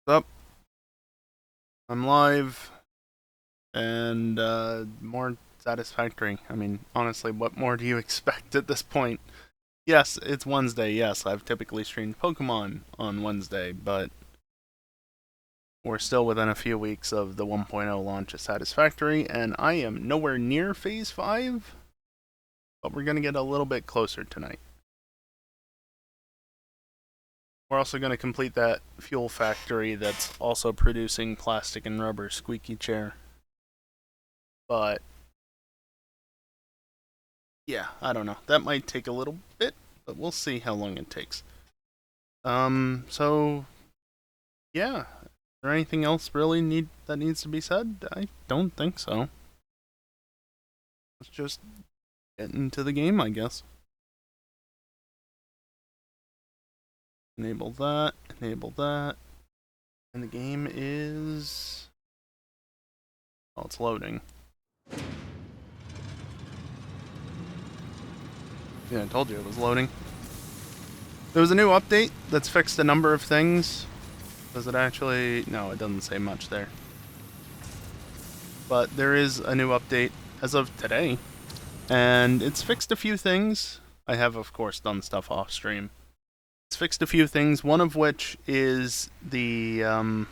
Up, I'm live, and more satisfactory. I mean, honestly, what more do you expect at this point? Yes, it's Wednesday. Yes, I've typically streamed Pokemon on Wednesday, but we're still within a few weeks of the 1.0 launch of Satisfactory, and I am nowhere near Phase 5, but we're going to get a little bit closer tonight. We're also going to complete that fuel factory that's also producing plastic and rubber squeaky chair. But yeah, I don't know. That might take a little bit, but we'll see how long it takes. So yeah. Is there anything else really that needs to be said? I don't think so. Let's just get into the game, I guess. Enable that, and the game is... Oh, it's loading. Yeah, I told you it was loading. There was a new update that's fixed a number of things. Does it actually... No, it doesn't say much there. But there is a new update as of today, and it's fixed a few things. I have, of course, done stuff off stream. It's fixed a few things, one of which is the amount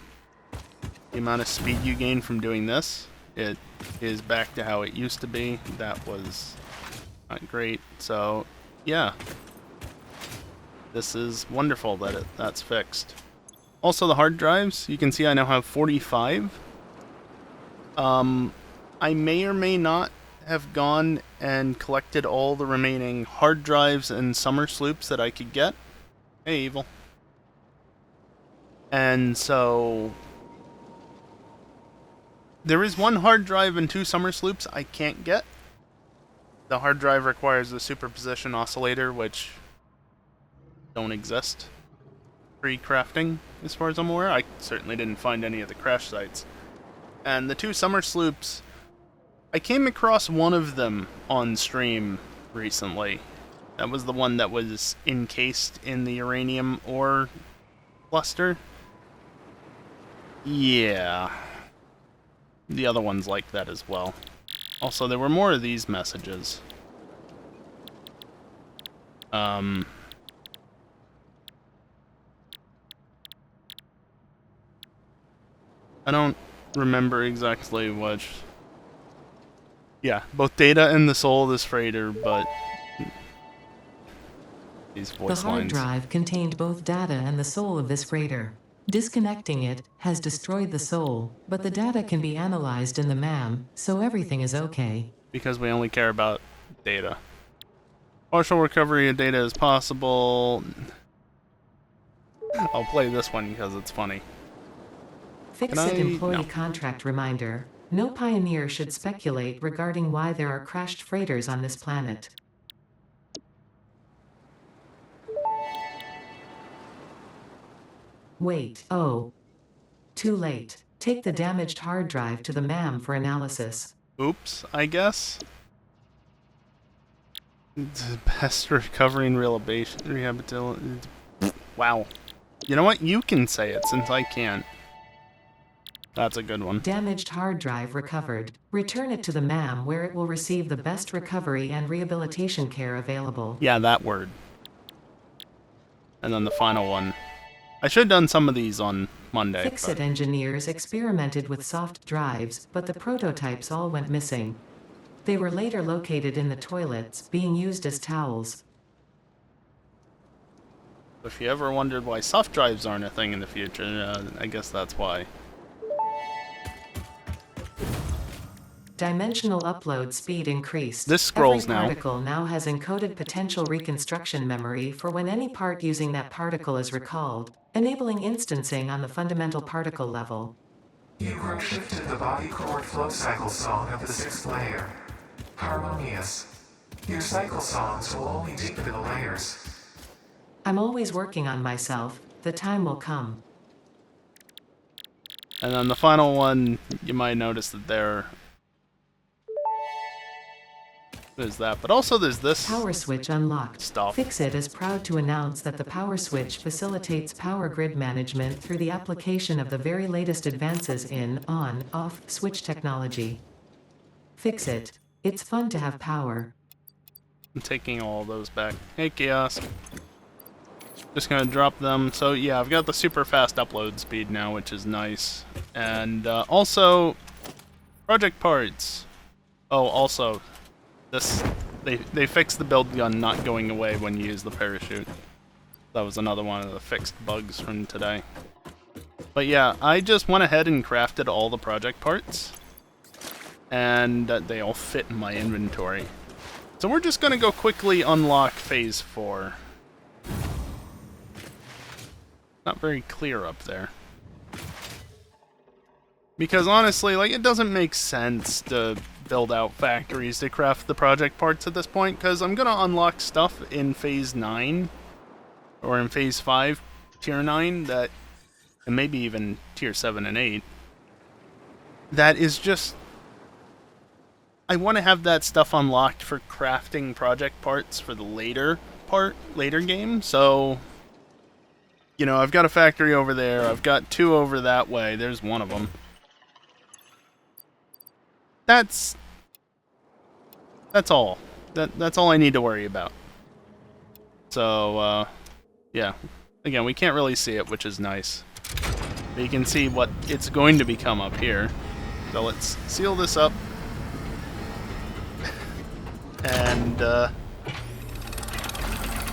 of speed you gain from doing this. It is back to how it used to be. That was not great. So, yeah. This is wonderful that that's fixed. Also, the hard drives, you can see I now have 45. I may or may not have gone and collected all the remaining hard drives and summer sloops that I could get. Hey, Evil. And so... there is one hard drive and 2 summer sloops I can't get. The hard drive requires the superposition oscillator, which don't exist pre-crafting, as far as I'm aware. I certainly didn't find any at the crash sites. And the 2 summer sloops, I came across one of them on stream recently. That was the one that was encased in the uranium ore cluster. Yeah. The other one's like that as well. Also, there were more of these messages. I don't remember exactly which. Yeah, both data and the soul of this freighter, but these voice The hard lines. drive contained both data and the soul of this freighter. Disconnecting it has destroyed the soul, but the data can be analyzed in the MAM, so everything is okay. Because we only care about data. Partial recovery of data is possible. I'll play this one because it's funny. Fix-it employee contract reminder. No pioneer should speculate regarding why there are crashed freighters on this planet. Wait, oh. Too late. Take the damaged hard drive to the MAM for analysis. Oops, I guess. Best recovery and rehabilitation. Wow. You know what? You can say it since I can't. That's a good one. Damaged hard drive recovered. Return it to the MAM where it will receive the best recovery and rehabilitation care available. Yeah, that word. And then the final one. I should have done some of these on Monday. Fix-it engineers experimented with soft drives, but the prototypes all went missing. They were later located in the toilets, being used as towels. If you ever wondered why soft drives aren't a thing in the future, I guess that's why. Dimensional upload speed increased. This scrolls Every now. particle now has encoded potential reconstruction memory for when any part using that particle is recalled, enabling instancing on the fundamental particle level. You group shifted the body chord flow cycle song of the 6th layer. Harmonious. Your cycle songs will only deepen the layers. I'm always working on myself. The time will come. And then the final one, you might notice that there's There's that, but also there's this Power switch unlocked. stuff. Fixit is proud to announce that the power switch facilitates power grid management through the application of the very latest advances in on-off switch technology. Fixit. It's fun to have power. I'm taking all those back. Hey, Kiosk. Just gonna drop them. So yeah, I've got the super fast upload speed now, which is nice. And also, project parts. Oh, also, this they fixed the build gun not going away when you use the parachute. That was another one of the fixed bugs from today. But yeah, I just went ahead and crafted all the project parts, and they all fit in my inventory. So we're just gonna go quickly unlock Phase 4. Not very clear up there. Because honestly, like, it doesn't make sense to build out factories to craft the project parts at this point, because I'm gonna unlock stuff in Phase 9, or in Phase 5, Tier 9, that, and maybe even Tier 7 and 8, that is just... I want to have that stuff unlocked for crafting project parts for the later game, so... You know, I've got a factory over there, I've got 2 over that way, there's one of them. That's all. That's all I need to worry about. So, yeah. Again, we can't really see it, which is nice. But you can see what it's going to become up here. So let's seal this up. And,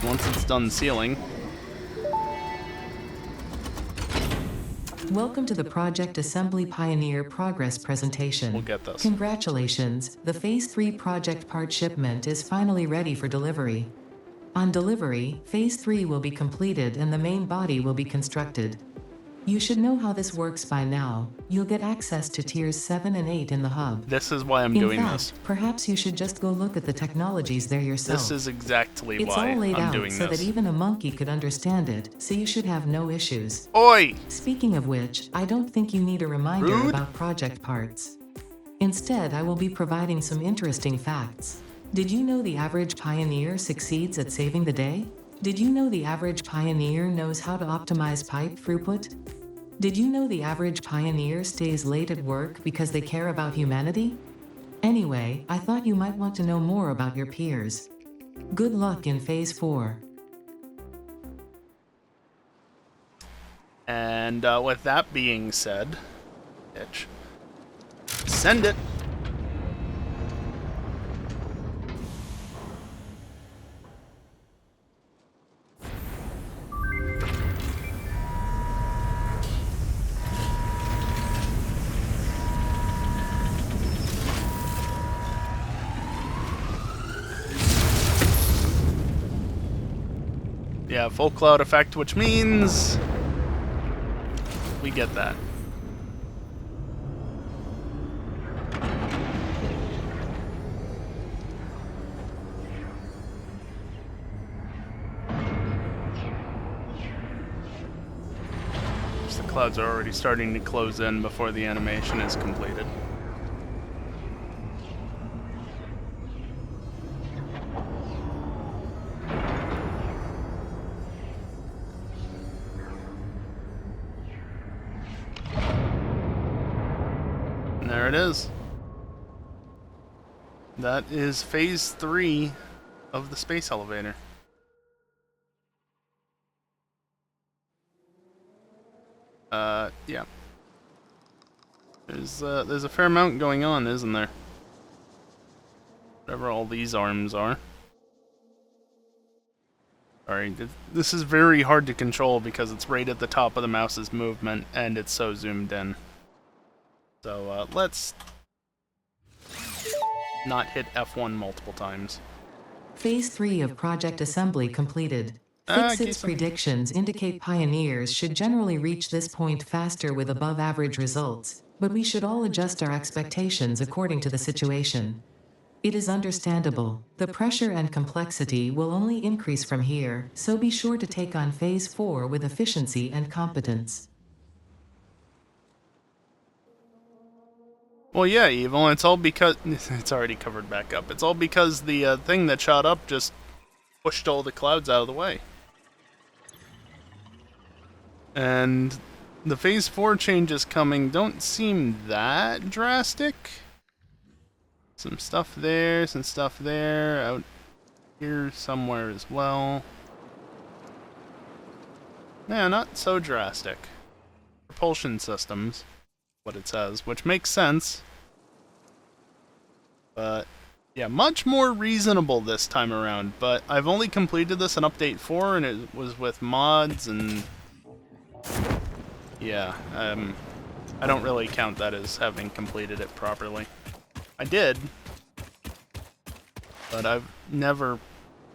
once it's done sealing... Welcome to the Project Assembly Pioneer Progress presentation. We'll get this. Congratulations, the Phase 3 project part shipment is finally ready for delivery. On delivery, Phase 3 will be completed and the main body will be constructed. You should know how this works by now. You'll get access to Tiers 7 and 8 in the hub. This is why I'm In doing fact, this. perhaps you should just go look at the technologies there yourself. This is exactly It's why all laid I'm out doing so this. that even a monkey could understand it, so you should have no issues. Oi! Speaking of which, I don't think you need a reminder Rude. about project parts. Instead, I will be providing some interesting facts. Did you know the average pioneer succeeds at saving the day? Did you know the average pioneer knows how to optimize pipe throughput? Did you know the average pioneer stays late at work because they care about humanity? Anyway, I thought you might want to know more about your peers. Good luck in Phase 4. And with that being said, bitch, send it. Yeah, full cloud effect, which means we get that. The clouds are already starting to close in before the animation is completed. And there it is. That is Phase 3 of the space elevator. Yeah. There's a fair amount going on, isn't there? Whatever all these arms are. Sorry, this is very hard to control because it's right at the top of the mouse's movement and it's so zoomed in. So, let's not hit F1 multiple times. Phase 3 of Project Assembly completed. Ah, Fixit's geez. predictions indicate pioneers should generally reach this point faster with above-average results, but we should all adjust our expectations according to the situation. It is understandable. The pressure and complexity will only increase from here, so be sure to take on Phase 4 with efficiency and competence. Well, yeah, Evil, it's all because... It's already covered back up. It's all because the thing that shot up just pushed all the clouds out of the way. And the Phase 4 changes coming don't seem that drastic. Some stuff there, some stuff there, out here somewhere as well. Yeah, not so drastic. Propulsion systems, what it says, which makes sense. But yeah, much more reasonable this time around. But I've only completed this in Update 4, and it was with mods, and yeah, I don't really count that as having completed it properly. I did, but I've never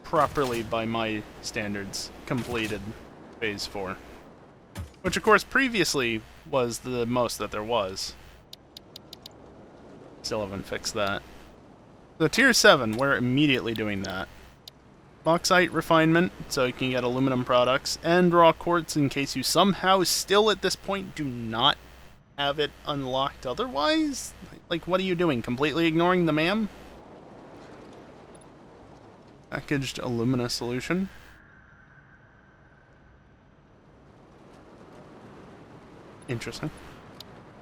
properly, by my standards, completed Phase 4. Which, of course, previously was the most that there was. Still haven't fixed that. So Tier 7, we're immediately doing that. Bauxite refinement, so you can get aluminum products, and raw quartz in case you somehow still at this point do not have it unlocked otherwise? Like, what are you doing? Completely ignoring the MAM? Packaged alumina solution. Interesting.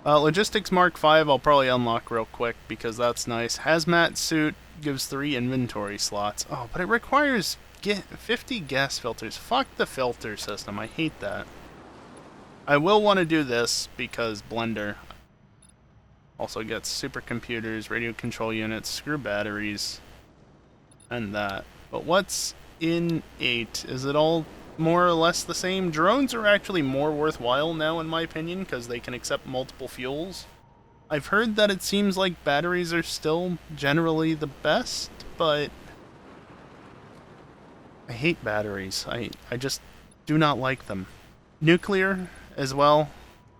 Logistics Mark 5 I'll probably unlock real quick because that's nice. Hazmat suit gives 3 inventory slots. Oh, but it requires 50 gas filters. Fuck the filter system. I hate that. I will want to do this because Blender also gets supercomputers, radio control units, screw batteries, and that. But what's in 8? Is it all more or less the same? Drones are actually more worthwhile now, in my opinion, because they can accept multiple fuels. I've heard that it seems like batteries are still generally the best, but I hate batteries. I just do not like them. Nuclear as well.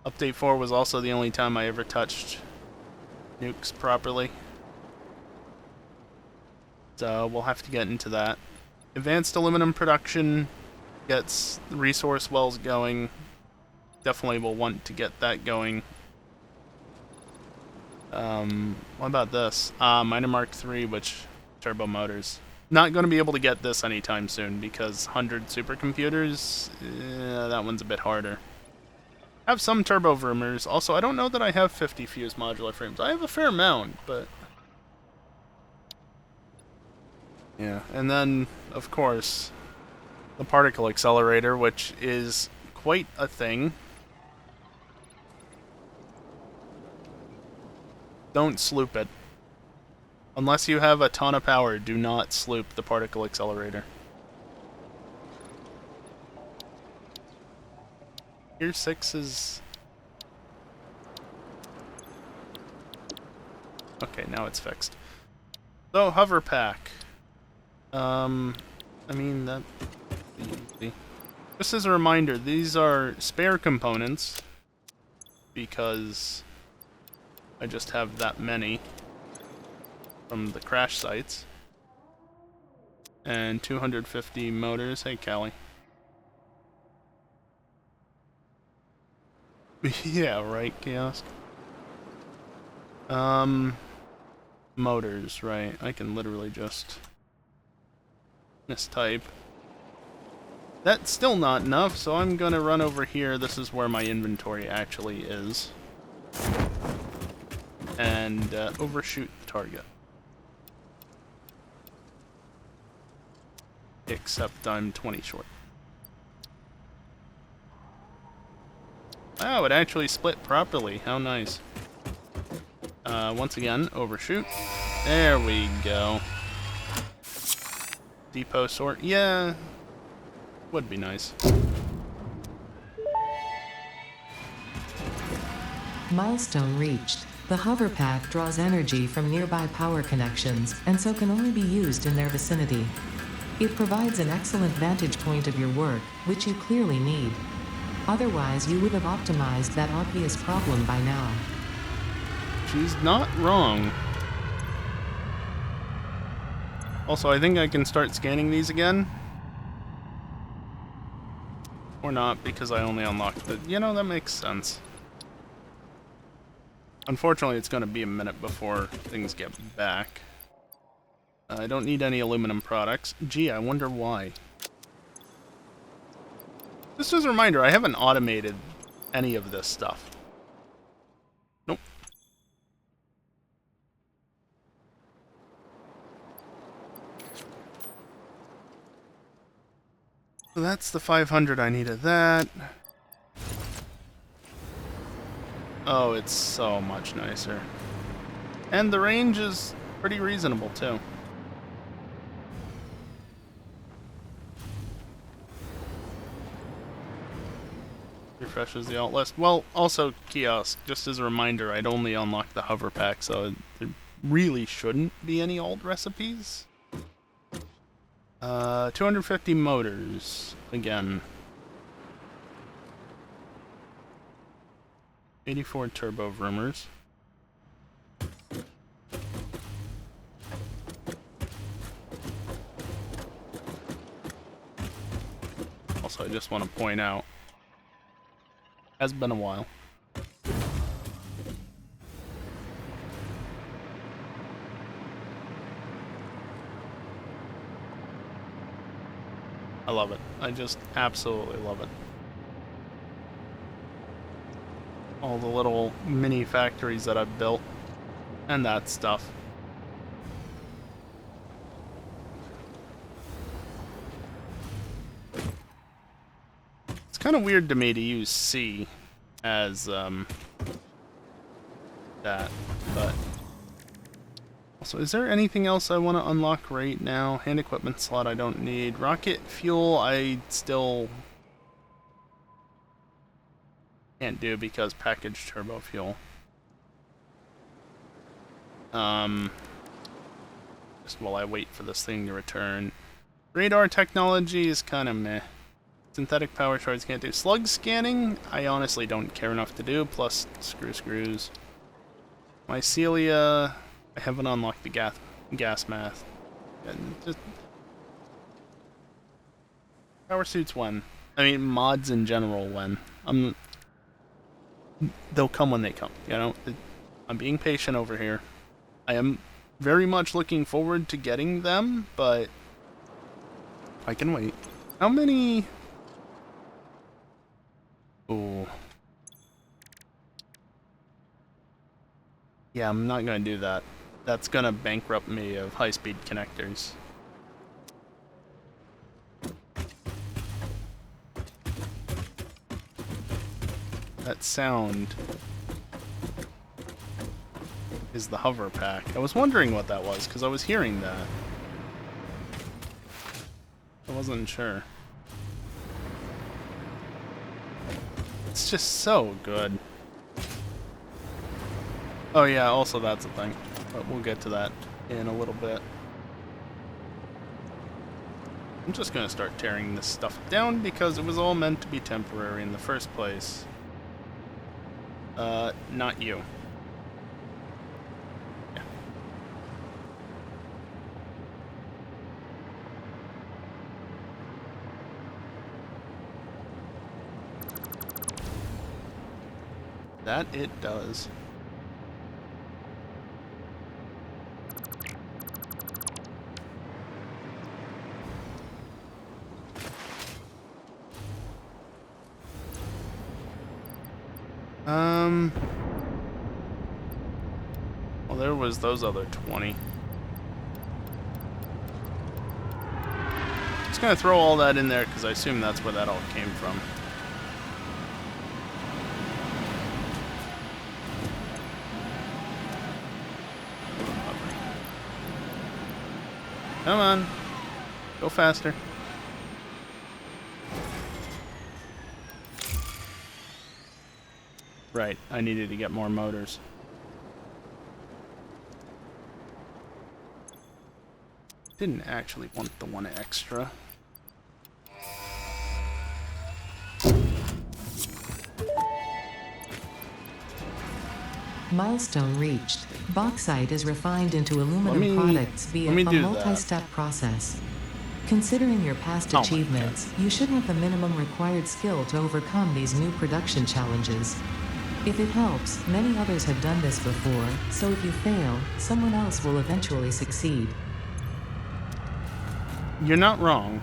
Update 4 was also the only time I ever touched nukes properly. So we'll have to get into that. Advanced aluminum production gets resource wells going. Definitely will want to get that going. What about this? Miner Mark III, which turbo motors. Not going to be able to get this anytime soon because 100 supercomputers, that one's a bit harder. I have some turbo vroomers. Also, I don't know that I have 50 fused modular frames. I have a fair amount, but yeah. And then, of course, the particle accelerator, which is quite a thing. Don't sloop it. Unless you have a ton of power, do not sloop the particle accelerator. Tier 6 is... Okay, now it's fixed. So, hover pack. I mean, that... easy. Just as a reminder, these are spare components, because I just have that many from the crash sites. And 250 motors. Hey, Callie. Yeah, right, Chaos. Motors, right. I can literally just mistype. That's still not enough, so I'm gonna run over here. This is where my inventory actually is. And overshoot the target. Except I'm 20 short. Wow, it actually split properly. How nice. Once again, overshoot. There we go. Depot sort. Yeah, would be nice. Milestone reached. The hover pack draws energy from nearby power connections, and so can only be used in their vicinity. It provides an excellent vantage point of your work, which you clearly need. Otherwise, you would have optimized that obvious problem by now. She's not wrong. Also, I think I can start scanning these again. Or not, because I only unlocked the... You know, that makes sense. Unfortunately, it's going to be a minute before things get back. I don't need any aluminum products. Gee, I wonder why. Just as a reminder, I haven't automated any of this stuff. Nope. So that's the 500 I need of that. Oh, it's so much nicer. And the range is pretty reasonable, too. Refreshes the alt list. Well, also kiosk, just as a reminder, I'd only unlocked the hover pack, so there really shouldn't be any alt recipes. 250 motors, again. 84 turbo vroomers. Also, I just want to point out, has been a while. I love it. I just absolutely love it. All the little mini factories that I've built and that stuff. It's kind of weird to me to use C as that, but also, is there anything else I want to unlock right now? Hand equipment slot I don't need. Rocket fuel I still can't do because packaged turbo fuel. Just while I wait for this thing to return. Radar technology is kind of meh. Synthetic power shards can't do. Slug scanning, I honestly don't care enough to do, plus screws. Mycelia, I haven't unlocked the gas math. And just power suits when? I mean, mods in general when? They'll come when they come, you know? I'm being patient over here. I am very much looking forward to getting them, but I can wait. How many... Ooh. Yeah, I'm not gonna do that. That's gonna bankrupt me of high-speed connectors. That sound is the hover pack. I was wondering what that was, because I was hearing that. I wasn't sure. It's just so good. Oh yeah, also that's a thing. But we'll get to that in a little bit. I'm just gonna start tearing this stuff down because it was all meant to be temporary in the first place. Not you. Yeah. That it does. Well, there was those other 20. Just gonna throw all that in there because I assume that's where that all came from. Come on. Go faster. Right, I needed to get more motors. Didn't actually want the one extra. Milestone reached. Bauxite is refined into aluminum products via a multi-step process. Considering your past achievements, you should have the minimum required skill to overcome these new production challenges. If it helps, many others have done this before, so if you fail, someone else will eventually succeed. You're not wrong.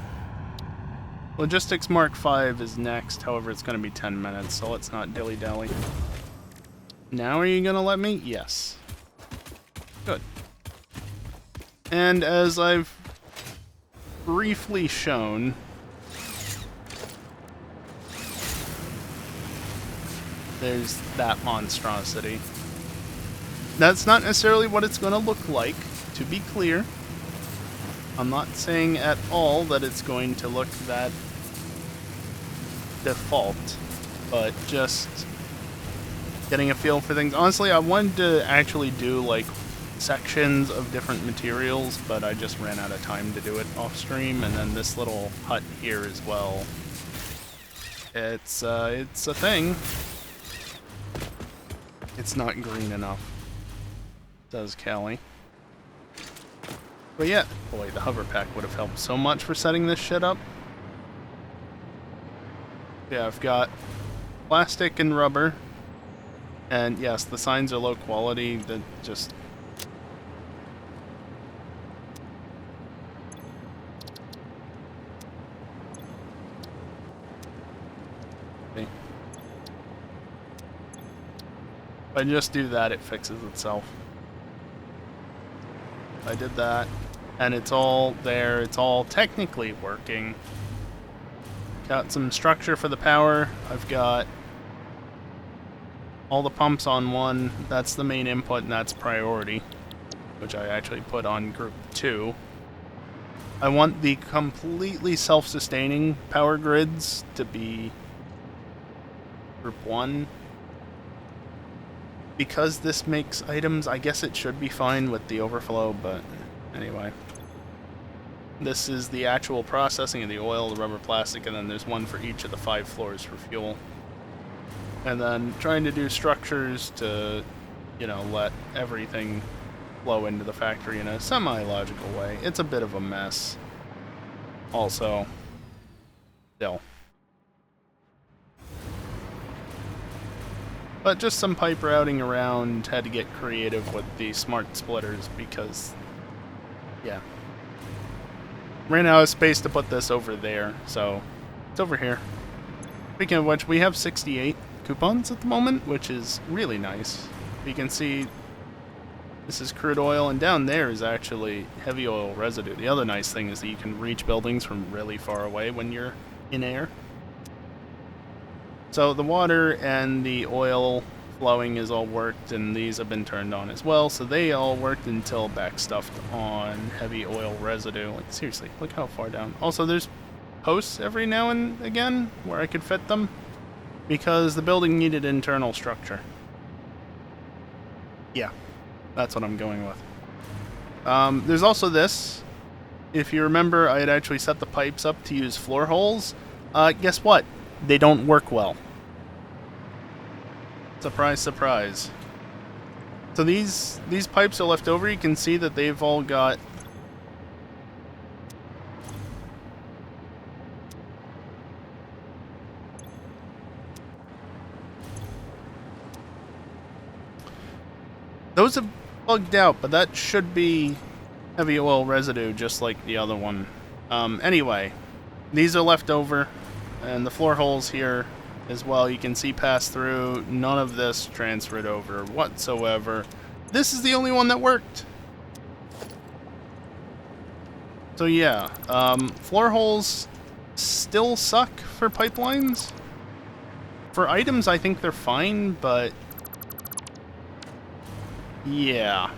Logistics Mark V is next, however it's going to be 10 minutes, so let's not dilly-dally. Now are you going to let me? Yes. Good. And as I've briefly shown, there's that monstrosity. That's not necessarily what it's going to look like, to be clear. I'm not saying at all that it's going to look that default, but just getting a feel for things. Honestly, I wanted to actually do like sections of different materials, but I just ran out of time to do it off stream. And then this little hut here as well. It's a thing. It's not green enough, does Callie. But yeah, boy, the hover pack would have helped so much for setting this shit up. Yeah, I've got plastic and rubber. And yes, the signs are low quality. That just... Okay. If I just do that, it fixes itself. I did that, and it's all there. It's all technically working. Got some structure for the power. I've got all the pumps on one. That's the main input, and that's priority, which I actually put on group 2. I want the completely self-sustaining power grids to be group 1. Because this makes items, I guess it should be fine with the overflow, but anyway. This is the actual processing of the oil, the rubber, plastic, and then there's one for each of the 5 floors for fuel. And then trying to do structures to, you know, let everything flow into the factory in a semi-logical way. It's a bit of a mess. Also, still. But just some pipe routing around, had to get creative with the smart splitters because, yeah. Ran out of space to put this over there, so it's over here. Speaking of which, we have 68 coupons at the moment, which is really nice. You can see this is crude oil, and down there is actually heavy oil residue. The other nice thing is that you can reach buildings from really far away when you're in air. So the water and the oil flowing is all worked, and these have been turned on as well. So they all worked until backstuffed on heavy oil residue. Like, seriously, look how far down. Also, there's posts every now and again where I could fit them because the building needed internal structure. Yeah, that's what I'm going with. There's also this. If you remember, I had actually set the pipes up to use floor holes. Guess what? They don't work well. Surprise, surprise. So these pipes are left over. You can see that they've all got those have bugged out, but that should be heavy oil residue just like the other one. Anyway, these are left over. And the floor holes here as well, you can see pass through. None of this transferred over whatsoever. This is the only one that worked. So yeah, floor holes still suck for pipelines. For items, I think they're fine, but yeah.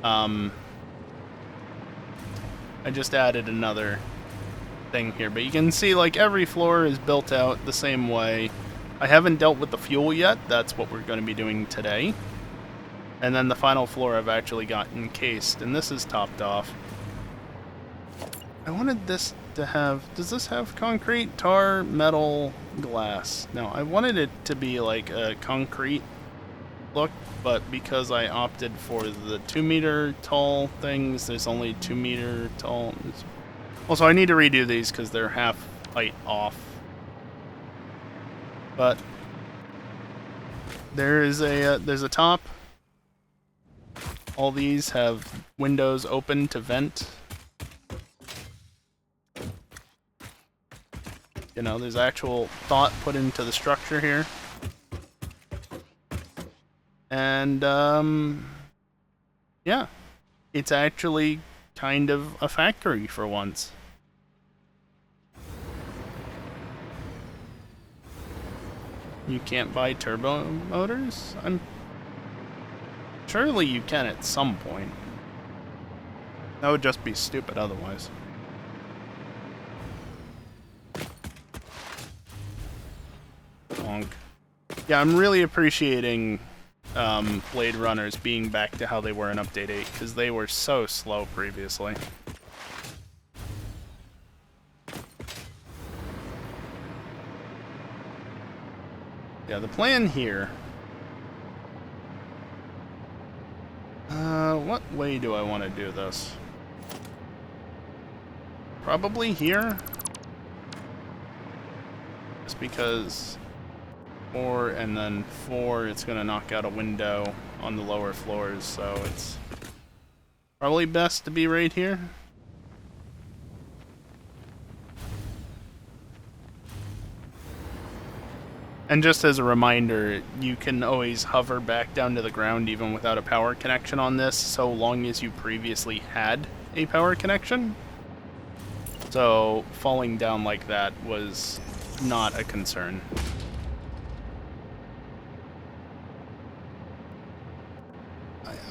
I just added another thing here, but you can see like every floor is built out the same way. I haven't dealt with the fuel yet. That's what we're going to be doing today. And then the final floor I've actually got encased, and this is topped off. I wanted this to have, does this have concrete, tar, metal, glass? No, I wanted it to be like a concrete look, but because I opted for the 2 meter tall things, there's only 2 meter tall. Also, I need to redo these because they're half height off. But there's a top. All these have windows open to vent. You know, there's actual thought put into the structure here. And, yeah. It's actually kind of a factory for once. You can't buy turbo motors? Surely you can at some point. That would just be stupid otherwise. Bonk. Yeah, I'm really appreciating Blade Runners being back to how they were in Update 8, because they were so slow previously. Yeah, the plan here... what way do I want to do this? Probably here? Just because 4 and then 4, it's going to knock out a window on the lower floors, so it's probably best to be right here. And just as a reminder, you can always hover back down to the ground even without a power connection on this, so long as you previously had a power connection. So falling down like that was not a concern.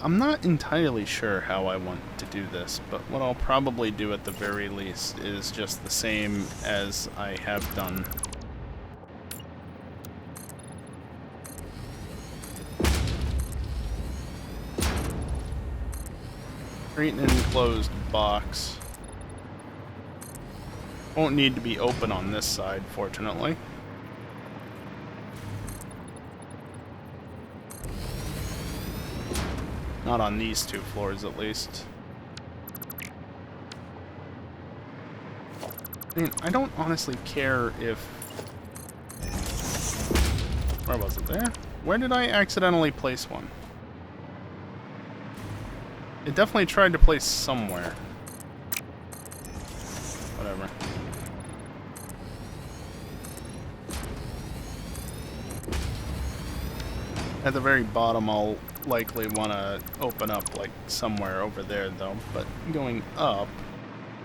I'm not entirely sure how I want to do this, but what I'll probably do at the very least is just the same as I have done. Create an enclosed box. Won't need to be open on this side, fortunately. Not on these 2 floors, at least. I mean, I don't honestly care if... Where was it? There? Where did I accidentally place one? It definitely tried to place somewhere. Whatever. At the very bottom, I'll likely want to open up, like, somewhere over there, though. But going up,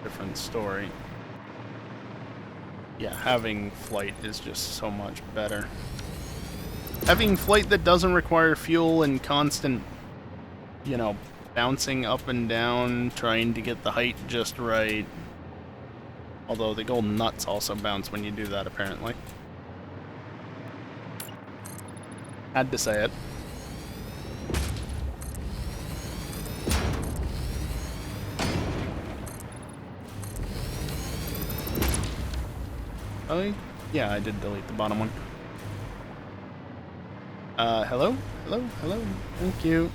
different story. Yeah, having flight is just so much better. Having flight that doesn't require fuel and constant, you know, bouncing up and down, trying to get the height just right. Although the gold nuts also bounce when you do that, apparently. Had to say it. Oh, yeah, I did delete the bottom one. Hello? Hello? Hello? Thank you.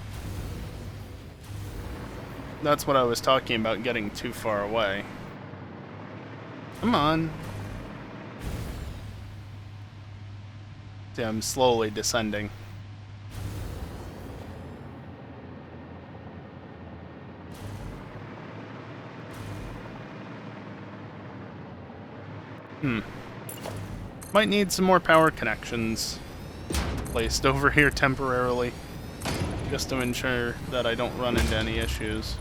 That's what I was talking about, getting too far away. Come on. See, I'm slowly descending. Might need some more power connections placed over here temporarily, just to ensure that I don't run into any issues.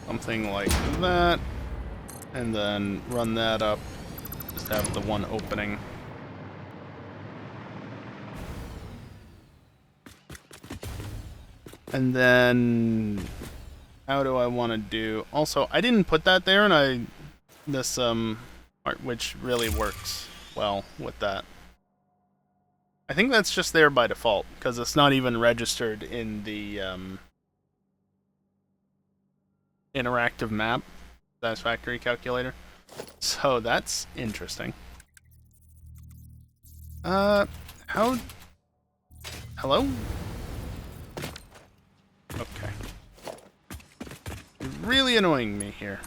Something like that, and then run that up, just have the one opening. And then, how do I want to do? Also, I didn't put that there, and this art, which really works well with that. I think that's just there by default, because it's not even registered in the interactive map Satisfactory calculator. So that's interesting. How... Hello? Okay. You're really annoying me here.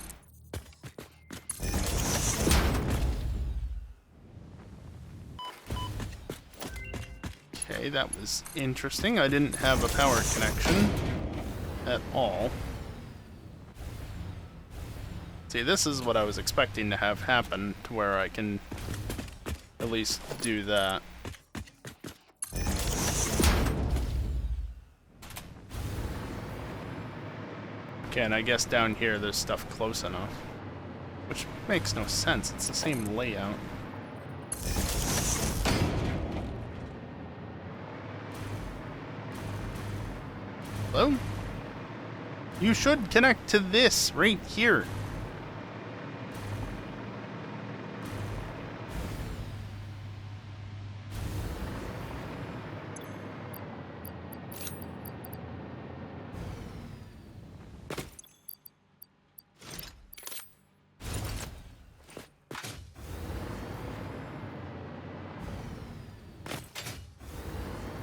Okay, that was interesting. I didn't have a power connection at all. See, this is what I was expecting to have happen, to where I can at least do that. Okay, and I guess down here there's stuff close enough. Which makes no sense, it's the same layout. Hello? You should connect to this right here.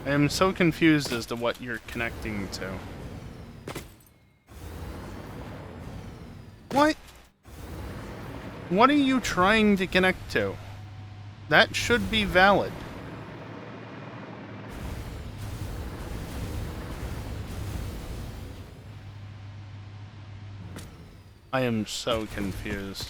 I am so confused as to what you're connecting to. What? What are you trying to connect to? That should be valid. I am so confused.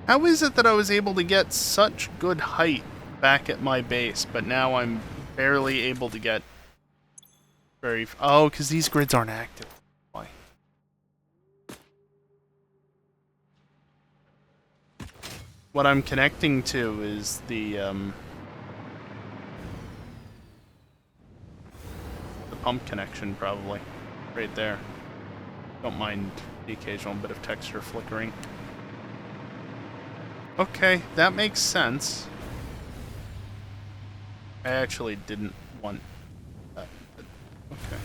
How is it that I was able to get such good height back at my base, but now I'm barely able to get oh, because these grids aren't active. Why? What I'm connecting to is the pump connection, probably. Right there. Don't mind the occasional bit of texture flickering. Okay, that makes sense. I actually didn't want that, but okay.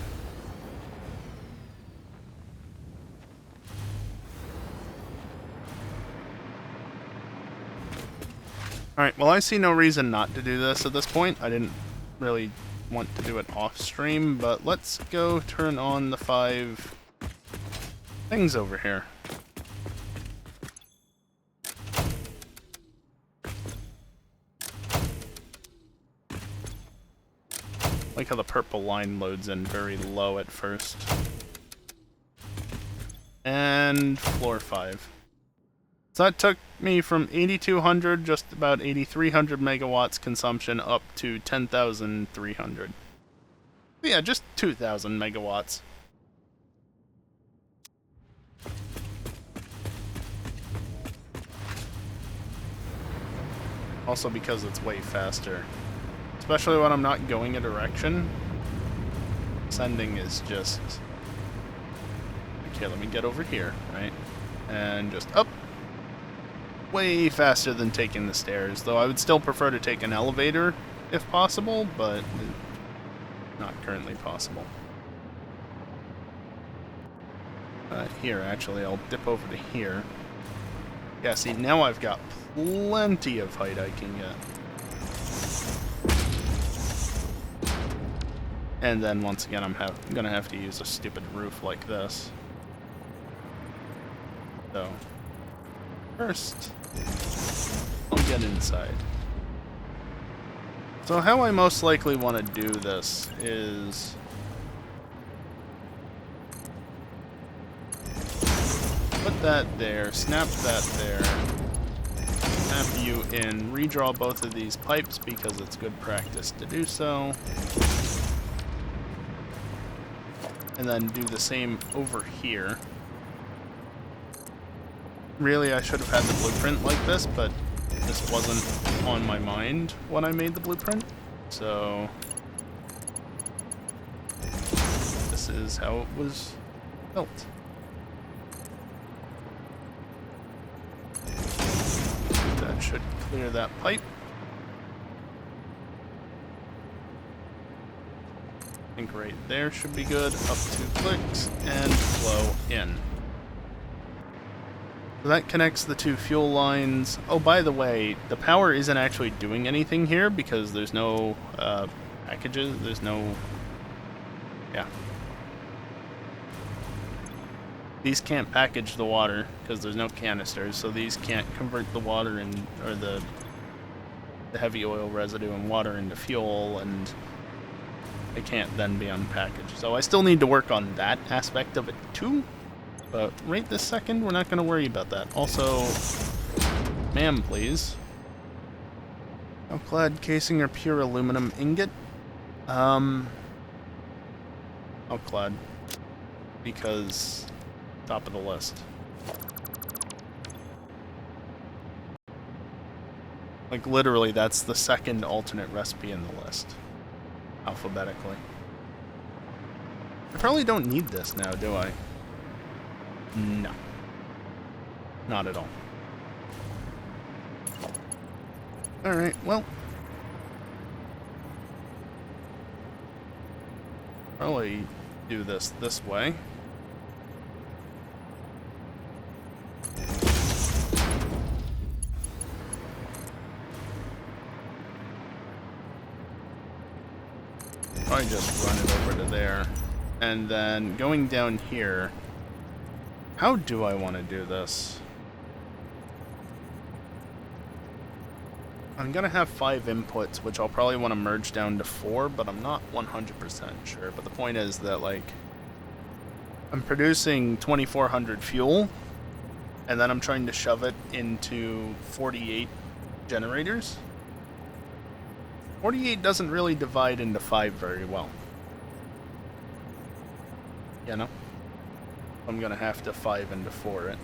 Alright, well I see no reason not to do this at this point. I didn't really want to do it off stream, but let's go turn on the 5 things over here. Like how the purple line loads in very low at first. And floor 5. So that took me from 8,200, just about 8,300 megawatts consumption, up to 10,300. Yeah, just 2,000 megawatts. Also because it's way faster. Especially when I'm not going a direction. Sending is just... Okay, let me get over here, right? And just up. Way faster than taking the stairs, though I would still prefer to take an elevator if possible, but not currently possible. Here, actually, I'll dip over to here. Yeah, see, now I've got plenty of height I can get. And then once again, I'm gonna have to use a stupid roof like this. So, first, I'll get inside. So how I most likely want to do this is... Put that there, snap that there, snap you in, redraw both of these pipes because it's good practice to do so. And then do the same over here. Really, I should have had the blueprint like this, but this wasn't on my mind when I made the blueprint. So... this is how it was built. That should clear that pipe. I think right there should be good. Up 2 clicks and flow in. So that connects the 2 fuel lines. Oh, by the way, the power isn't actually doing anything here because there's no packages. There's no... Yeah. These can't package the water because there's no canisters, so these can't convert the water in, or the heavy oil residue and water into fuel, and it can't then be unpackaged. So I still need to work on that aspect of it too, but right this second we're not going to worry about that. Also, ma'am, please. Alclad casing or pure aluminum ingot? Alclad, because top of the list. Like, literally, that's the second alternate recipe in the list, alphabetically. I probably don't need this now, do I? No. Not at all. Alright, well. Probably do this way. Probably just run it over to there. And then going down here, how do I want to do this? I'm gonna have 5 inputs, which I'll probably want to merge down to 4, but I'm not 100% sure. But the point is that, like, I'm producing 2400 fuel, and then I'm trying to shove it into 48 generators. 48 doesn't really divide into 5 very well. You know? I'm gonna have to 5 into 4 it.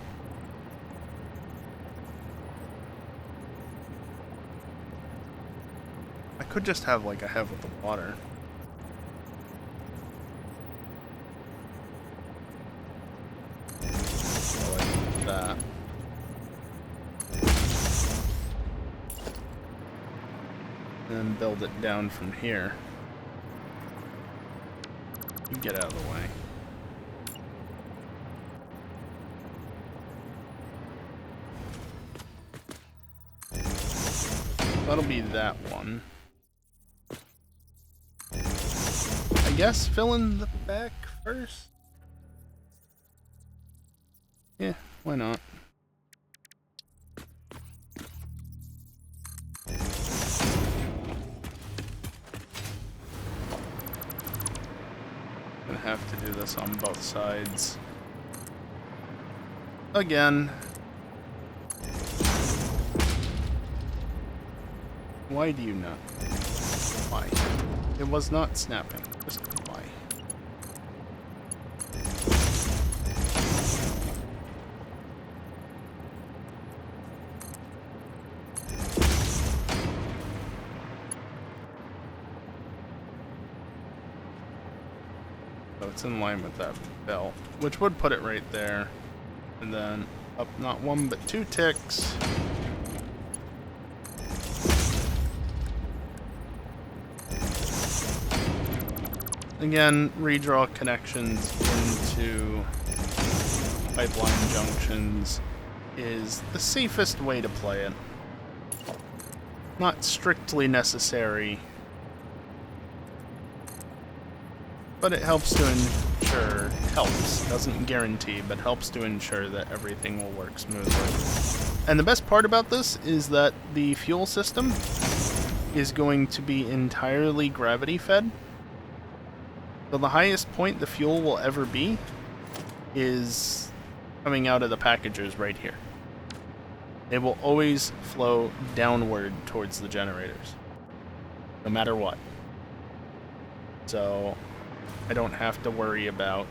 I could just have like I have with the water. So like that. And then build it down from here. You get out of the way. That'll be that one. I guess fill in the back first? Yeah, why not? Gonna have to do this on both sides. Again. Why do you not? Why? It was not snapping. Just why? So it's in line with that belt, which would put it right there. And then up not 1 but 2 ticks. Again, redraw connections into pipeline junctions is the safest way to play it. Not strictly necessary, but it helps to ensure, doesn't guarantee, but helps to ensure that everything will work smoothly. And the best part about this is that the fuel system is going to be entirely gravity fed. So the highest point the fuel will ever be is coming out of the packagers right here. It will always flow downward towards the generators, no matter what. So I don't have to worry about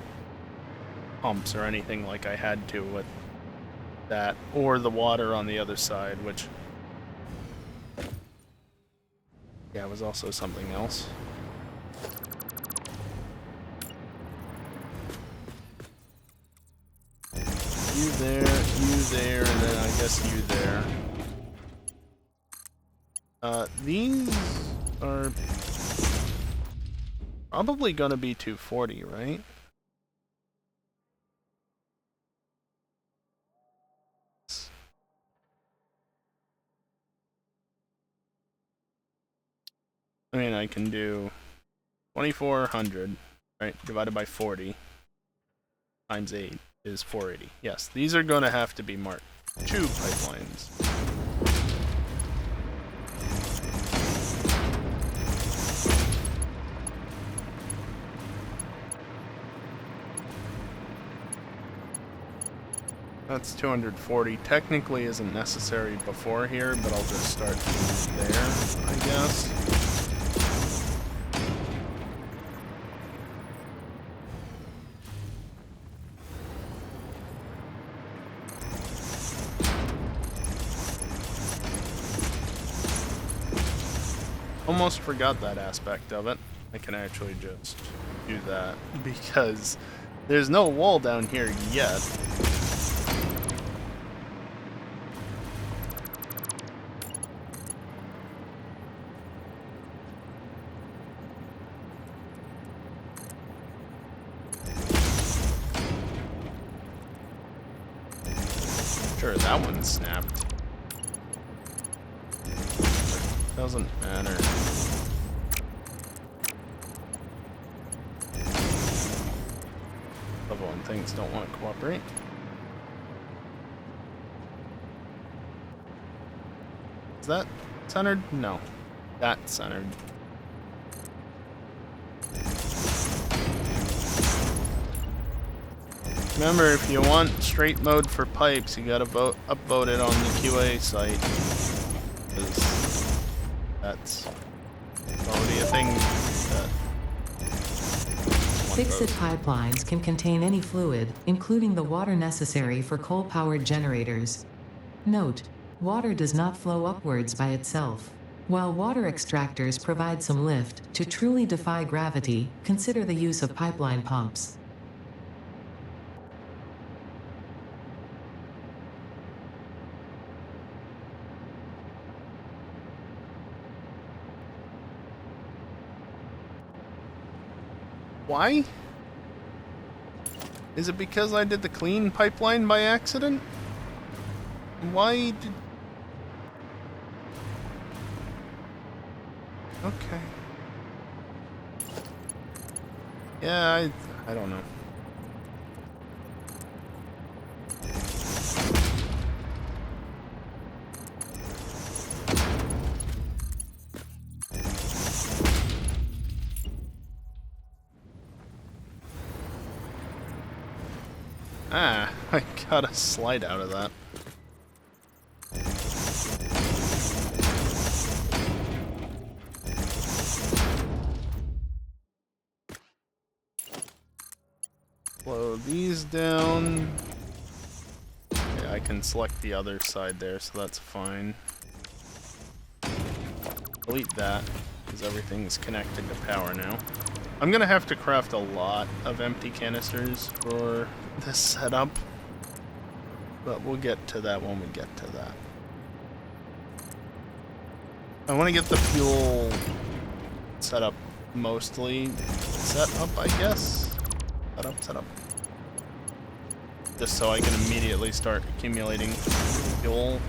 pumps or anything like I had to with that, or the water on the other side, which, yeah, was also something else. you there, and then I guess you there. These are probably gonna be 240, right? I mean, I can do 2400, right, divided by 40 times 8 is 480. Yes, these are gonna have to be Mark II pipelines. That's 240. Technically isn't necessary before here, but I'll just start there, I guess. Almost forgot that aspect of it. I can actually just do that because there's no wall down here yet. Sure, that one snapped. Doesn't matter. Love when things don't want to cooperate. Is that centered? No. That's centered. Remember, if you want straight mode for pipes, you gotta upvote it on the QA site. Because that's already a thing that Fixit pipelines can contain any fluid, including the water necessary for coal-powered generators. Note: water does not flow upwards by itself. While water extractors provide some lift, to truly defy gravity, consider the use of pipeline pumps. Why? Is it because I did the clean pipeline by accident? Why did... Okay. Yeah, I don't know. Ah, I got a slide out of that. Slow these down. Yeah, I can select the other side there, so that's fine. Delete that, because everything's connected to power now. I'm gonna have to craft a lot of empty canisters for this setup, but we'll get to that when we get to that. I want to get the fuel set up mostly. Set up, I guess? Set up. Just so I can immediately start accumulating fuel,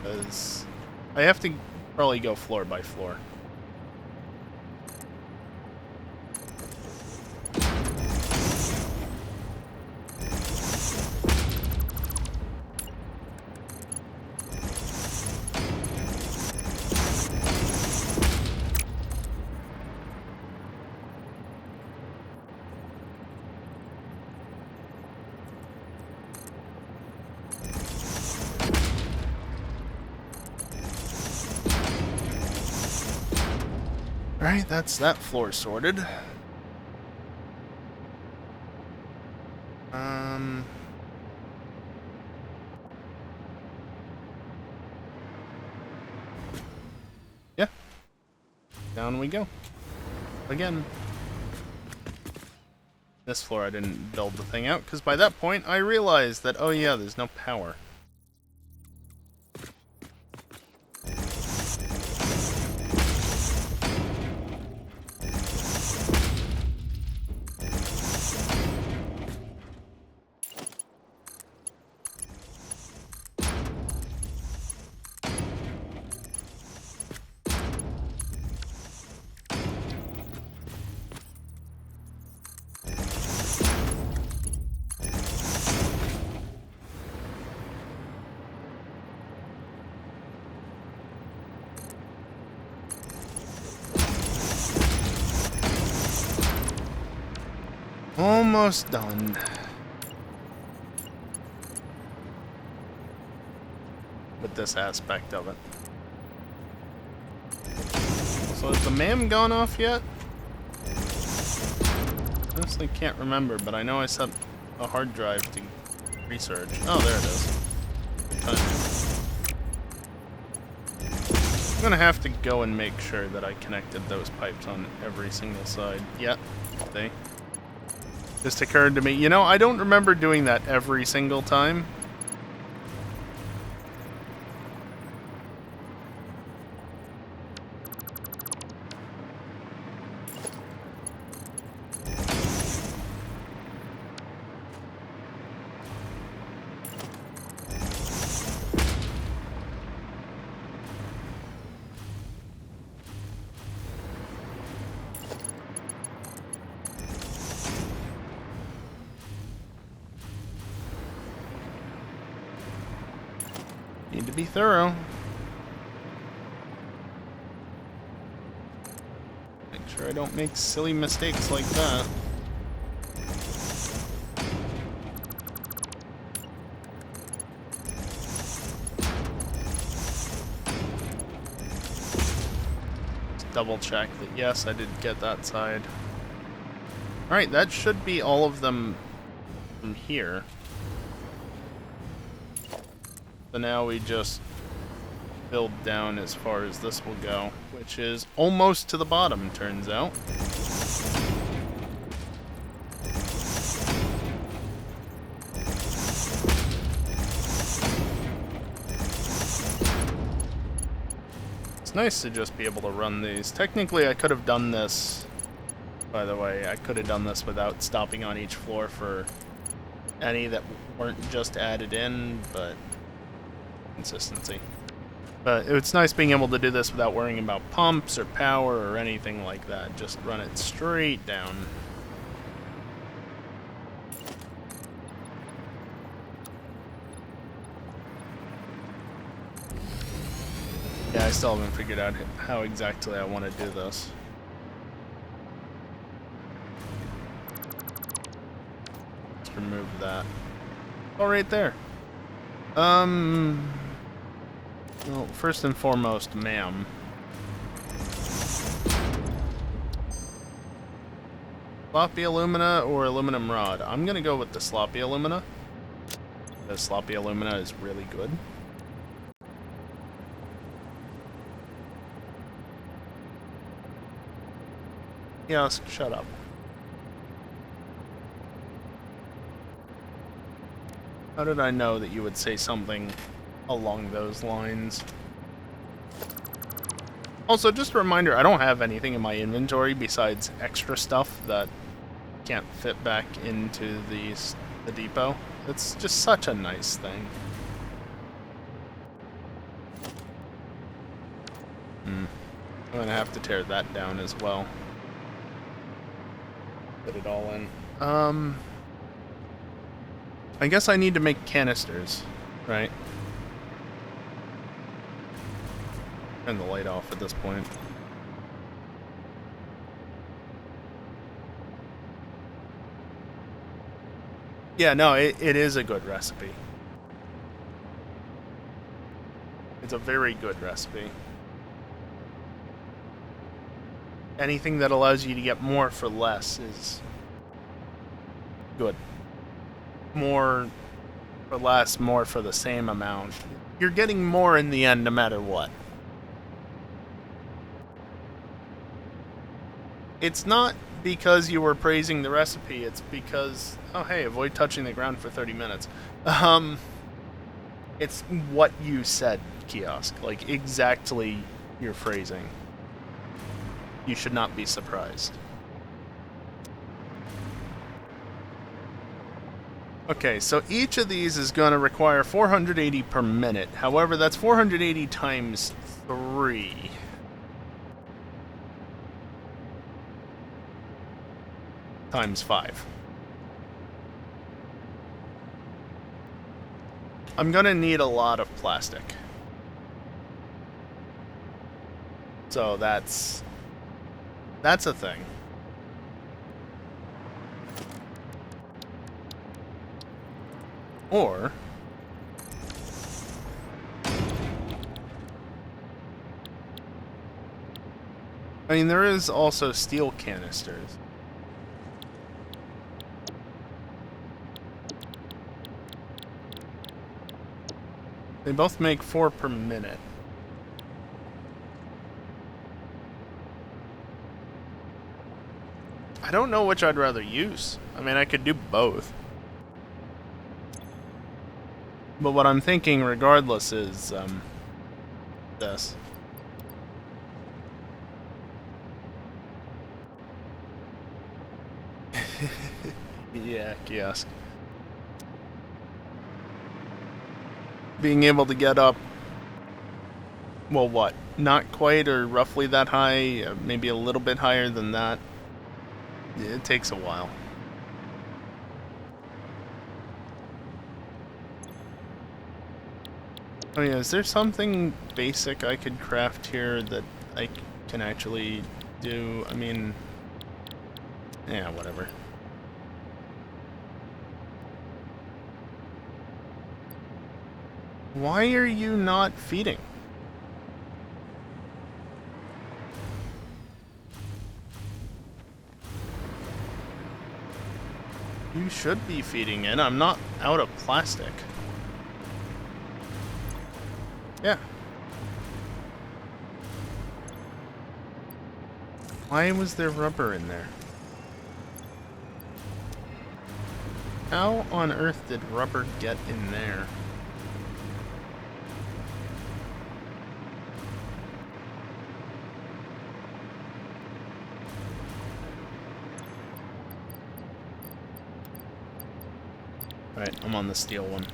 because I have to probably go floor by floor. Alright, that's that floor sorted. Yeah. Down we go. Again. This floor I didn't build the thing out, because by that point I realized that, oh yeah, there's no power. Almost done. With this aspect of it. So has the MAM gone off yet? Honestly can't remember, but I know I set a hard drive to research. Oh, there it is. Good timing. I'm gonna have to go and make sure that I connected those pipes on every single side. Yep, they just occurred to me. You know, I don't remember doing that every single time. Need to be thorough. Make sure I don't make silly mistakes like that. Just double check that yes, I did get that side. Alright, that should be all of them from here. So now we just build down as far as this will go, which is almost to the bottom, turns out. It's nice to just be able to run these. Technically, I could have done this, by the way, I could have done this without stopping on each floor for any that weren't just added in, but consistency. But it's nice being able to do this without worrying about pumps or power or anything like that. Just run it straight down. Yeah, I still haven't figured out how exactly I want to do this. Let's remove that. Oh, right there. Well, first and foremost, ma'am. Sloppy alumina or aluminum rod? I'm gonna go with the sloppy alumina. The sloppy alumina is really good. Yes, shut up. How did I know that you would say something along those lines? Also, just a reminder, I don't have anything in my inventory besides extra stuff that can't fit back into the depot. It's just such a nice thing. I'm gonna have to tear that down as well. Put it all in. I guess I need to make canisters, right? Turn the light off at this point. Yeah, no, it is a good recipe. It's a very good recipe. Anything that allows you to get more for less is good. More for less, more for the same amount. You're getting more in the end no matter what. It's not because you were praising the recipe. It's because, oh hey, avoid touching the ground for 30 minutes. Um, it's what you said, Kiosk. Like, exactly your phrasing. You should not be surprised. Okay, so each of these is going to require 480 per minute. However, that's 480 times 3. Times 5. I'm going to need a lot of plastic. So that's a thing. Or I mean, there is also steel canisters. They both make 4 per minute. I don't know which I'd rather use. I mean, I could do both. But what I'm thinking regardless is, this. Yeah, kiosk. Being able to get up, well, what? Not quite or roughly that high, maybe a little bit higher than that. It takes a while. Oh yeah, is there something basic I could craft here that I can actually do? I mean, yeah, whatever. Why are you not feeding? You should be feeding it. I'm not out of plastic. Yeah. Why was there rubber in there? How on earth did rubber get in there? Alright, I'm on the steel one.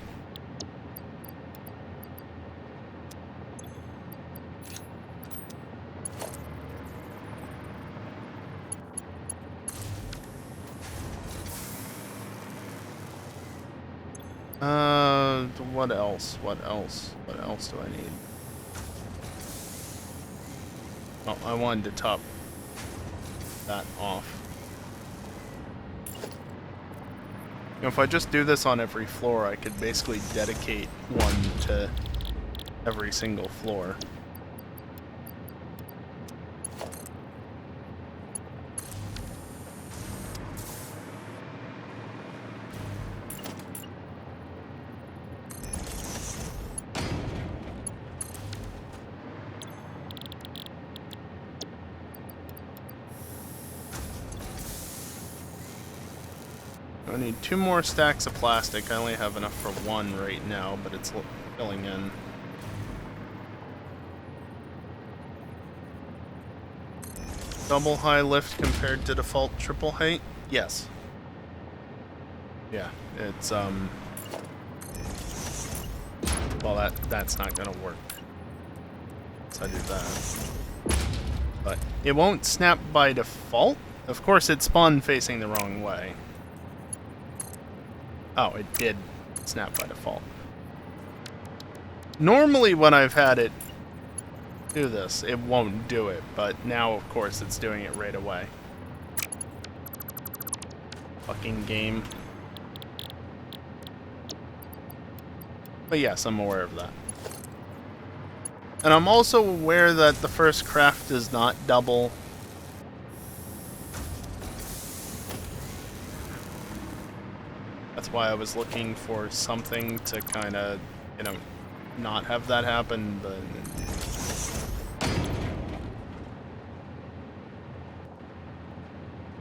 What else? What else? What else do I need? Oh, I wanted to top that off. You know, if I just do this on every floor, I could basically dedicate one to every single floor. I need 2 more stacks of plastic. I only have enough for 1 right now, but it's filling in. Double high lift compared to default triple height? Yes. Yeah, it's well, that's not gonna work. So I do that. But it won't snap by default. Of course, it spawned facing the wrong way. Oh, it did snap by default. Normally when I've had it do this, it won't do it, but now, of course, it's doing it right away. Fucking game. But yes, I'm aware of that. And I'm also aware that the first craft does not double. That's why I was looking for something to kind of, you know, not have that happen, but...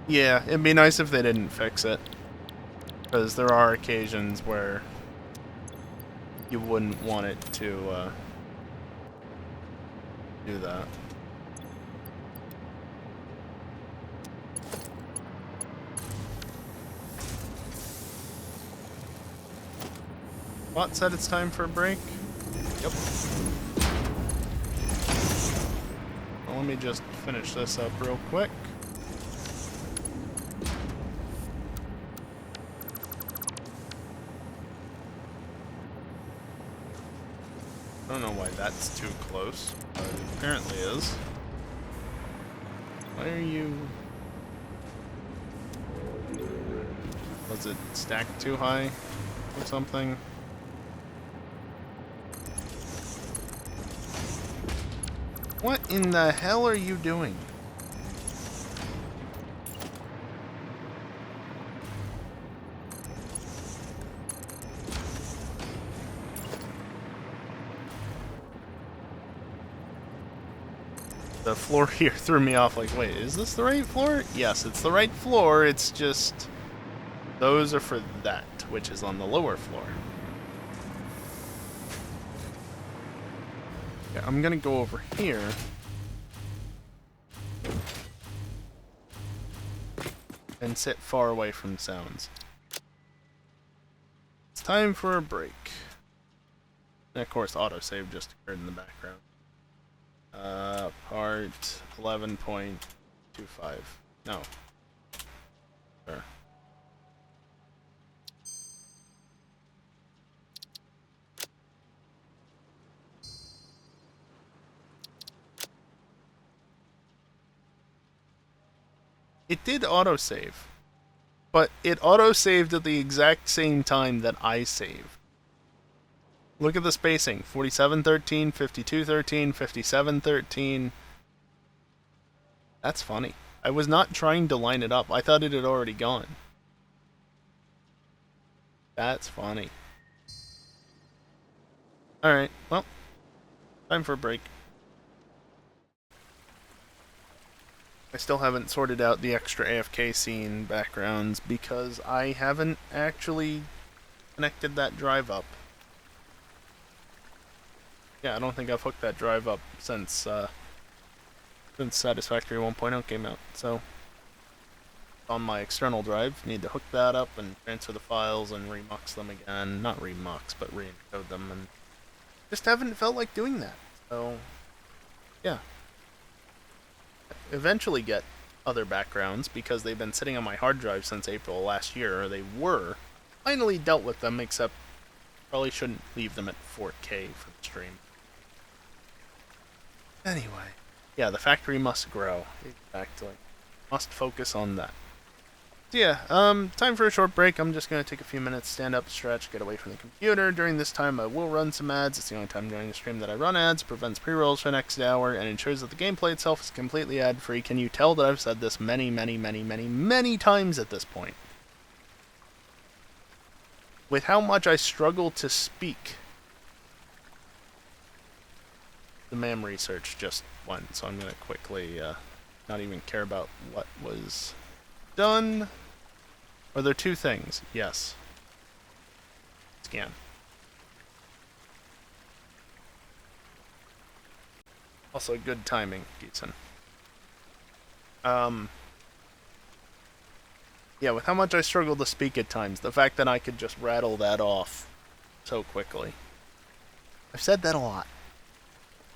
Yeah, it'd be nice if they didn't fix it. Because there are occasions where you wouldn't want it to do that. Bot said it's time for a break? Yep. Well, let me just finish this up real quick. I don't know why that's too close, but it apparently is. Why are you... Was it stacked too high or something? What in the hell are you doing? The floor here threw me off, like, wait, is this the right floor? Yes, it's the right floor, it's just... Those are for that, which is on the lower floor. Yeah, I'm gonna go over here. And sit far away from sounds. It's time for a break. And of course, autosave just occurred in the background. Part 11.25. No. Sure. It did autosave. But it autosaved at the exact same time that I saved. Look at the spacing. 4713, 5213, 5713. That's funny. I was not trying to line it up. I thought it had already gone. That's funny. Alright, well, time for a break. I still haven't sorted out the extra AFK scene backgrounds because I haven't actually connected that drive up. Yeah, I don't think I've hooked that drive up since Satisfactory 1.0 came out. So, on my external drive, need to hook that up and transfer the files and remux them again. Not remux, but re-encode them, and just haven't felt like doing that. So, yeah. Eventually get other backgrounds because they've been sitting on my hard drive since April last year, or they were. Finally dealt with them, except probably shouldn't leave them at 4K for the stream. Anyway, yeah, the factory must grow. Exactly. Must focus on that. So yeah, time for a short break. I'm just going to take a few minutes, stand up, stretch, get away from the computer. During this time, I will run some ads. It's the only time during the stream that I run ads, prevents pre-rolls for the next hour, and ensures that the gameplay itself is completely ad-free. Can you tell that I've said this many, many, many, many, many times at this point? With how much I struggle to speak. The MAM research just went, so I'm going to quickly not even care about what was done. Are there two things? Yes. Scan. Also, good timing, Geetson. Yeah, with how much I struggle to speak at times, the fact that I could just rattle that off so quickly. I've said that a lot.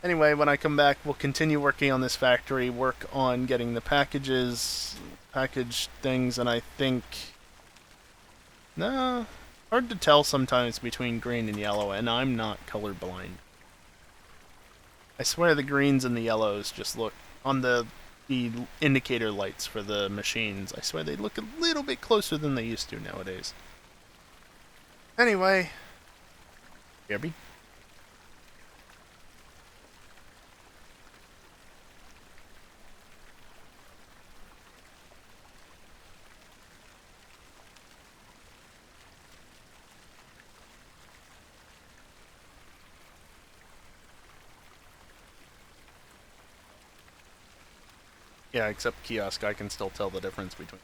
Anyway, when I come back, we'll continue working on this factory, work on getting the package things, and I think... No, hard to tell sometimes between green and yellow, and I'm not colorblind. I swear the greens and the yellows just look, on the indicator lights for the machines, I swear they look a little bit closer than they used to nowadays. Anyway, BRB. Yeah, except kiosk, I can still tell the difference between.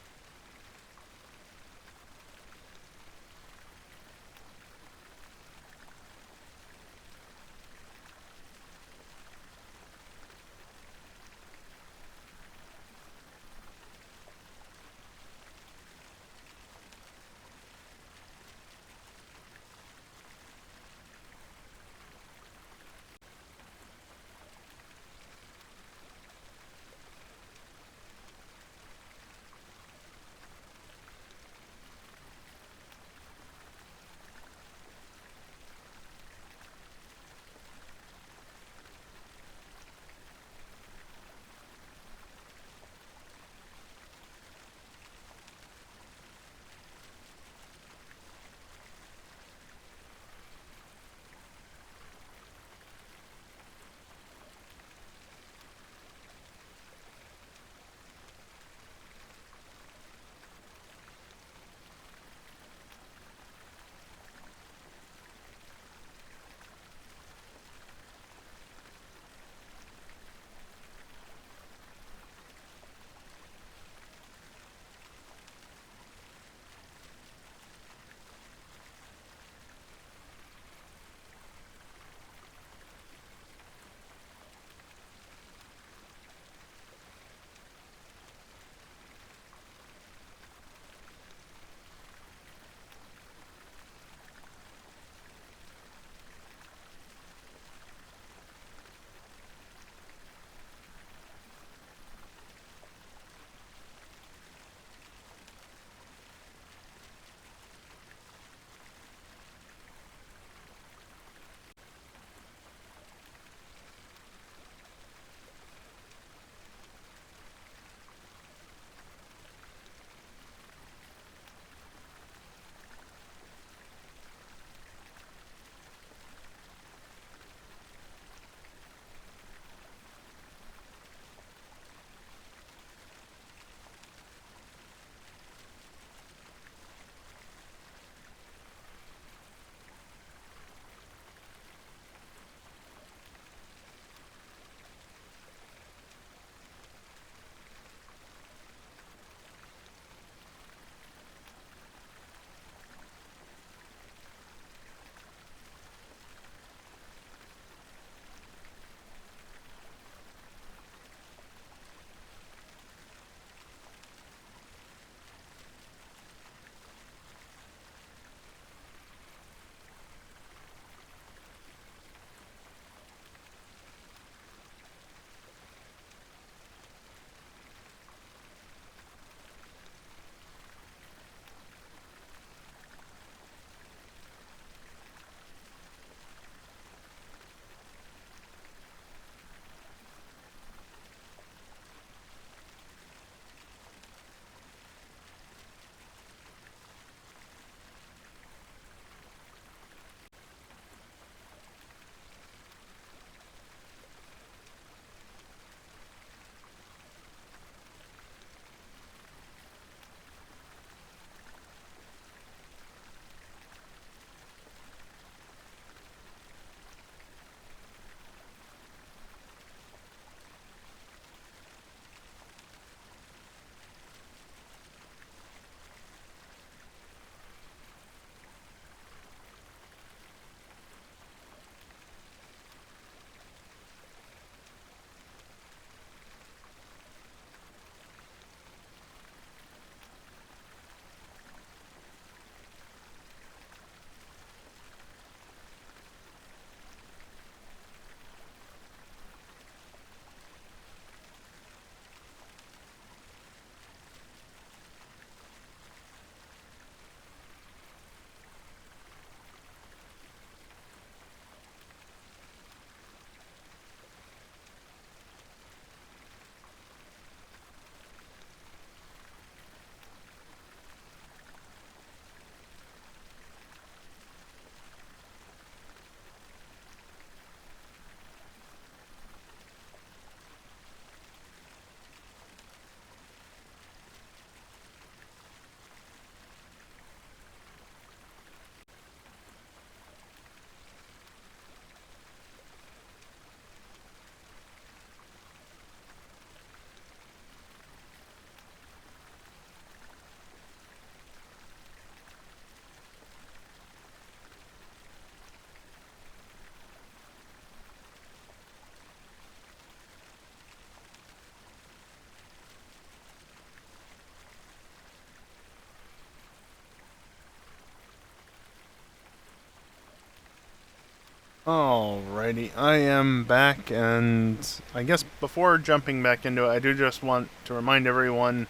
Alrighty, I am back, and I guess before jumping back into it, I do just want to remind everyone,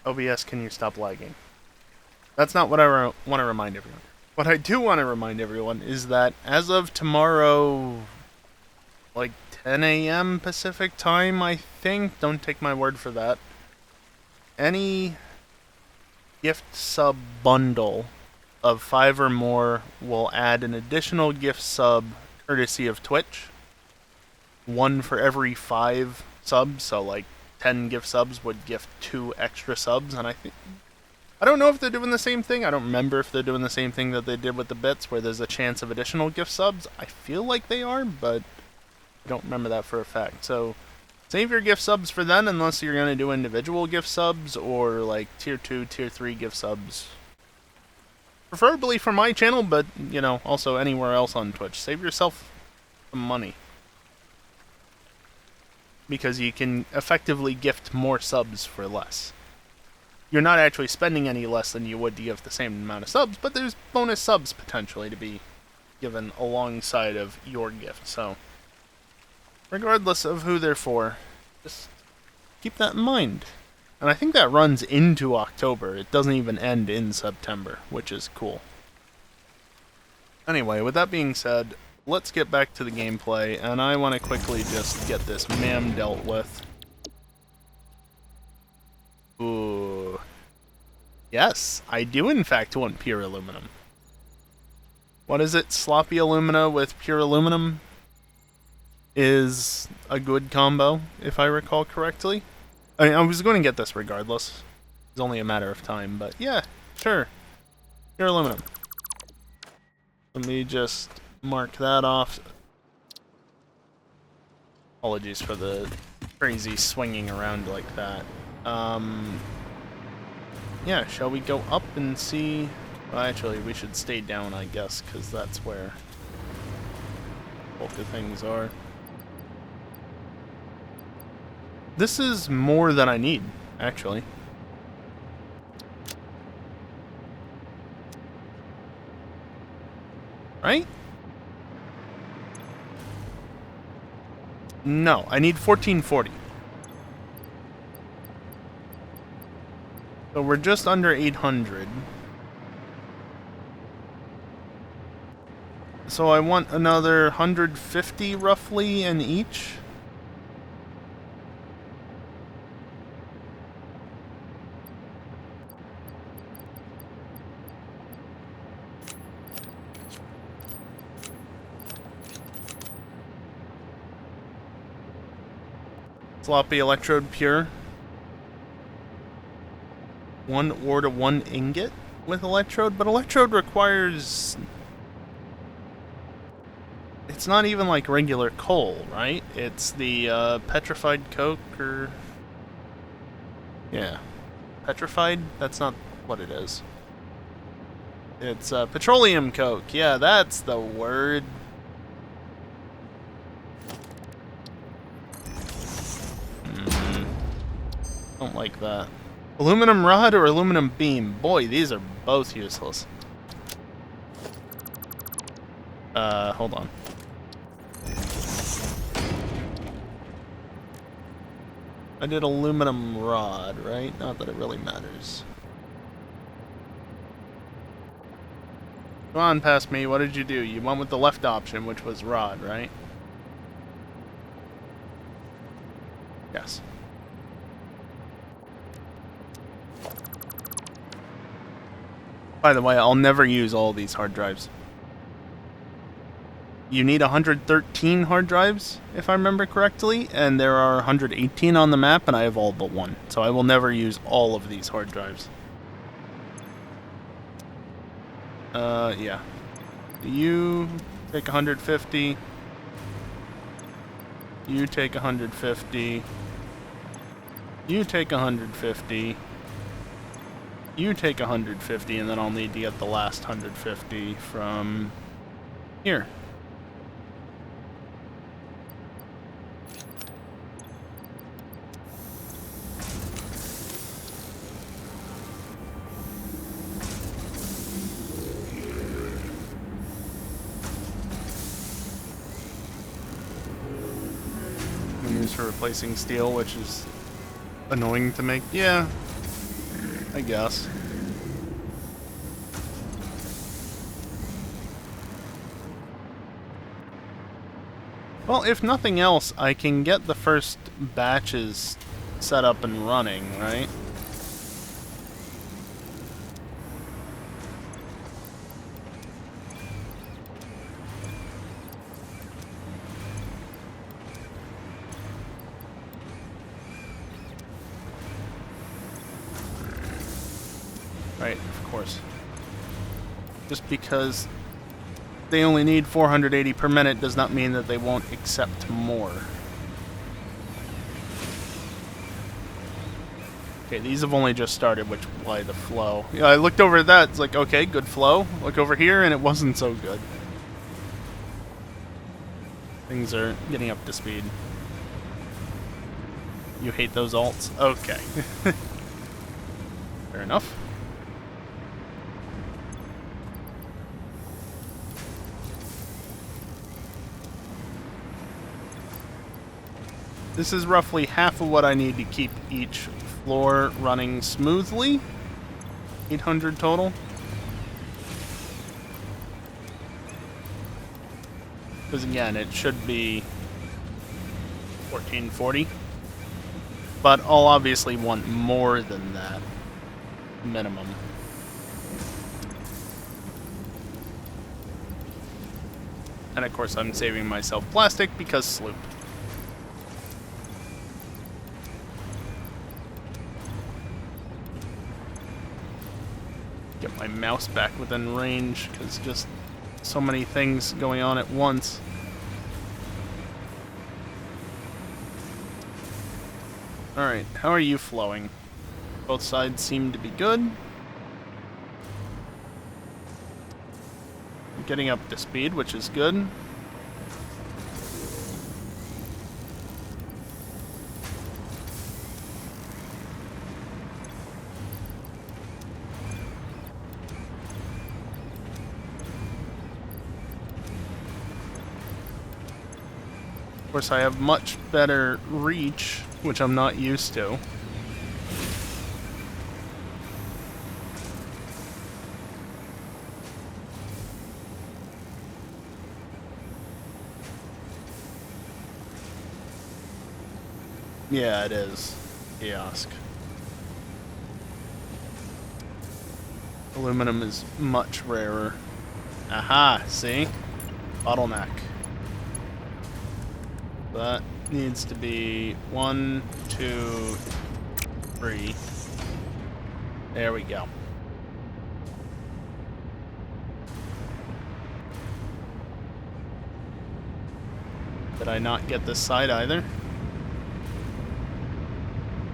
OBS, can you stop lagging? That's not what I want to remind everyone. What I do want to remind everyone is that as of tomorrow, like 10 a.m. Pacific time, I think, don't take my word for that, any gift sub bundle of 5 or more will add an additional gift sub courtesy of Twitch. 1 for every 5 subs, so like 10 gift subs would gift 2 extra subs, and I don't know if they're doing the same thing. I don't remember if they're doing the same thing that they did with the bits, where there's a chance of additional gift subs. I feel like they are, but I don't remember that for a fact. So save your gift subs for then, unless you're going to do individual gift subs or like tier 2, tier 3 gift subs. Preferably for my channel, but, you know, also anywhere else on Twitch. Save yourself some money. Because you can effectively gift more subs for less. You're not actually spending any less than you would to give the same amount of subs, but there's bonus subs potentially to be given alongside of your gift. So, regardless of who they're for, just keep that in mind. And I think that runs into October. It doesn't even end in September, which is cool. Anyway, with that being said, let's get back to the gameplay, and I want to quickly just get this ma'am dealt with. Ooh. Yes, I do in fact want pure aluminum. What is it? Sloppy alumina with pure aluminum is a good combo, if I recall correctly. I mean, I was going to get this regardless. It's only a matter of time, but yeah, sure. Pure aluminum. Let me just mark that off. Apologies for the crazy swinging around like that. Yeah, shall we go up and see? Well, actually, we should stay down, I guess, because that's where bulk of things are. This is more than I need, actually. Right? No, I need 1440. So we're just under 800. So I want another 150 roughly in each. Sloppy electrode pure. 1 ore to 1 ingot with electrode, but electrode requires... It's not even like regular coal, right? It's the petrified coke, or... Yeah. Petrified? That's not what it is. It's petroleum coke. Yeah, that's the word. Don't like that. Aluminum rod or aluminum beam? Boy, these are both useless. Hold on. I did aluminum rod, right? Not that it really matters. Come on, past me. What did you do? You went with the left option, which was rod, right? Yes. By the way, I'll never use all these hard drives. You need 113 hard drives, if I remember correctly, and there are 118 on the map, and I have all but 1. So I will never use all of these hard drives. Yeah. You take 150. You take 150. You take 150. You take 150, and then I'll need to get the last 150 from here. for replacing steel, which is annoying to make. Yeah, I guess. Well, if nothing else, I can get the first batches set up and running, right? Right, of course. Just because they only need 480 per minute does not mean that they won't accept more. Okay, these have only just started, which why the flow. Yeah, I looked over at that, it's like, okay, good flow. Look over here, and it wasn't so good. Things are getting up to speed. You hate those alts? Okay. Fair enough. This is roughly half of what I need to keep each floor running smoothly. 800 total. Because again, it should be 1440. But I'll obviously want more than that minimum. And of course I'm saving myself plastic because sloop. Get my mouse back within range because just so many things going on at once. Alright, how are you flowing? Both sides seem to be good. Getting up to speed, which is good. Of course, I have much better reach, which I'm not used to. Yeah, it is. Kiosk. Aluminum is much rarer. Aha, see? Bottleneck. That needs to be 1, 2, 3. There we go. Did I not get this side either?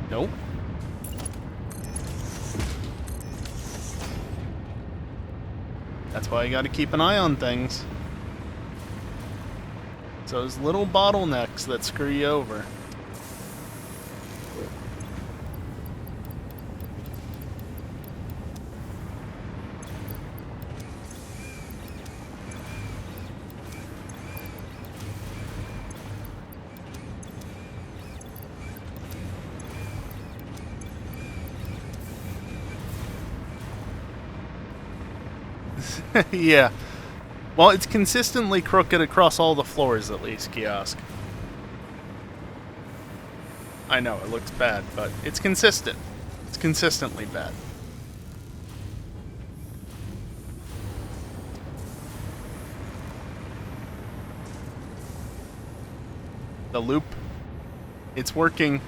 Nope. That's why you gotta keep an eye on things. It's those little bottlenecks that screw you over. Yeah. Well, it's consistently crooked across all the floors, at least, Kiosk. I know, it looks bad, but it's consistent. It's consistently bad. The loop. It's working.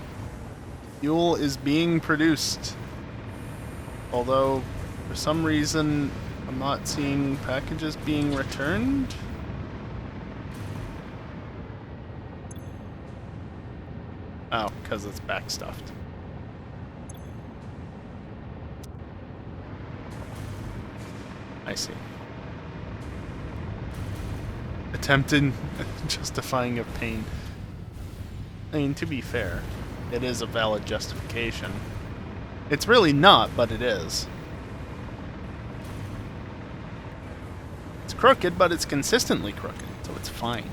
Fuel is being produced. Although, for some reason, I'm not seeing packages being returned. Oh, because it's backstuffed. I see. Attempted justifying of pain. I mean, to be fair, it is a valid justification. It's really not, but it is. It's crooked, but it's consistently crooked, so it's fine.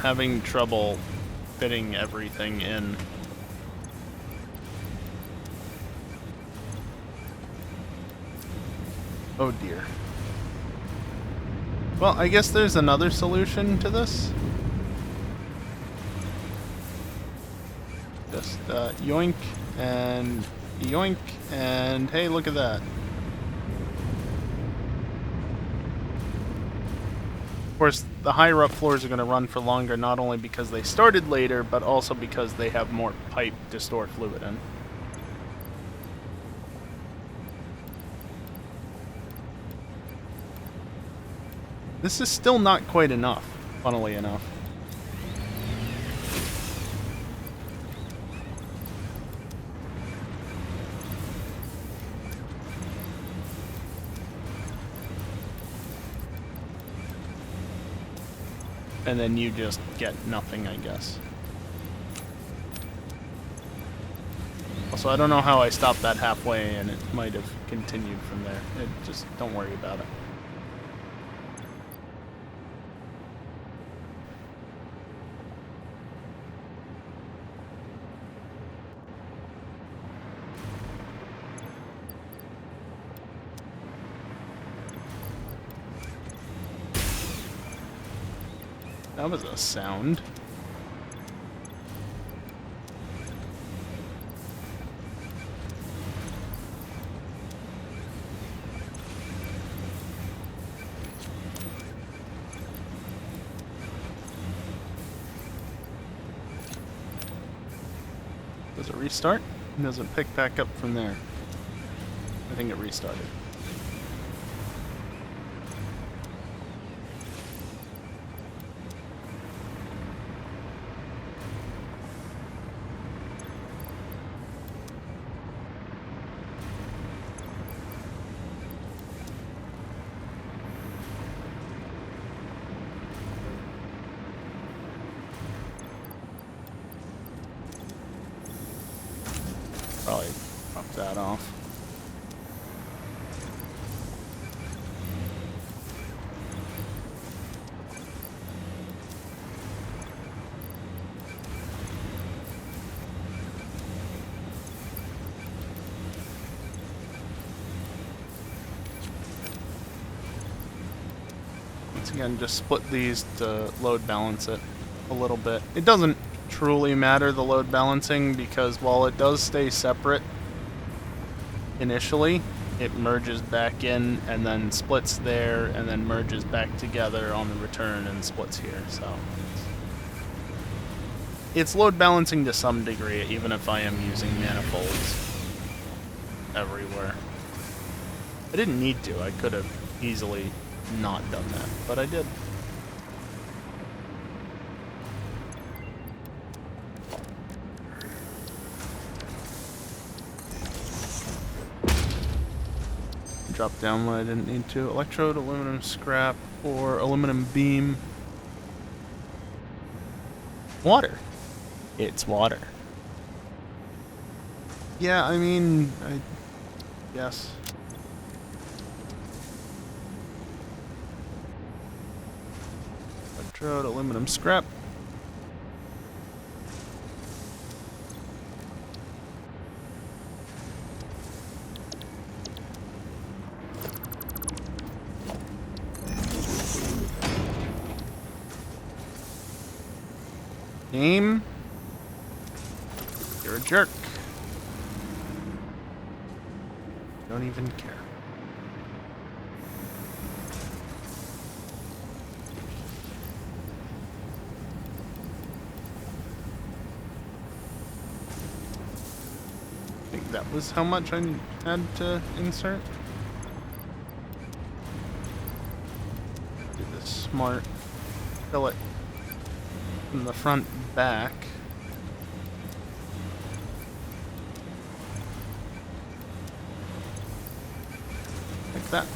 having trouble fitting everything in. Oh dear. Well, I guess there's another solution to this. Just yoink and hey, look at that. Of course, the higher up floors are going to run for longer, not only because they started later, but also because they have more pipe to store fluid in. This is still not quite enough, funnily enough. And then you just get nothing, I guess. Also, I don't know how I stopped that halfway, and it might have continued from there. Just don't worry about it. That was a sound. Does it restart? Does it pick back up from there? I think it restarted. Probably pop that off. Once again, just split these to load balance it a little bit. It doesn't truly matter, the load balancing, because while it does stay separate initially, it merges back in and then splits there and then merges back together on the return and splits here. So it's load balancing to some degree, even if I am using manifolds everywhere. I didn't need to. I could have easily not done that, but I did. Drop down when I didn't need to. Electrode, aluminum scrap, or aluminum beam. Water. It's water. Yeah, I mean, yes. Electrode, aluminum scrap. Game. You're a jerk. Don't even care. I think that was how much I had to insert. Do this smart. Fill it from the front back. Like that.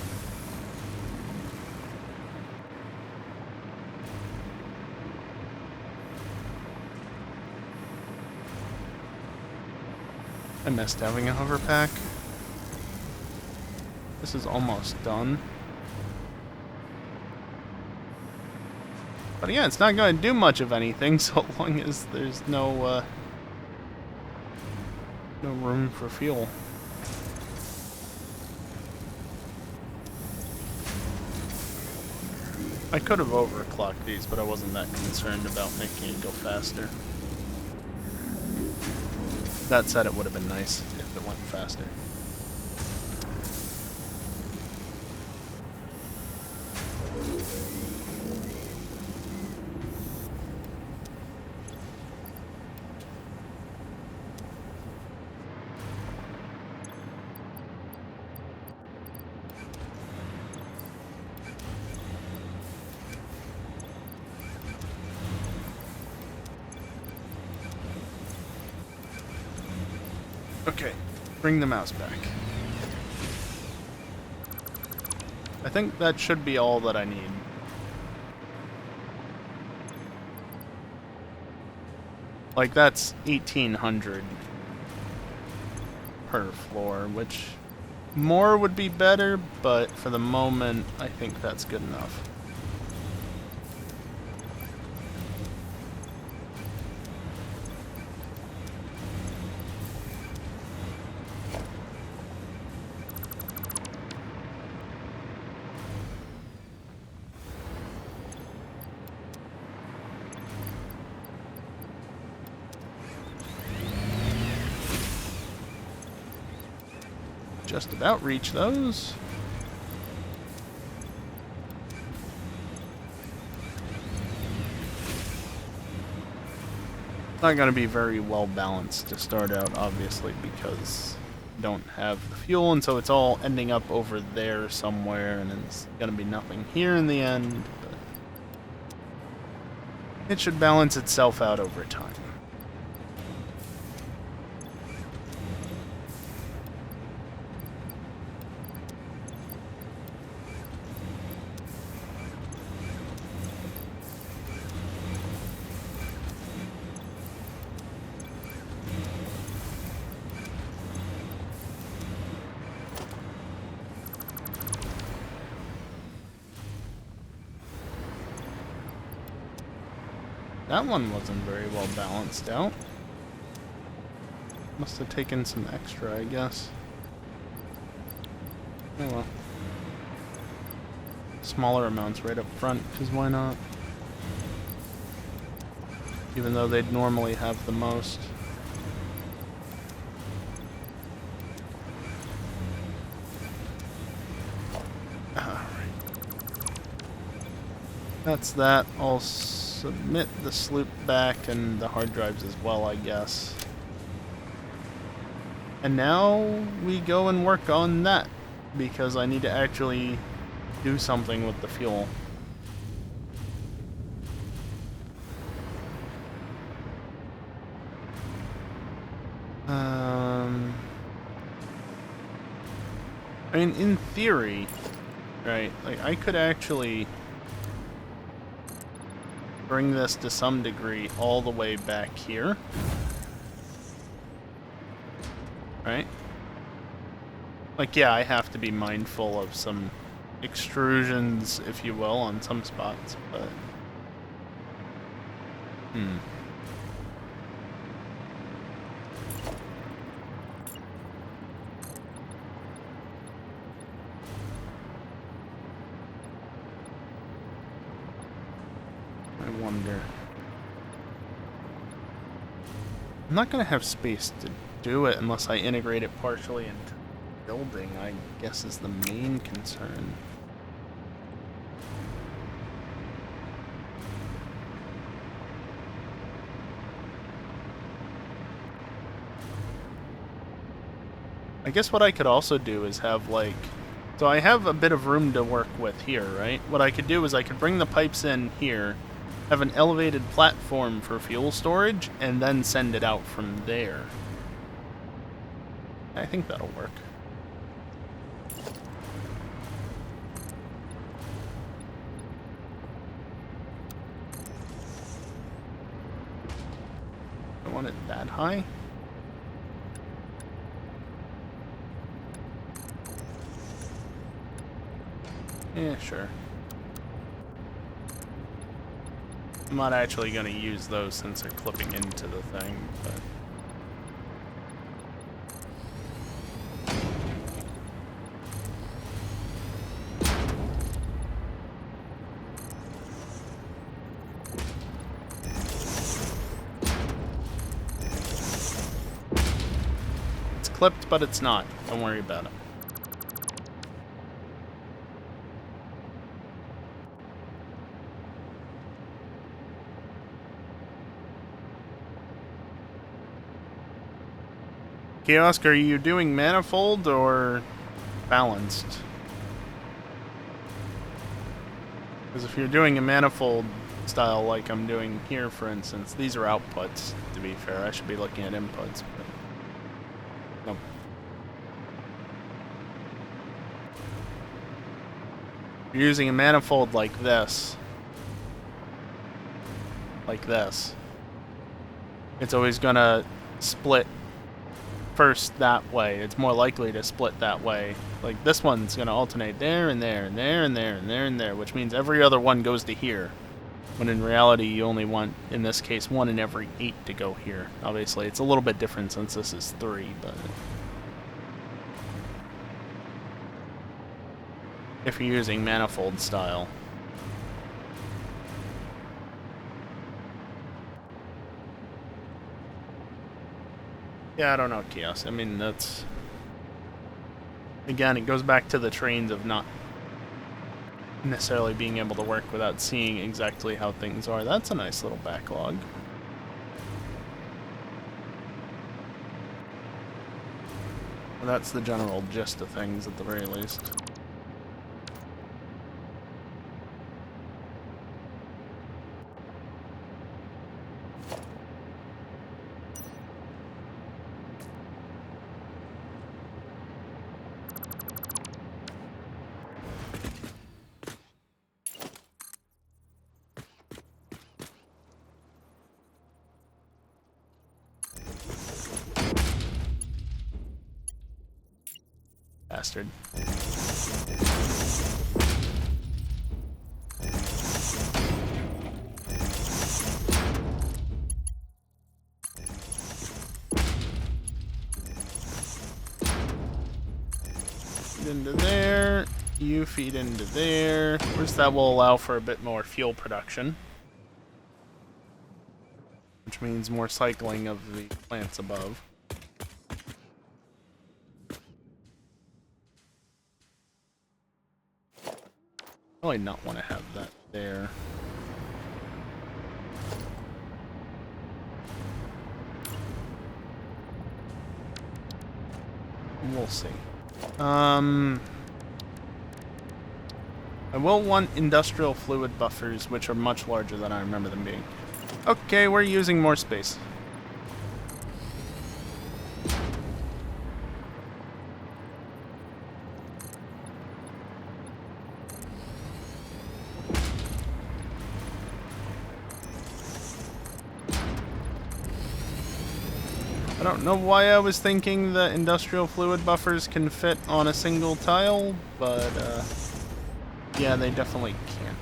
I missed having a hover pack. This is almost done. But yeah, it's not going to do much of anything so long as there's no room for fuel. I could have overclocked these, but I wasn't that concerned about making it go faster. That said, it would have been nice if it went faster. Okay, bring the mouse back. I think that should be all that I need. Like, that's 1,800 per floor, which more would be better, but for the moment, I think that's good enough. Just about reach those. Not going to be very well balanced to start out, obviously, because you don't have the fuel, and so it's all ending up over there somewhere, and it's going to be nothing here in the end. But it should balance itself out over time. That one wasn't very well balanced out. Must have taken some extra, I guess. Oh well. Smaller amounts right up front, because why not? Even though they'd normally have the most. Alright. That's that. I'll submit the sloop back and the hard drives as well, I guess. And now we go and work on that, because I need to actually do something with the fuel. I mean, in theory, right, like, I could actually bring this to some degree all the way back here. Right? Like, yeah, I have to be mindful of some extrusions, if you will, on some spots, but... I wonder. I'm not going to have space to do it unless I integrate it partially into building, I guess, is the main concern. I guess what I could also do is have, like... So I have a bit of room to work with here, right? What I could do is I could bring the pipes in here, have an elevated platform for fuel storage, and then send it out from there. I think that'll work. I want it that high. Yeah, sure. I'm not actually going to use those since they're clipping into the thing, but... It's clipped, but it's not. Don't worry about it. Kiosk, are you doing manifold or balanced? Because if you're doing a manifold style like I'm doing here, for instance, these are outputs, to be fair. I should be looking at inputs, but... Nope. If you're using a manifold like this, it's always gonna split first that way. It's more likely to split that way. Like this one's gonna alternate there and there and there and there and there and there, which means every other one goes to here. When in reality you only want, in this case, 1 in every 8 to go here. Obviously it's a little bit different since this is 3, but... if you're using manifold style. Yeah, I don't know, Chaos. I mean, that's... Again, it goes back to the trains of not necessarily being able to work without seeing exactly how things are. That's a nice little backlog. Well, that's the general gist of things, at the very least. Bastard. Feed into there. You feed into there. Of course, that will allow for a bit more fuel production, which means more cycling of the plants above. Probably not want to have that there. We'll see. I will want industrial fluid buffers, which are much larger than I remember them being. Okay, we're using more space. I don't know why I was thinking the industrial fluid buffers can fit on a single tile, but yeah, they definitely can't.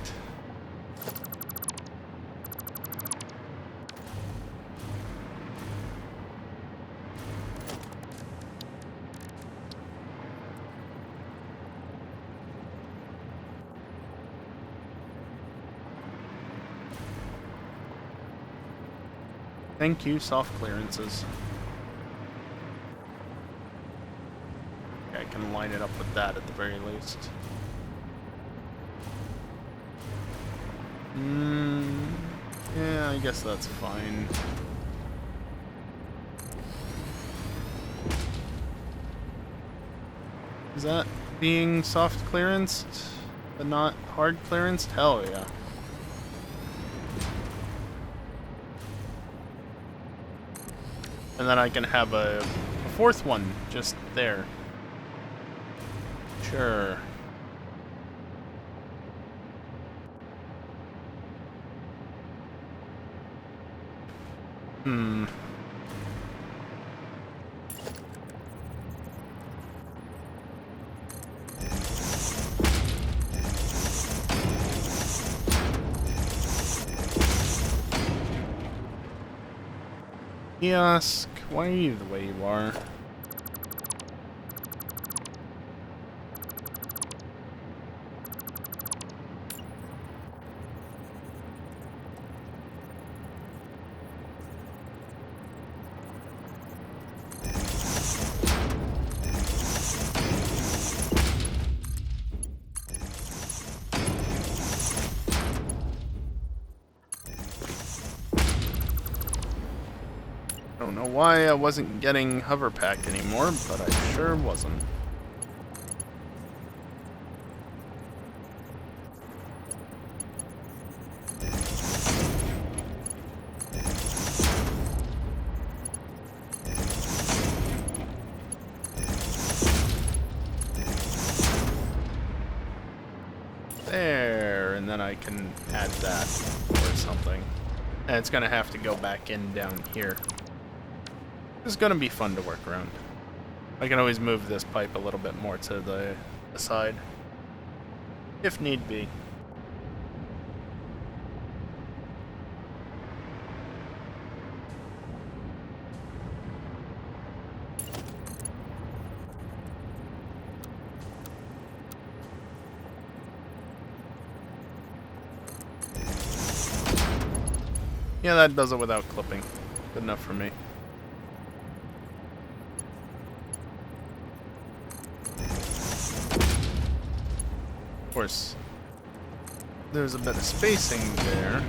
Thank you, soft clearances. I can line it up with that at the very least. Yeah, I guess that's fine. Is that being soft clearanced, but not hard clearanced? Hell yeah. And then I can have a fourth one just there. Sure. Kiosk, why are you the way you are? I don't know why I wasn't getting hover pack anymore, but I sure wasn't. There, and then I can add that or something. And it's gonna have to go back in down here. This is gonna be fun to work around. I can always move this pipe a little bit more to the side, if need be. Yeah, that does it without clipping. Good enough for me. Of course, there's a bit of spacing there.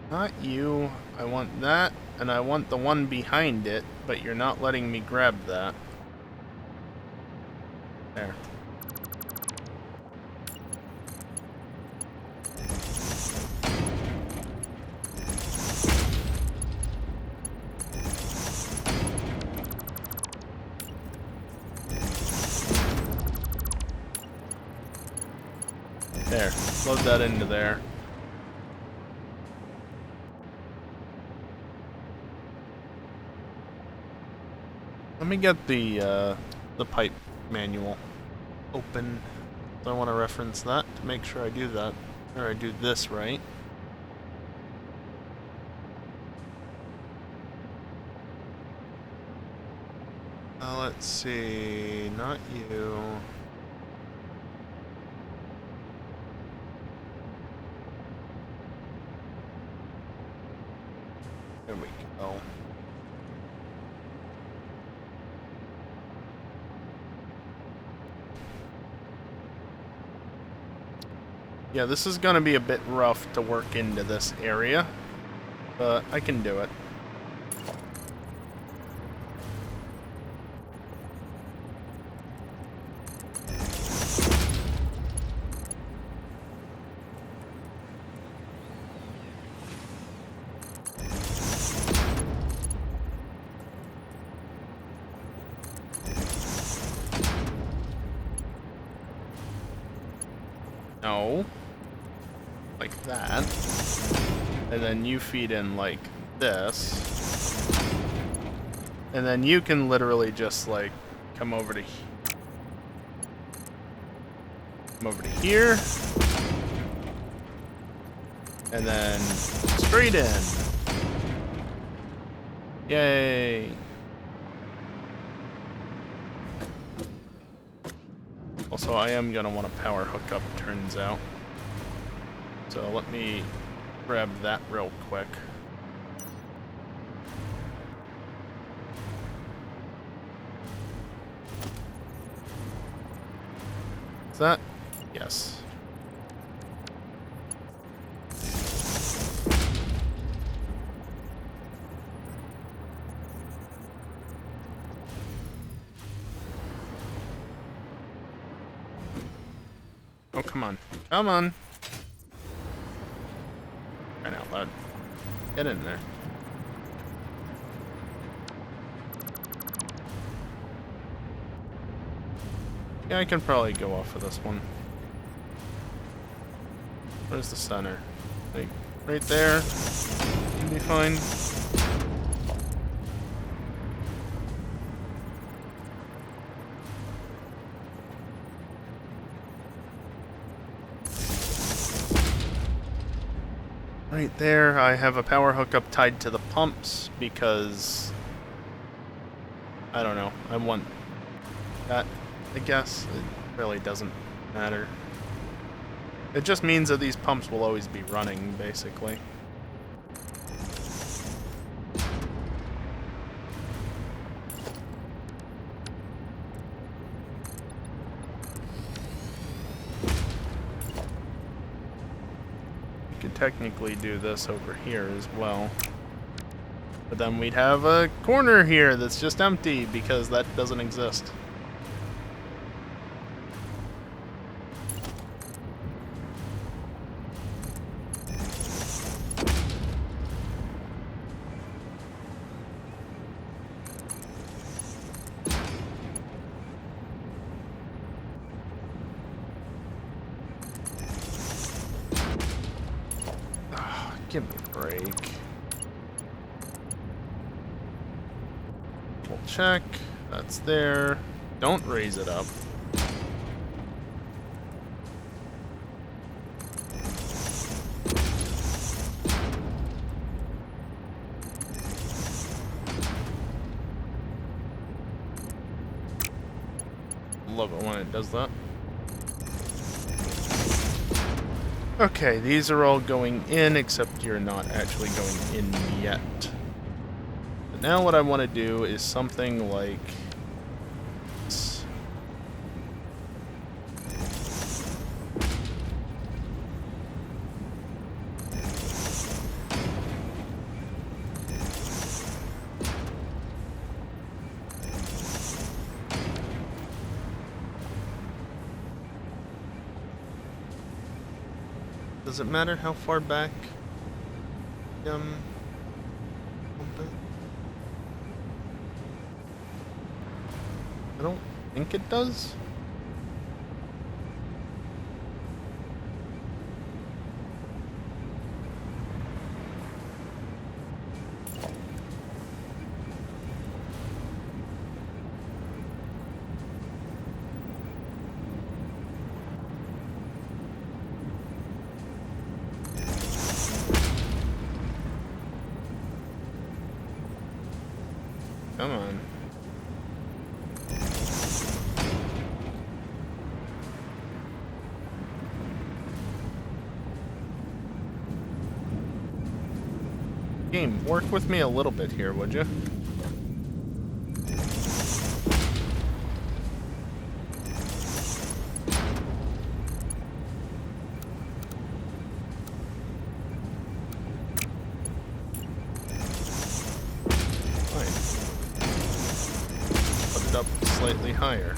Not you. I want that, and I want the one behind it, but you're not letting me grab that. There. There. Load that into there. Let me get the pipe manual open. So I want to reference that to make sure I do that, or I do this right. Let's see, not you. There we go. Yeah, this is gonna be a bit rough to work into this area, but I can do it. No. Like that. And then you feed in like this. And then you can literally just like come over to here. And then straight in. Yay. Also, I am gonna want a power hookup, turns out. So let me grab that real quick. Is that? Yes. Oh, come on. Come on. Right out loud. Get in there. Yeah, I can probably go off of this one. Where's the center? Like, right there. Should be fine. Right there, I have a power hookup tied to the pumps because I don't know. I want that, I guess. It really doesn't matter. It just means that these pumps will always be running, basically. We could technically do this over here as well. But then we'd have a corner here that's just empty because that doesn't exist. Give me a break. We'll check. That's there. Don't raise it up. Love it when it does that. Okay, these are all going in, except you're not actually going in yet. But now what I want to do is something like this. Does it matter how far back? Something? I don't think it does. Come on. Game, work with me a little bit here, would you? Up slightly higher.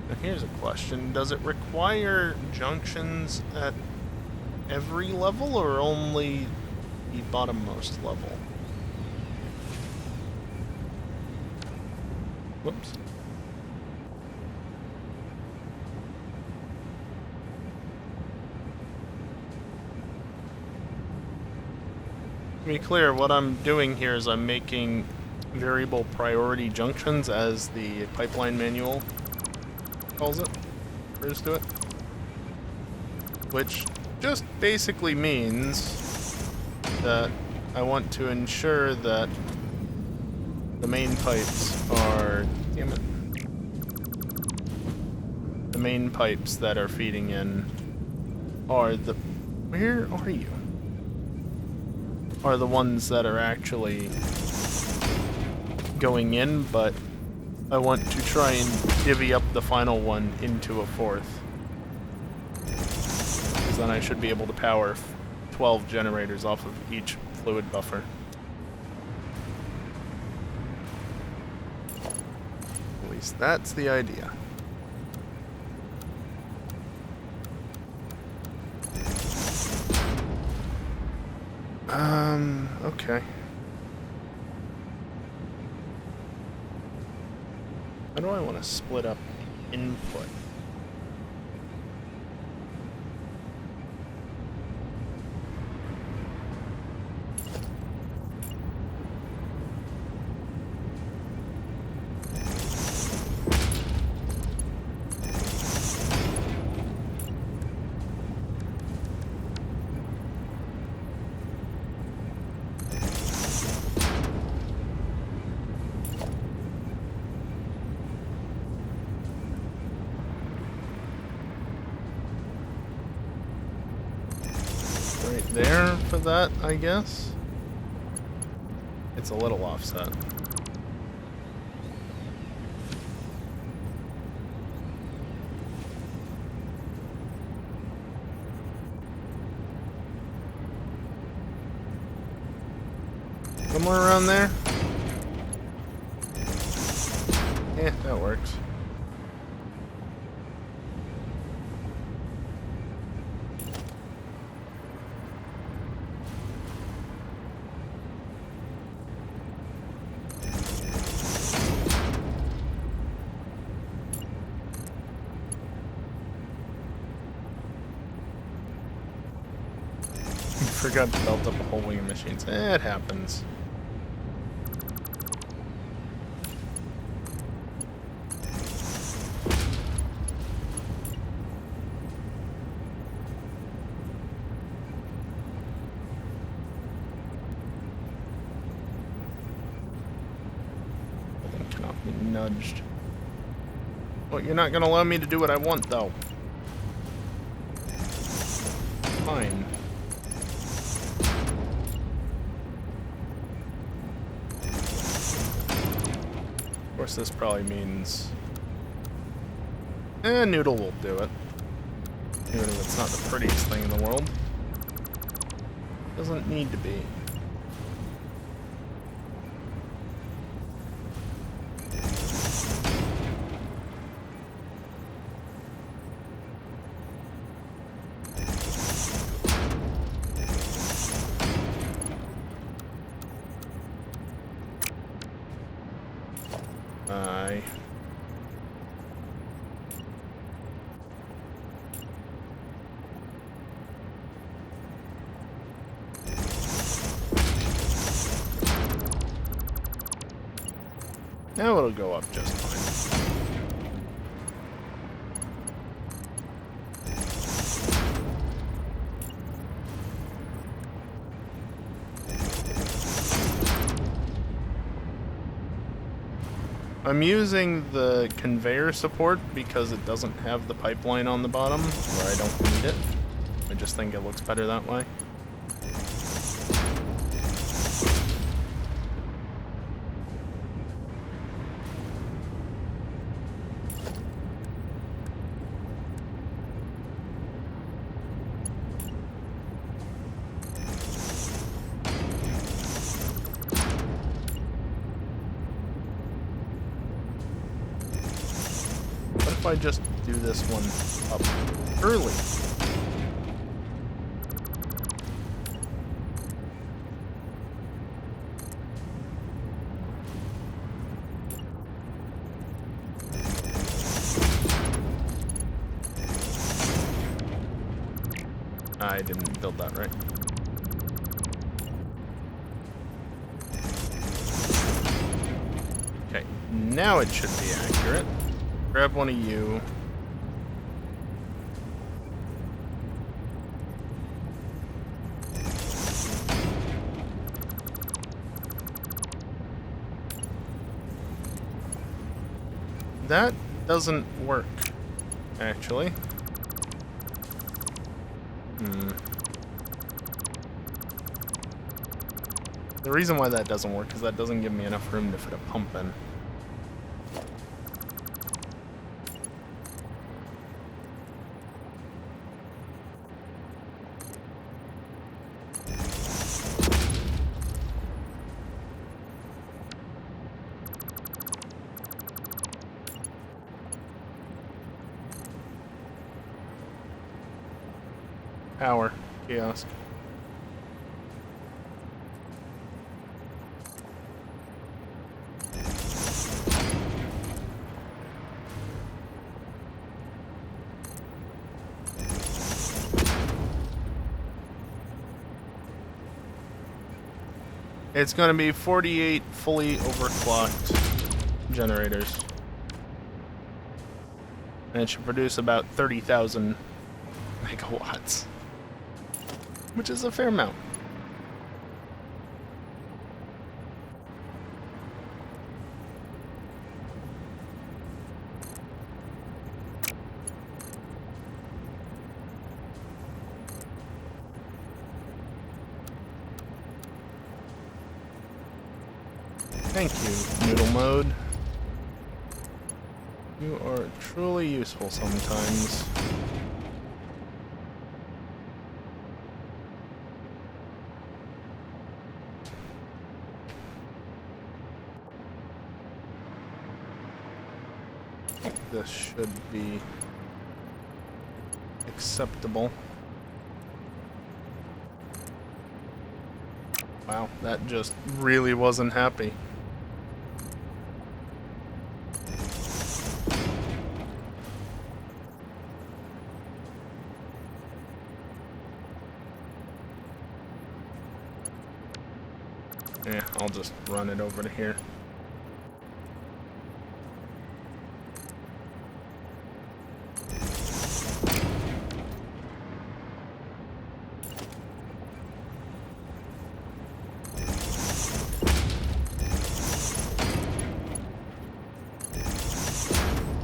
Now here's a question. Does it require junctions at every level or only the bottommost level? Whoops. To be clear, what I'm doing here is I'm making variable priority junctions, as the pipeline manual calls it, refers to it. Which just basically means that I want to ensure that the main pipes are... damn it. The main pipes that are feeding in are the... where are you? Are the ones that are actually going in, but I want to try and divvy up the final one into a fourth. Because then I should be able to power 12 generators off of each fluid buffer. At least that's the idea. Okay. How do I want to split up input? there for that, I guess. It's a little offset. Somewhere around there? Yeah, that works. Forgot to belt up a whole wing of machines. It happens. Cannot be nudged. Well, you're not gonna allow me to do what I want, though. Fine. Of course, this probably means... Noodle will do it. Even if it's not the prettiest thing in the world. Doesn't need to be. Aye. Now it'll go up just fine. I'm using the conveyor support because it doesn't have the pipeline on the bottom, where I don't need it. I just think it looks better that way. What if I just do this one up early? I didn't build that right. Okay, now it should be accurate. Grab one of you. That doesn't work, actually. The reason why that doesn't work is that doesn't give me enough room to fit a pump in. Power. Kiosk. It's going to be 48 fully overclocked generators. And it should produce about 30,000 megawatts. Which is a fair amount. Thank you, Noodle Mode. You are truly useful sometimes. This should be acceptable. Wow, that just really wasn't happy. Yeah, I'll just run it over to here.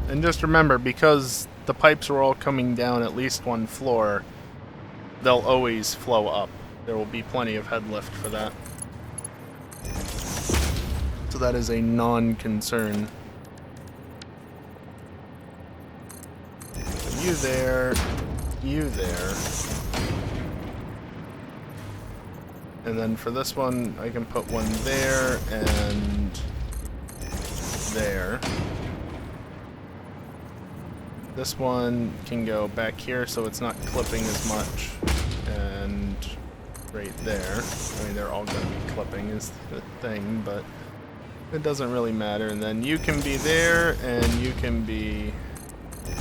And just remember, because the pipes are all coming down at least one floor, they'll always flow up. There will be plenty of head lift for that. So that is a non-concern. You there, you there. And then for this one, I can put one there and there. This one can go back here so it's not clipping as much. And right there. I mean, they're all going to be clipping is the thing, but it doesn't really matter. And then you can be there and you can be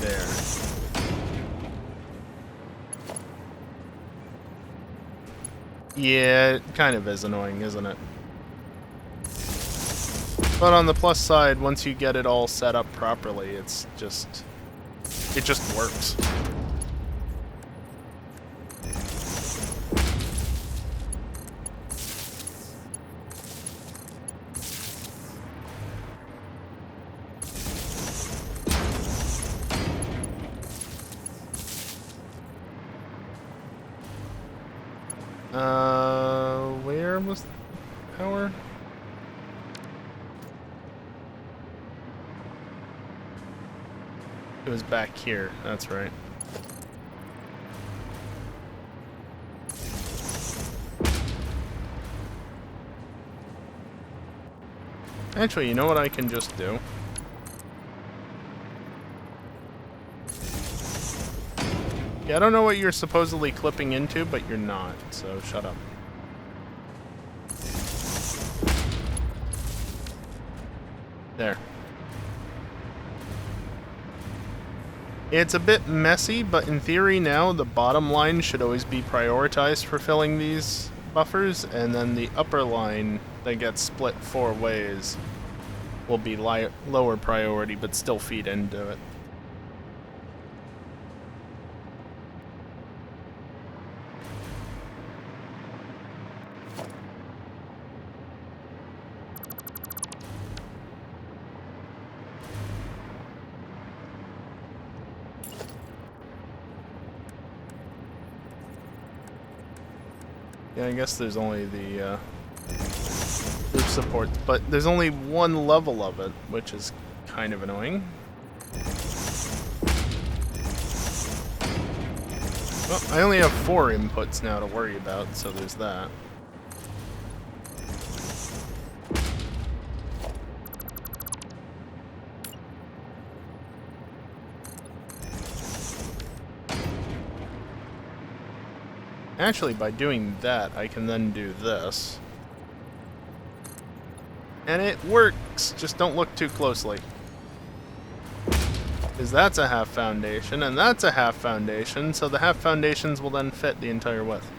there. Yeah, it kind of is annoying, isn't it? But on the plus side, once you get it all set up properly, it just works. Where was the power? It was back here, that's right. Actually, you know what I can just do? Yeah, I don't know what you're supposedly clipping into, but you're not, so shut up. There. It's a bit messy, but in theory now, the bottom line should always be prioritized for filling these buffers, and then the upper line that gets split 4 ways will be lower priority, but still feed into it. Yeah, I guess there's only the roof support, but there's only one level of it, which is kind of annoying. Well, I only have 4 inputs now to worry about, so there's that. Actually, by doing that, I can then do this. And it works! Just don't look too closely. Because that's a half foundation, and that's a half foundation, so the half foundations will then fit the entire width.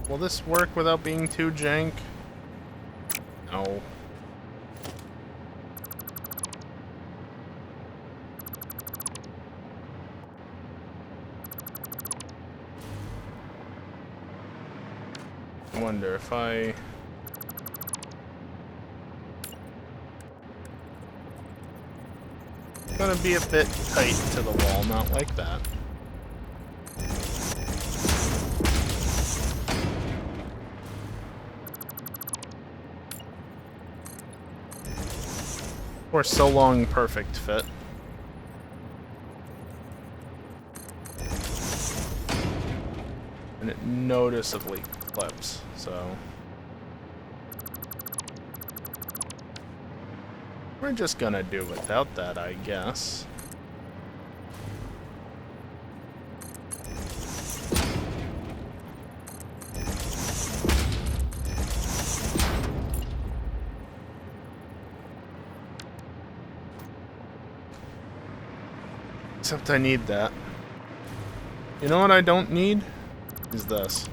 Will this work without being too jank? No. I wonder if I... Gonna be a bit tight to the wall, not like that. For so long, perfect fit. And it noticeably clips, so... We're just gonna do without that, I guess. Except I need that. You know what I don't need? Is this.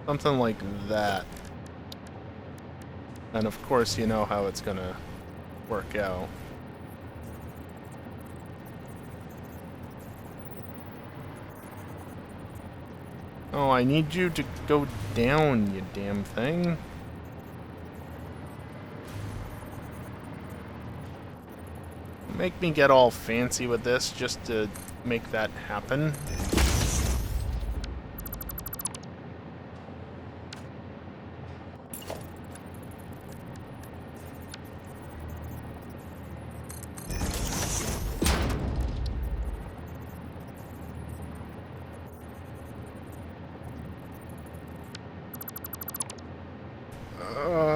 Something like that. And of course you know how it's gonna work out. Oh, I need you to go down, you damn thing. Make me get all fancy with this just to make that happen.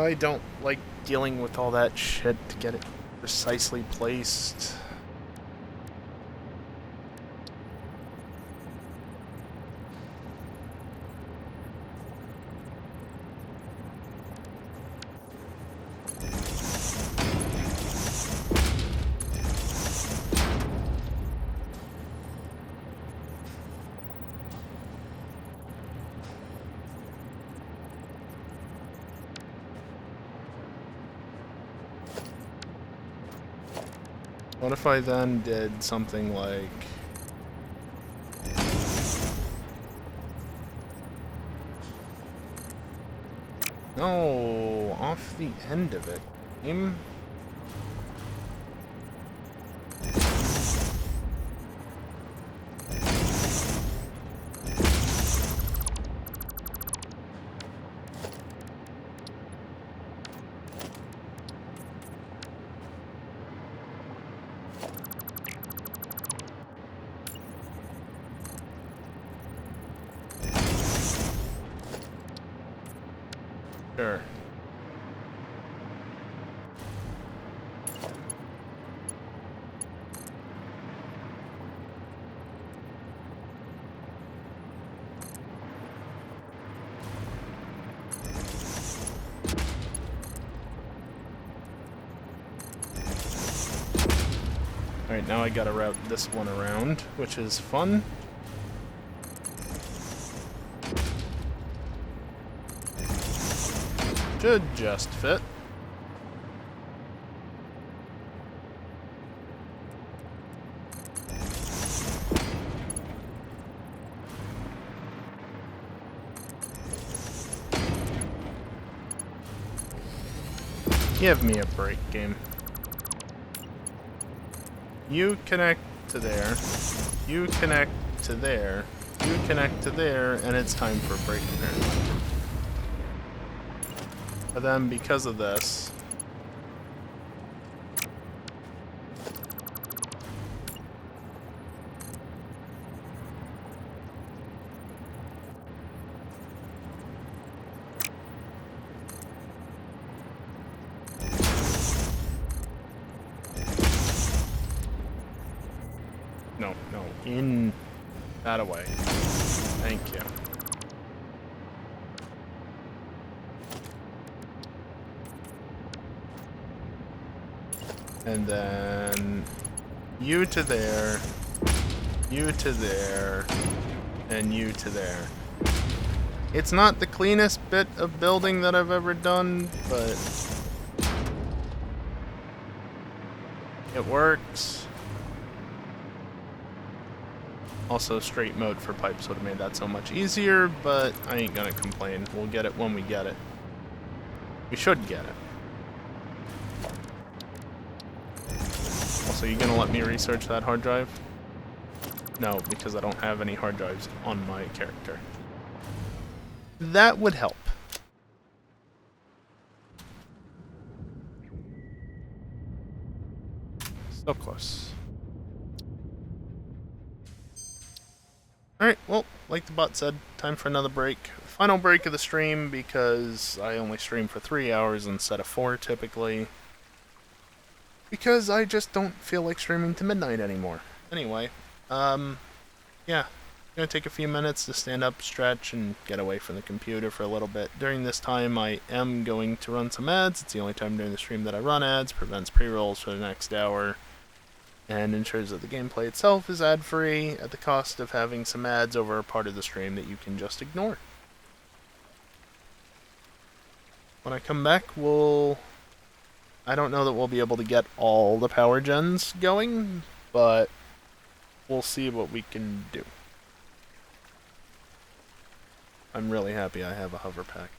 I don't like dealing with all that shit to get it precisely placed. What if I then did something like... No, off the end of it. Game? Sure. Alright, now I gotta route this one around, which is fun. Should just fit. Give me a break, game. You connect to there. You connect to there. You connect to there, and it's time for a break apparently. But then, because of this... in that away. Thank you. And then you to there, you to there, and you to there. It's not the cleanest bit of building that I've ever done, but it works. Also, straight mode for pipes would have made that so much easier, but I ain't gonna complain. We'll get it when we get it. We should get it. Also, you gonna let me research that hard drive? No, because I don't have any hard drives on my character. That would help. So close. Alright, well, like the bot said, time for another break. Final break of the stream because I only stream for 3 hours instead of 4 typically. Because I just don't feel like streaming to midnight anymore. Anyway, yeah. I'm gonna take a few minutes to stand up, stretch, and get away from the computer for a little bit. During this time, I am going to run some ads. It's the only time during the stream that I run ads, prevents pre-rolls for the next hour, and ensures that the gameplay itself is ad-free at the cost of having some ads over a part of the stream that you can just ignore. When I come back, I don't know that we'll be able to get all the power gens going, but we'll see what we can do. I'm really happy I have a hover pack.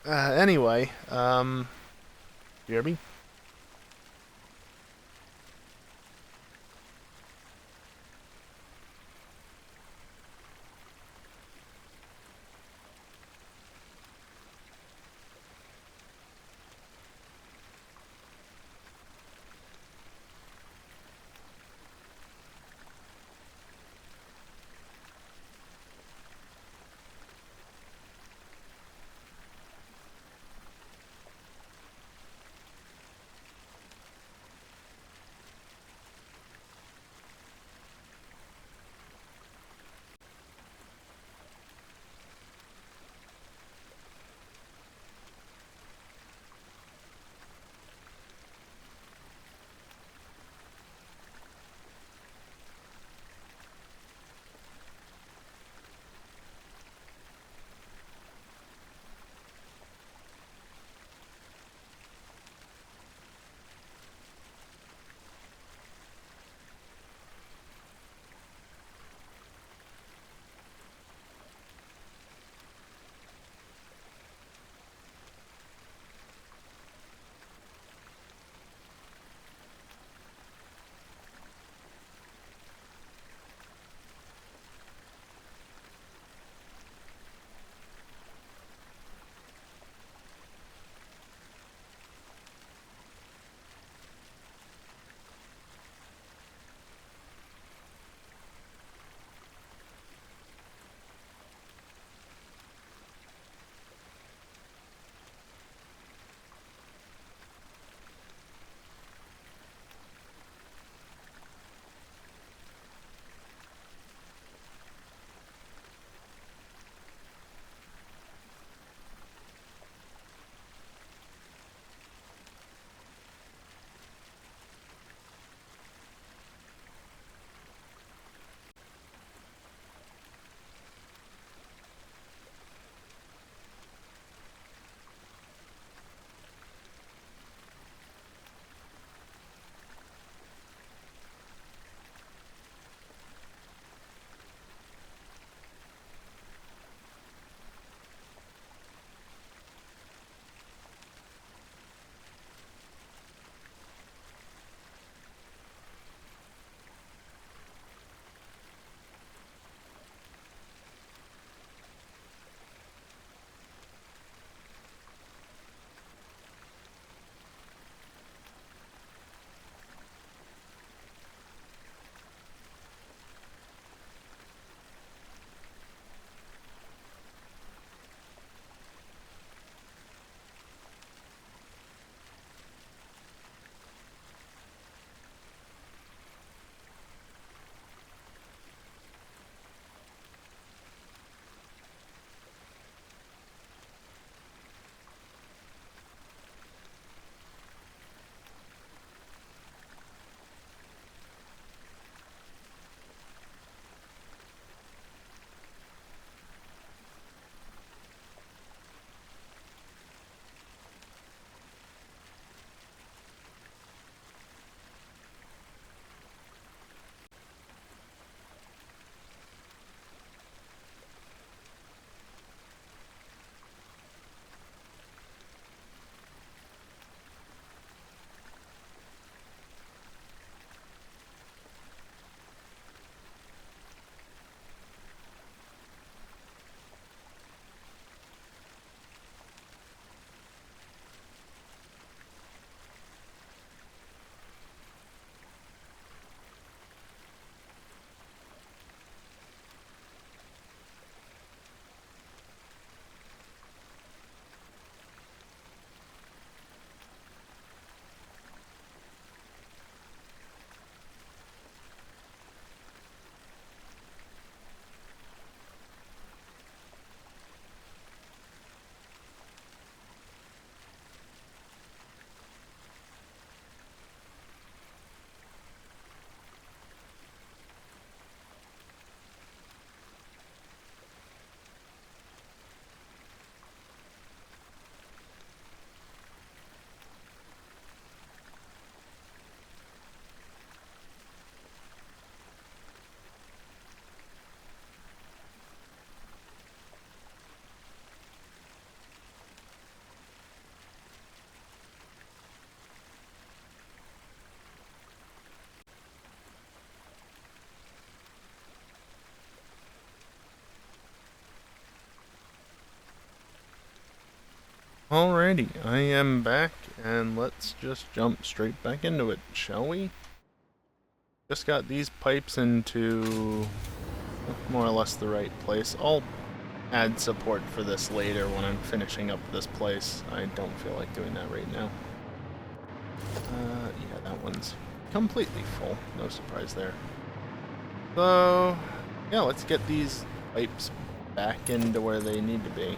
Anyway, you hear me? Alrighty, I am back, and let's just jump straight back into it, shall we? Just got these pipes into more or less the right place. I'll add support for this later when I'm finishing up this place. I don't feel like doing that right now. Yeah, that one's completely full. No surprise there. So, yeah, let's get these pipes back into where they need to be.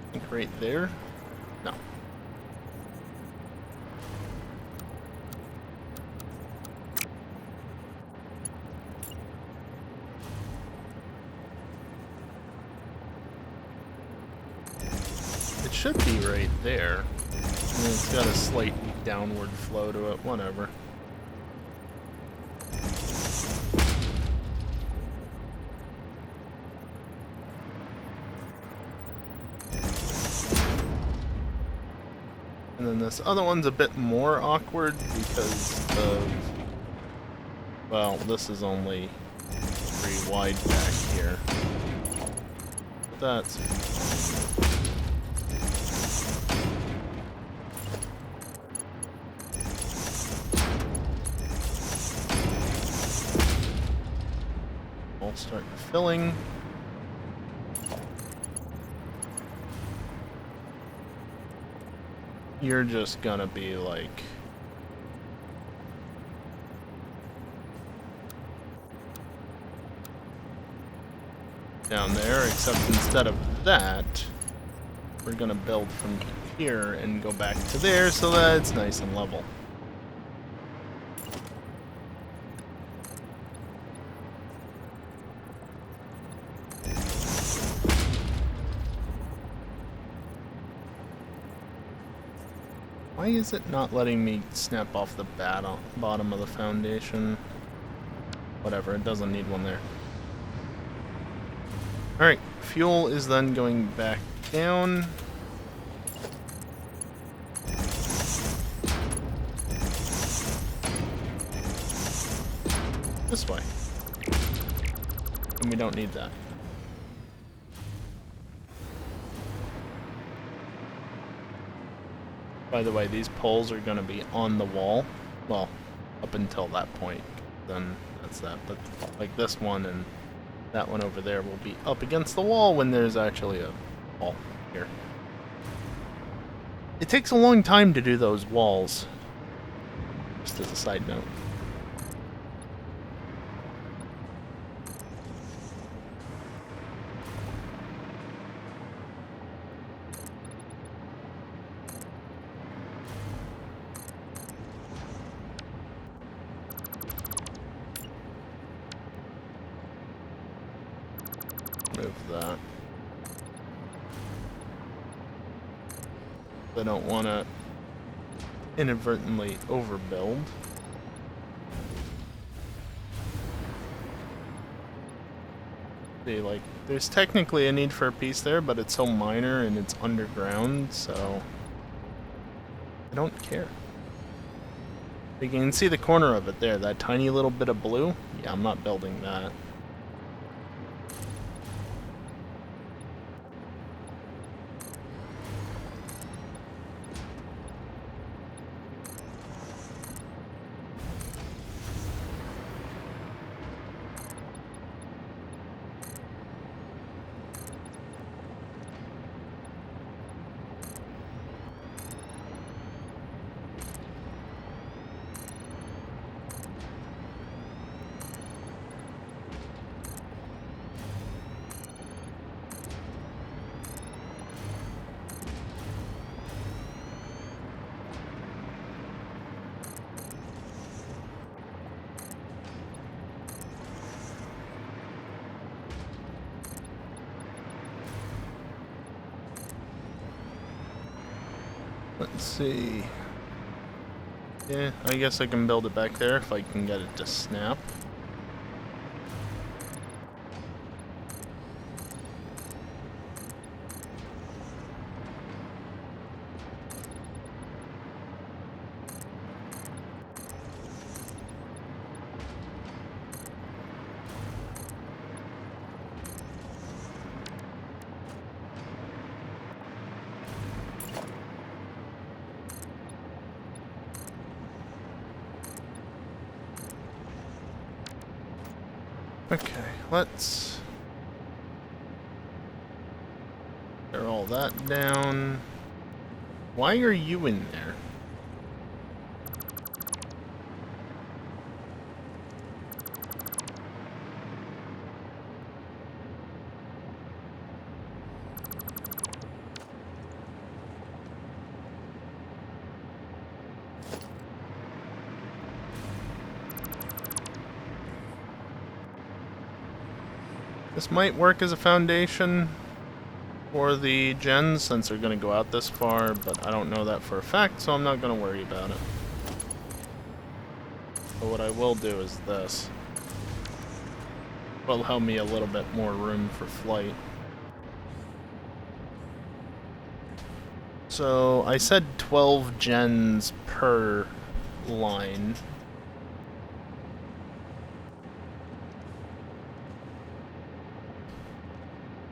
I think right there? No. It should be right there. And it's got a slight downward flow to it, whatever. And then this other one's a bit more awkward because of, well, this is only pretty wide back here. But that's fine. I'll start filling. You're just gonna be like down there, except instead of that, we're gonna build from here and go back to there so that it's nice and level. Why is it not letting me snap off the bottom of the foundation? Whatever, it doesn't need one there. Alright, fuel is then going back down. This way. And we don't need that. By the way, these poles are going to be on the wall. Well, up until that point. Then that's that. But like this one and that one over there will be up against the wall when there's actually a wall here. It takes a long time to do those walls. Just as a side note. Move that. I don't want to inadvertently overbuild. See, like, there's technically a need for a piece there, but it's so minor and it's underground, so I don't care. You can see the corner of it there, that tiny little bit of blue. Yeah, I'm not building that. Let's see. Yeah, I guess I can build it back there if I can get it to snap. Okay, let's tear all that down. Why are you in there? This might work as a foundation for the gens since they're going to go out this far, but I don't know that for a fact, so I'm not going to worry about it. But what I will do is this. Will help me a little bit more room for flight. So I said 12 gens per line.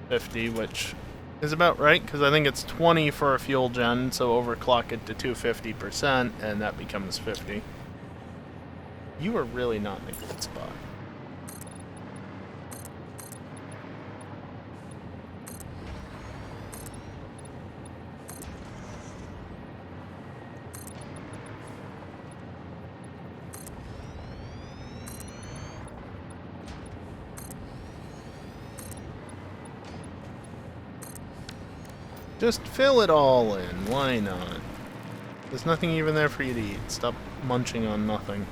$50, which is about right, because I think it's 20 for a fuel gen, so overclock it to 250%, and that becomes 50. You are really not in a good spot. Just fill it all in, why not? There's nothing even there for you to eat. Stop munching on nothing.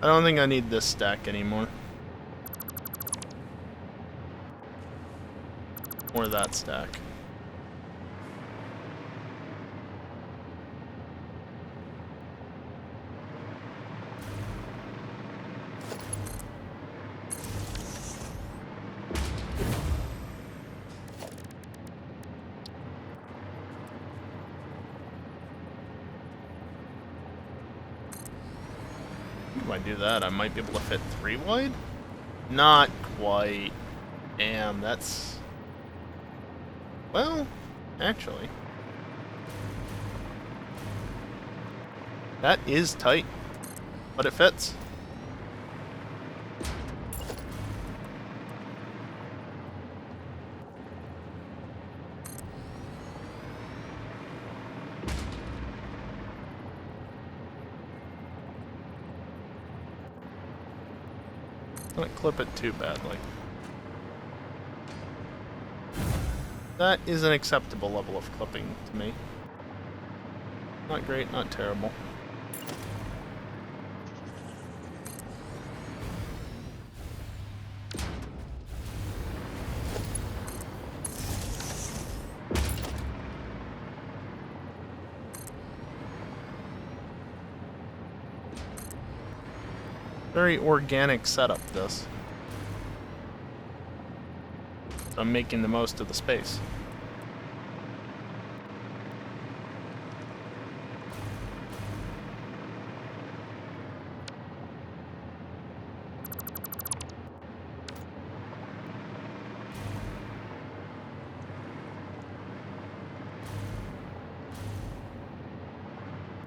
I don't think I need this stack anymore. Or that stack. If I do that, I might be able to fit 3 wide? Not quite. Damn, that's... Well, actually. That is tight, but it fits. Don't clip it too badly. That is an acceptable level of clipping to me. Not great, not terrible. Very organic setup, this. So I'm making the most of the space.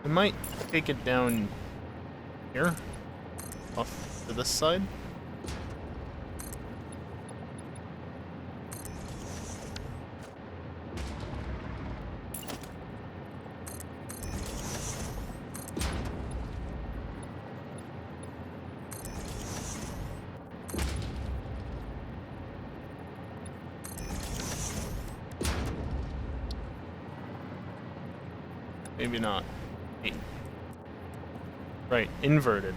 I might take it down here. Off to this side. Maybe not. Right, inverted.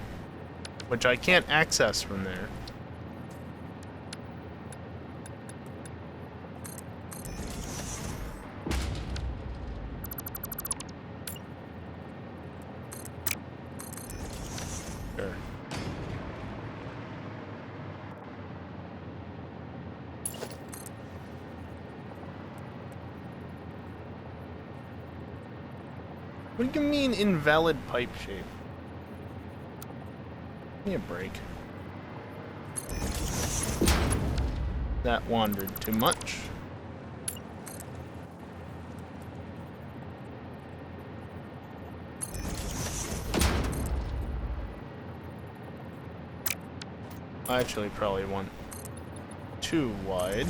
Which I can't access from there. Sure. What do you mean invalid pipe shape? Give me a break. That wandered too much. I actually probably want too wide.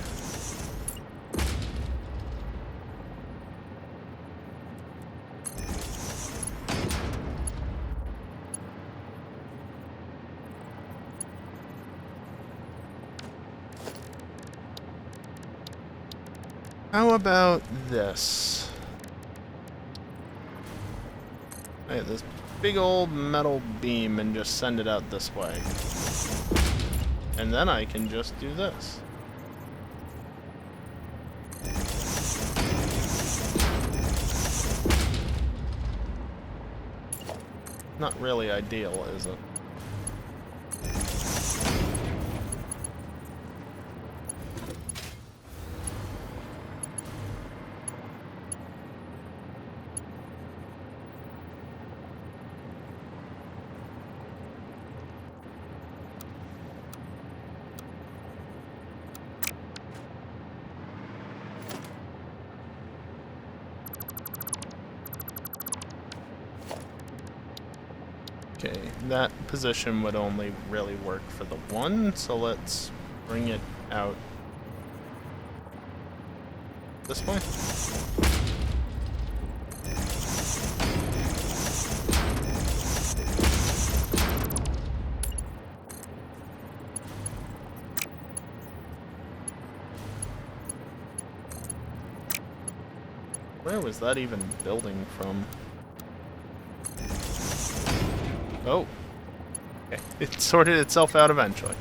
How about this? I get this big old metal beam and just send it out this way. And then I can just do this. Not really ideal, is it? Okay, that position would only really work for the one, so let's bring it out this way. Where was that even building from? Oh. Okay. It sorted itself out eventually.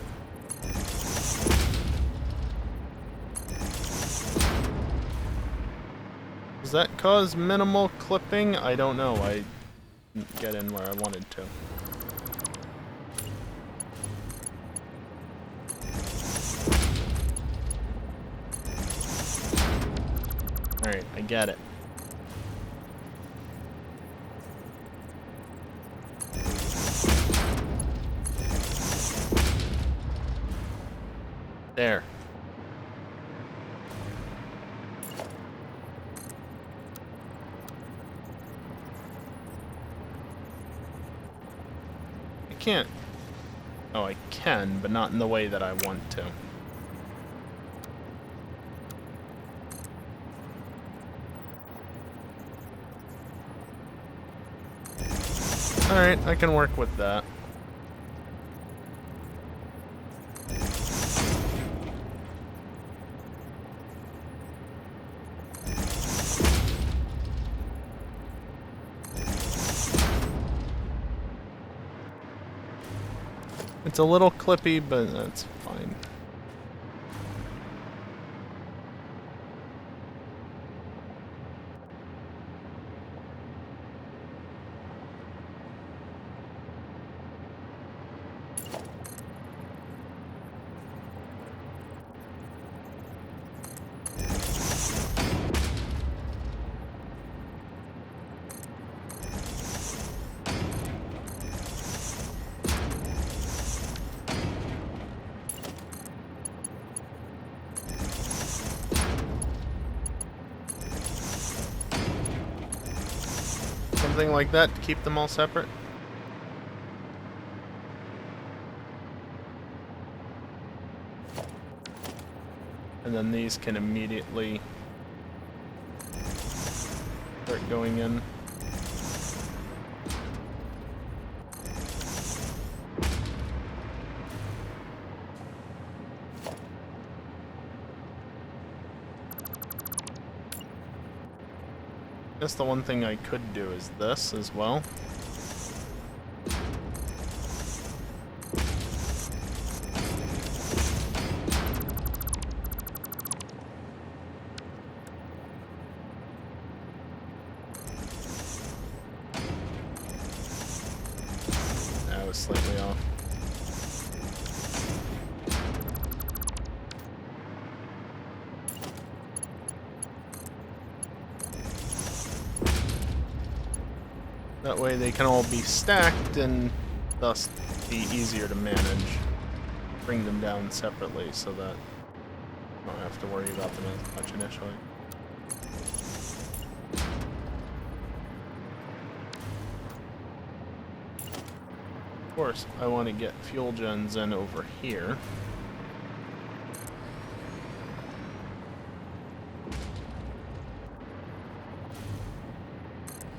Does that cause minimal clipping? I don't know. I didn't get in where I wanted to. Alright, I get it. There. I can't. Oh, I can, but not in the way that I want to. Alright, I can work with that. It's a little clippy, but that's fine. Something like that to keep them all separate. And then these can immediately start going in. I guess the one thing I could do is this as well. That was slightly off. That way they can all be stacked and thus be easier to manage. Bring them down separately so that I don't have to worry about them as much initially. Of course, I want to get fuel gens in over here.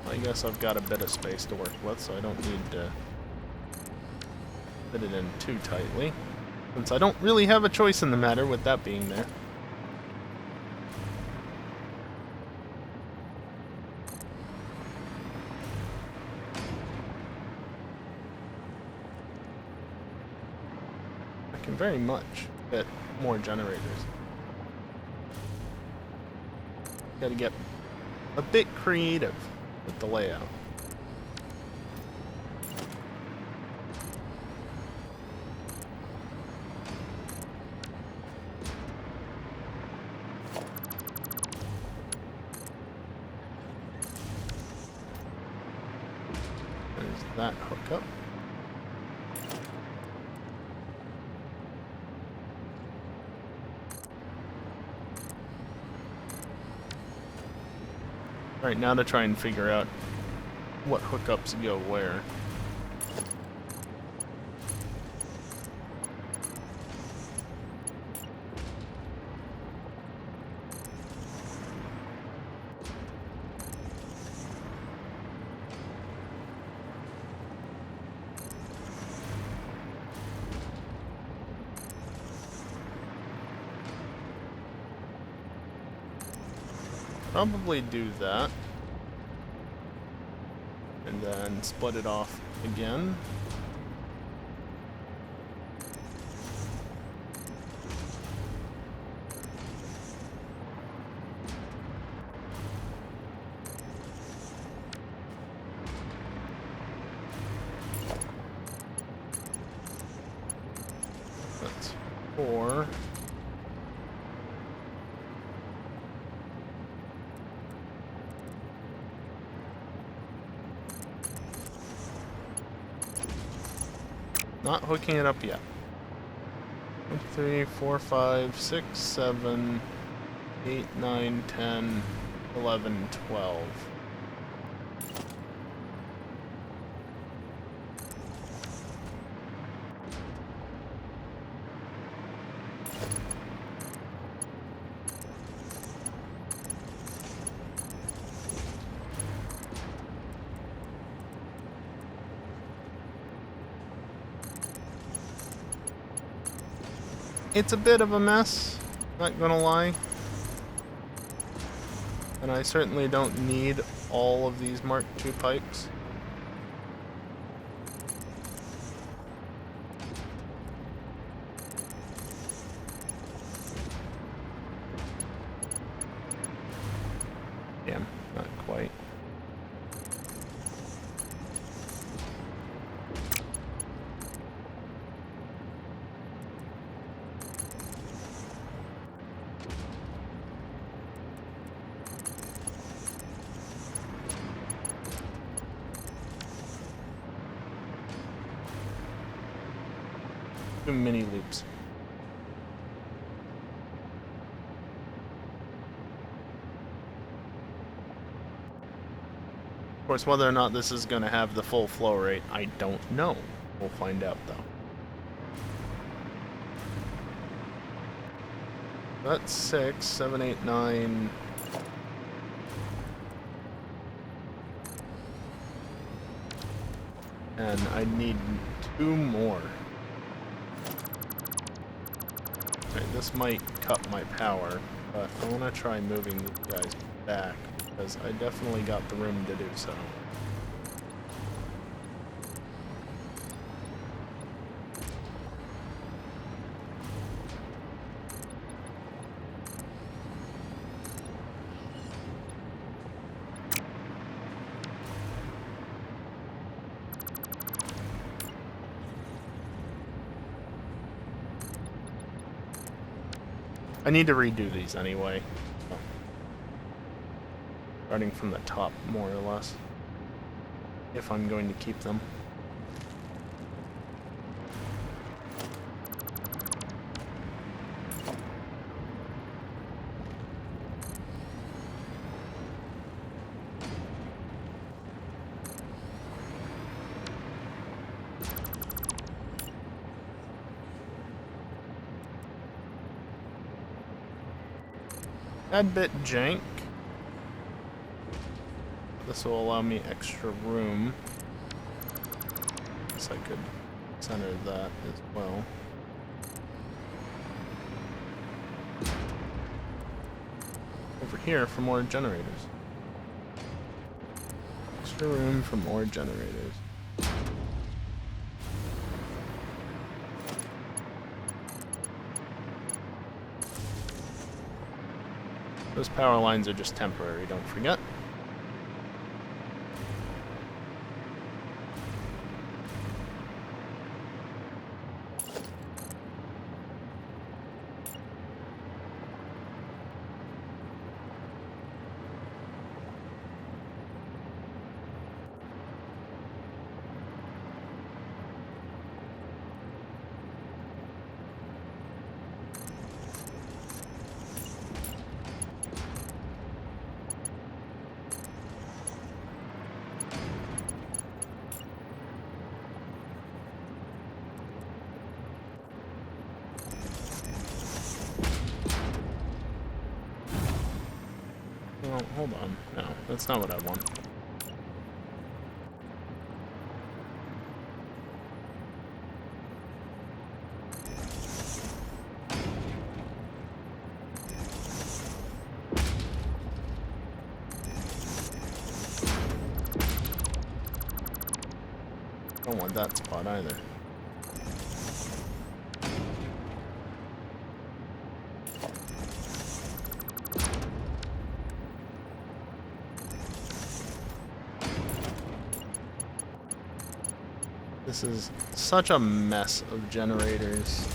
I guess I've got a bit of space to work with, so I don't need to fit it in too tightly, since I don't really have a choice in the matter with that being there. I can very much fit more generators. Gotta get a bit creative with the layout. There's that hookup. Alright, now to try and figure out what hookups go where. Probably do that. And then split it off again. That's 4. Not hooking it up yet. 1, 2, 3, 4, 5, 6, 7, 8, 9, 10, 11, 12. It's a bit of a mess, not gonna lie. And I certainly don't need all of these Mark II pipes. Damn, not quite. Two mini loops. Of course, whether or not this is going to have the full flow rate, I don't know. We'll find out, though. That's 6, 7, 8, 9. And I need 2 more. Right, this might cut my power, but I want to try moving these guys back, because I definitely got the room to do so. I need to redo these anyway. So, starting from the top, more or less. If I'm going to keep them. tad bit jank. This will allow me extra room. Guess I could center that as well. Over here for more generators. Extra room for more generators. Those power lines are just temporary, don't forget. Well, hold on. No, that's not what I want. Don't want that spot either. This is such a mess of generators.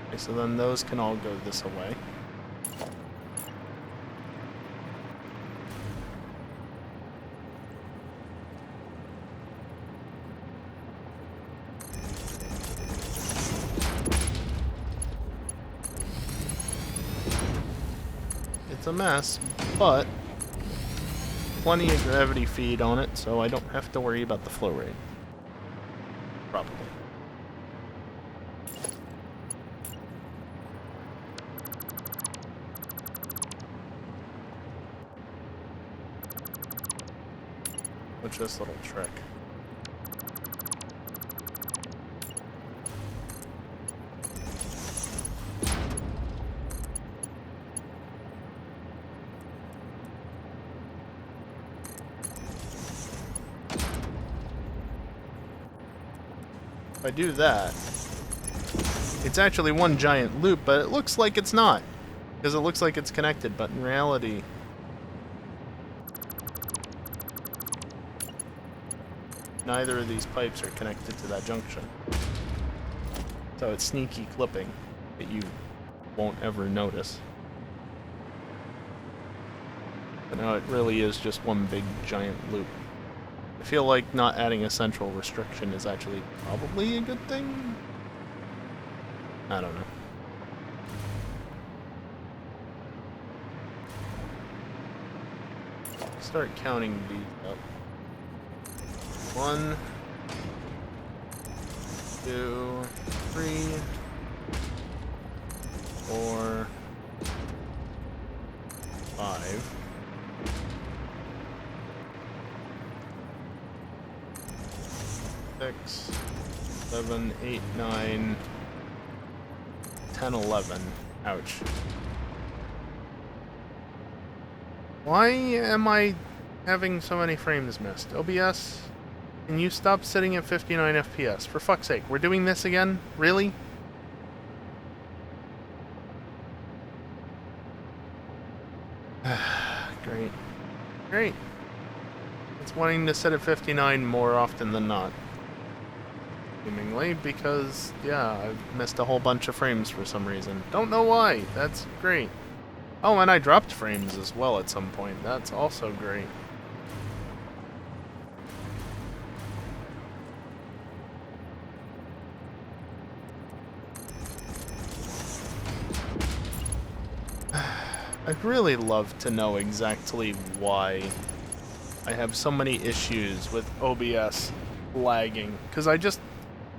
Okay, so then those can all go this away. It's a mess, but plenty of gravity feed on it, so I don't have to worry about the flow rate. Probably. What's this little trick? If I do that, it's actually one giant loop, but it looks like it's not. Because it looks like it's connected, but in reality... neither of these pipes are connected to that junction. So it's sneaky clipping that you won't ever notice. But no, it really is just one big giant loop. I feel like not adding a central restriction is actually probably a good thing. I don't know. Start counting these up. 1, 2, 3, 4, 5. 6, 7, 8, 9, 10, 11. Ouch. Why am I having so many frames missed? OBS, can you stop sitting at 59 FPS? For fuck's sake, we're doing this again? Really? Great. Great. It's wanting to sit at 59 more often than not. Seemingly, because, yeah, I've missed a whole bunch of frames for some reason. Don't know why. That's great. Oh, and I dropped frames as well at some point. That's also great. I'd really love to know exactly why I have so many issues with OBS lagging. Because I just...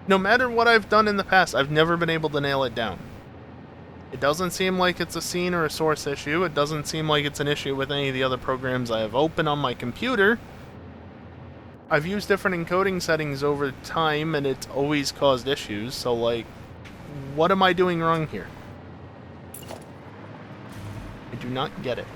No matter what I've done in the past, I've never been able to nail it down. It doesn't seem like it's a scene or a source issue. It doesn't seem like it's an issue with any of the other programs I have open on my computer. I've used different encoding settings over time, and it's always caused issues, so, like, what am I doing wrong here? I do not get it.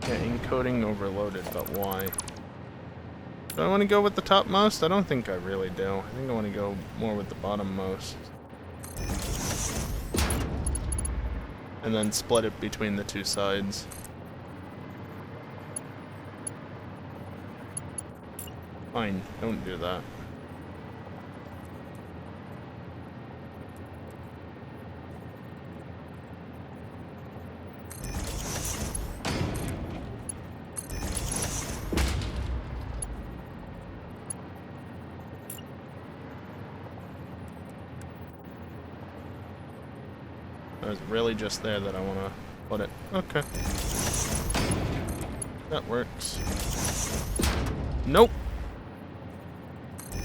Yeah, encoding overloaded, but why? Do I want to go with the topmost? I don't think I really do. I think I want to go more with the bottommost. And then split it between the two sides. Fine, don't do that. It's really just there that I want to put it. Okay. That works. Nope.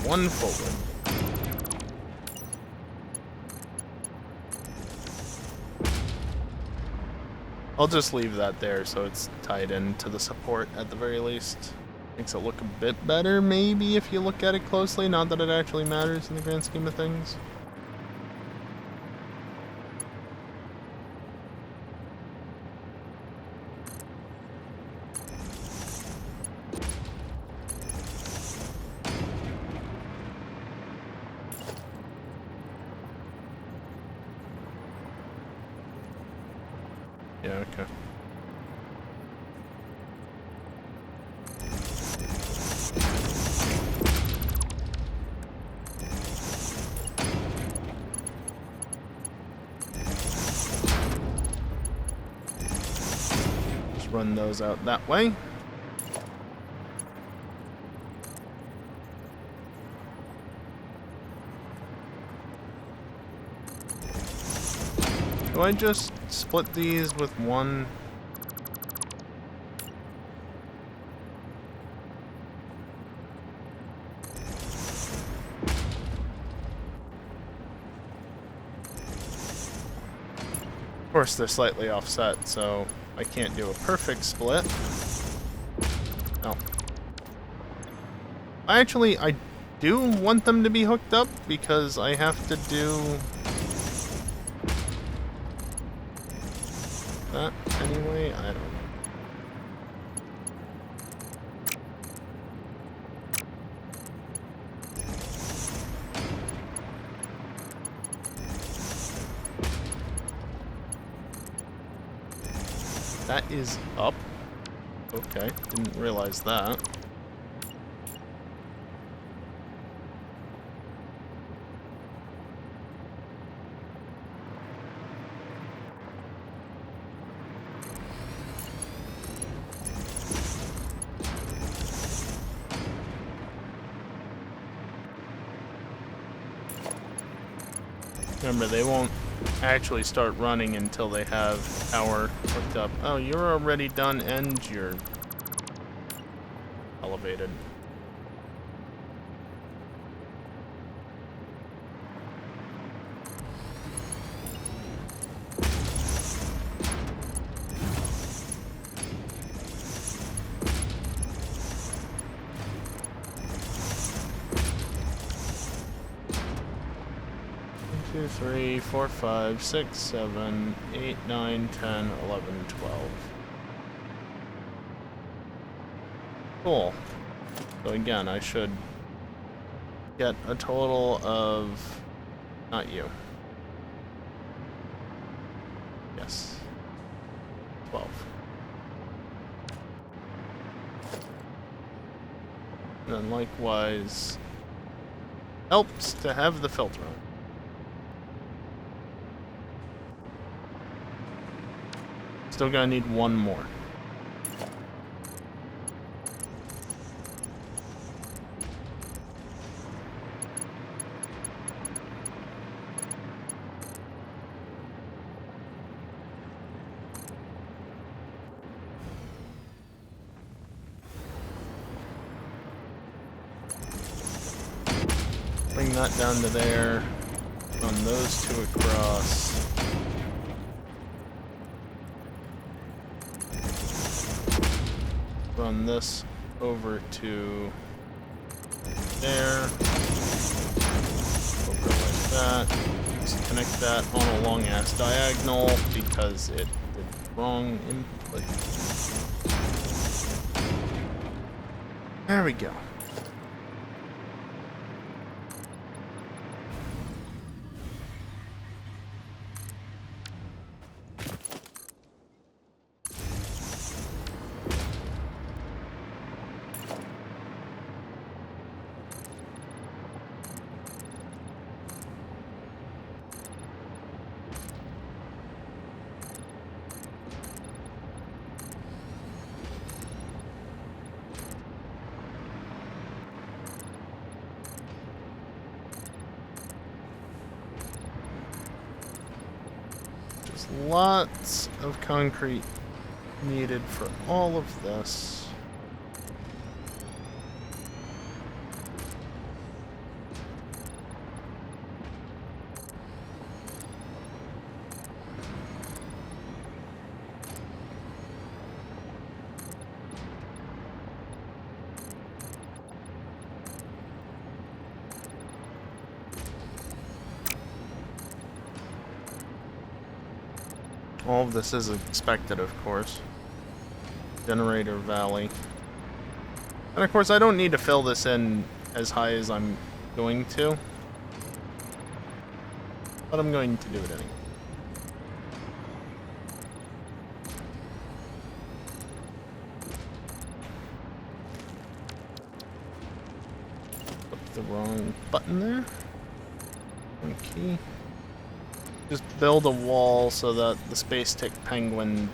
One forward. I'll just leave that there so it's tied into the support at the very least. Makes it look a bit better, maybe, if you look at it closely. Not that it actually matters in the grand scheme of things. Yeah, okay. Just run those out that way. Do I just split these with one? Of course, they're slightly offset, so I can't do a perfect split. No. I do want them to be hooked up because I have to do that anyway. I don't know. That is up. Okay, didn't realize that. Remember, they won't actually start running until they have power hooked up. Oh, you're already done and you're elevated. Two, 3, 4, 5, 6, 7, 8, 9, 10, 11, 12. Cool. So again, I should get a total of... not you. Yes. 12. And then likewise helps to have the filter on. Still gonna need one more. Bring that down to there. Run those two across. Run this over to there. Over like that. Just connect that on a long ass diagonal because it did wrong input. There we go. Lots of concrete needed for all of this. All of this is expected, of course. Generator Valley. And of course, I don't need to fill this in as high as I'm going to. But I'm going to do it anyway. Click the wrong button there. One key. Just build a wall so that the space tick penguin,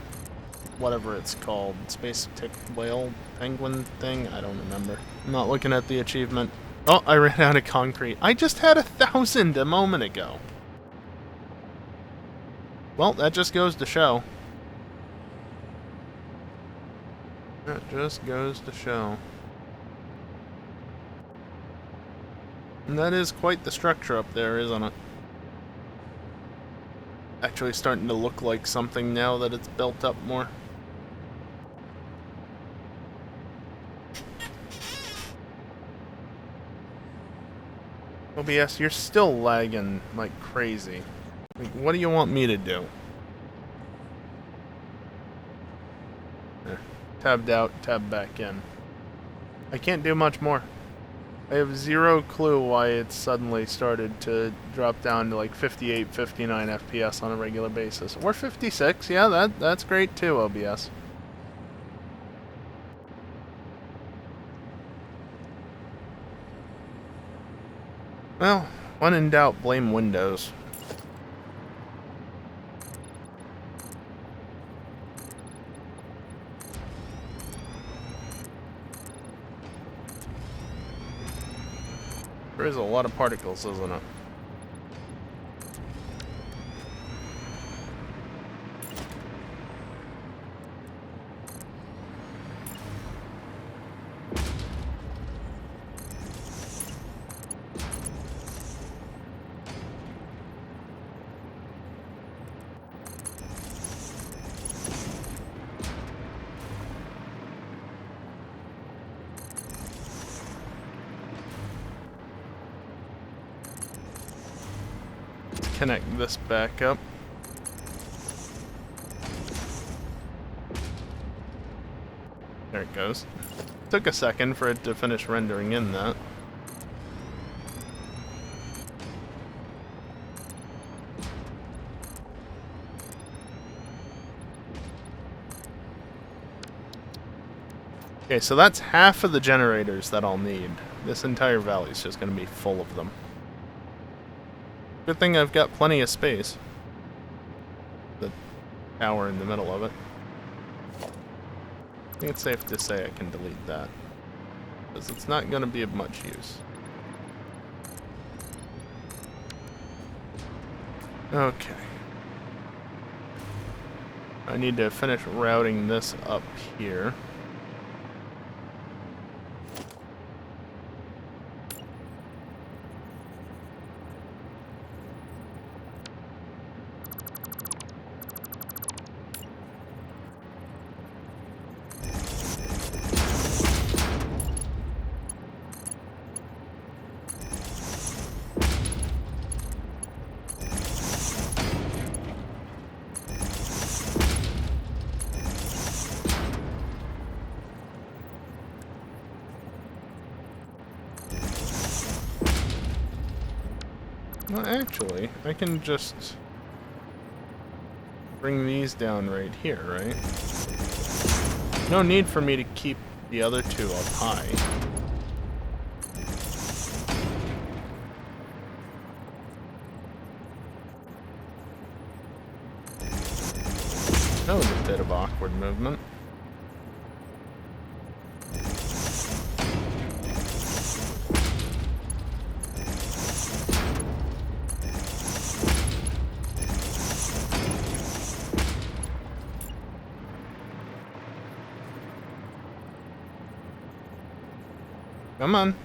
whatever it's called, space tick whale penguin thing, I don't remember. I'm not looking at the achievement. Oh, I ran out of concrete. I just had 1,000 a moment ago. Well, that just goes to show. That just goes to show. And that is quite the structure up there, isn't it? Actually starting to look like something now that it's built up more. OBS, you're still lagging like crazy. Like, what do you want me to do? There. Tabbed out, tabbed back in. I can't do much more. I have zero clue why it suddenly started to drop down to like 58, 59 FPS on a regular basis. Or 56, yeah, that's great too, OBS. Well, when in doubt, blame Windows. There is a lot of particles, isn't it? Connect this back up. There it goes. Took a second for it to finish rendering in that. Okay, so that's half of the generators that I'll need. This entire valley is just going to be full of them. Good thing I've got plenty of space. The tower in the middle of it. I think it's safe to say I can delete that, because it's not going to be of much use. Okay. I need to finish routing this up here. Well, actually, I can just bring these down right here, right? No need for me to keep the other two up high. That was a bit of awkward movement. Come on.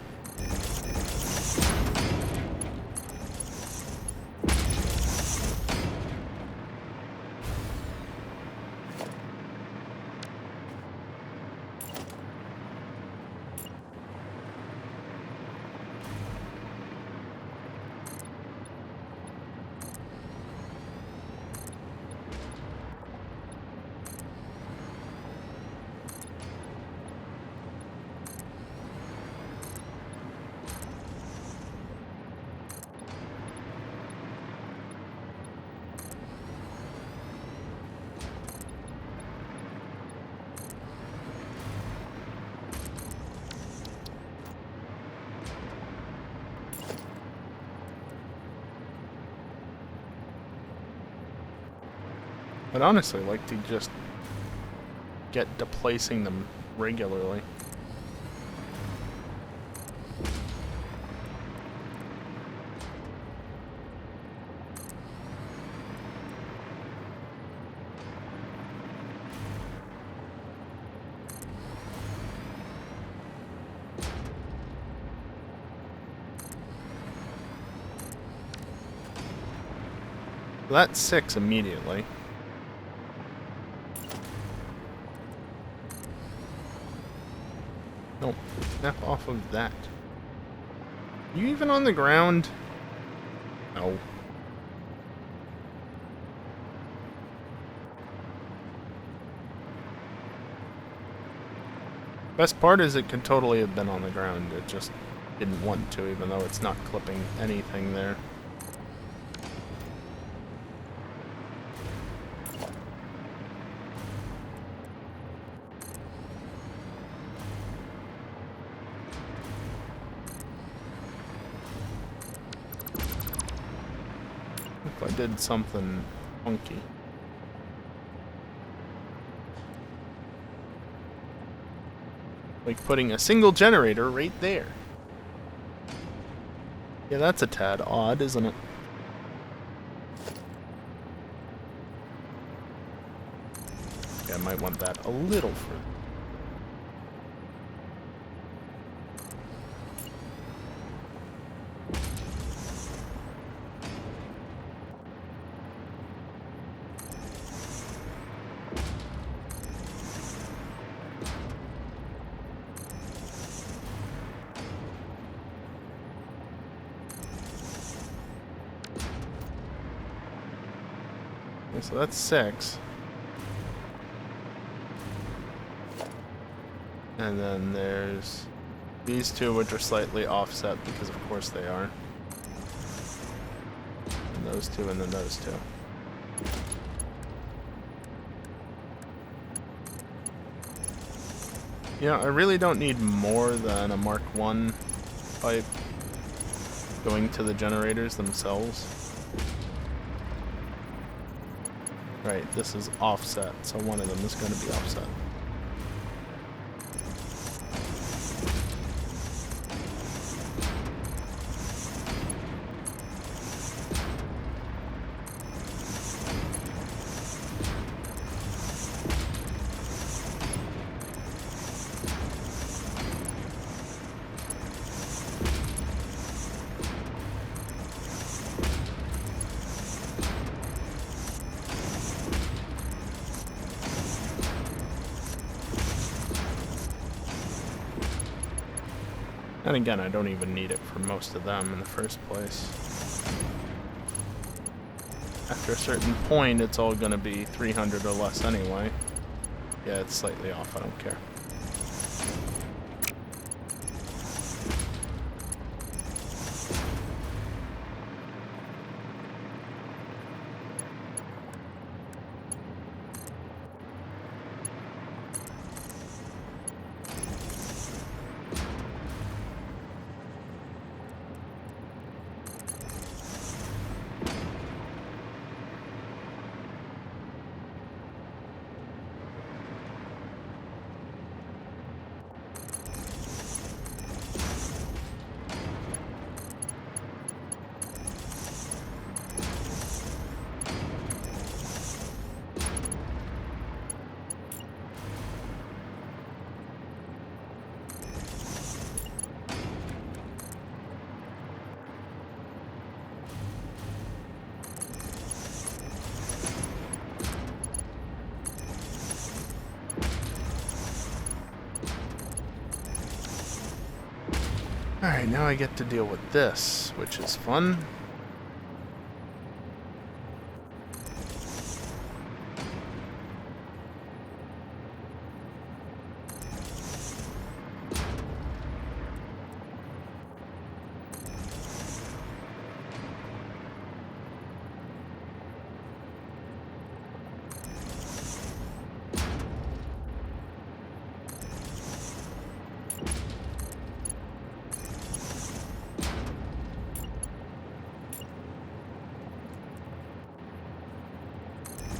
I'd honestly like to just get to placing them regularly. That's 6 immediately. Nope. Snap off of that. You even on the ground? No. Best part is it could totally have been on the ground. It just didn't want to, even though it's not clipping anything there. If I did something funky. Like putting a single generator right there. Yeah, that's a tad odd, isn't it? Yeah, I might want that a little further. So that's 6. And then there's these two, which are slightly offset because of course they are. And those two, and then those two. You know, I really don't need more than a Mark 1 pipe going to the generators themselves. Right, this is offset, so one of them is going to be offset. And again, I don't even need it for most of them in the first place. After a certain point, it's all going to be 300 or less anyway. Yeah, it's slightly off, I don't care. Alright, now I get to deal with this, which is fun.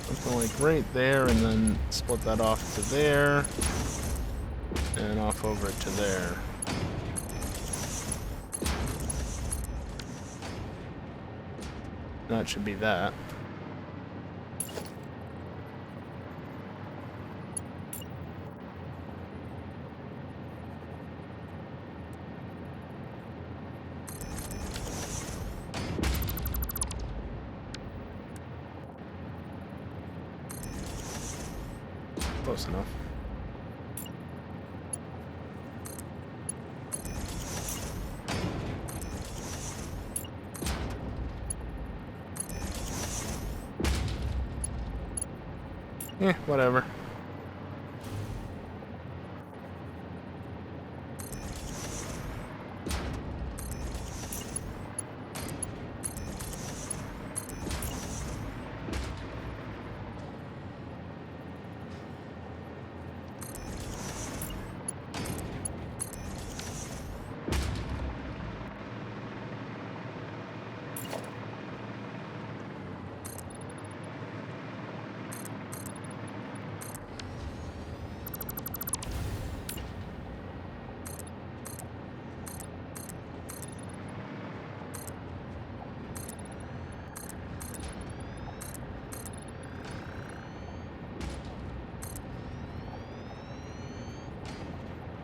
Something like right there, and then split that off to there, and off over to there. That should be that. Close enough. Whatever.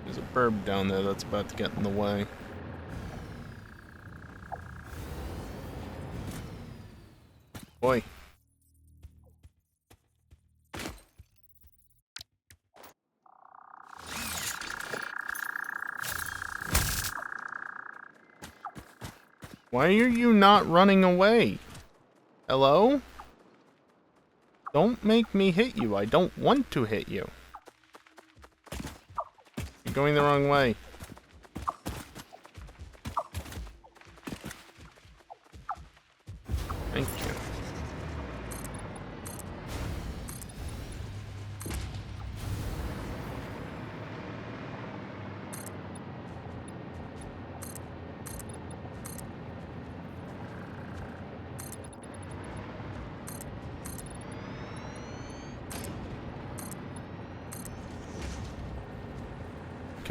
There's a burb down there that's about to get in the way. Boy. Why are you not running away? Hello? Don't make me hit you. I don't want to hit you. You're going the wrong way. Thank you.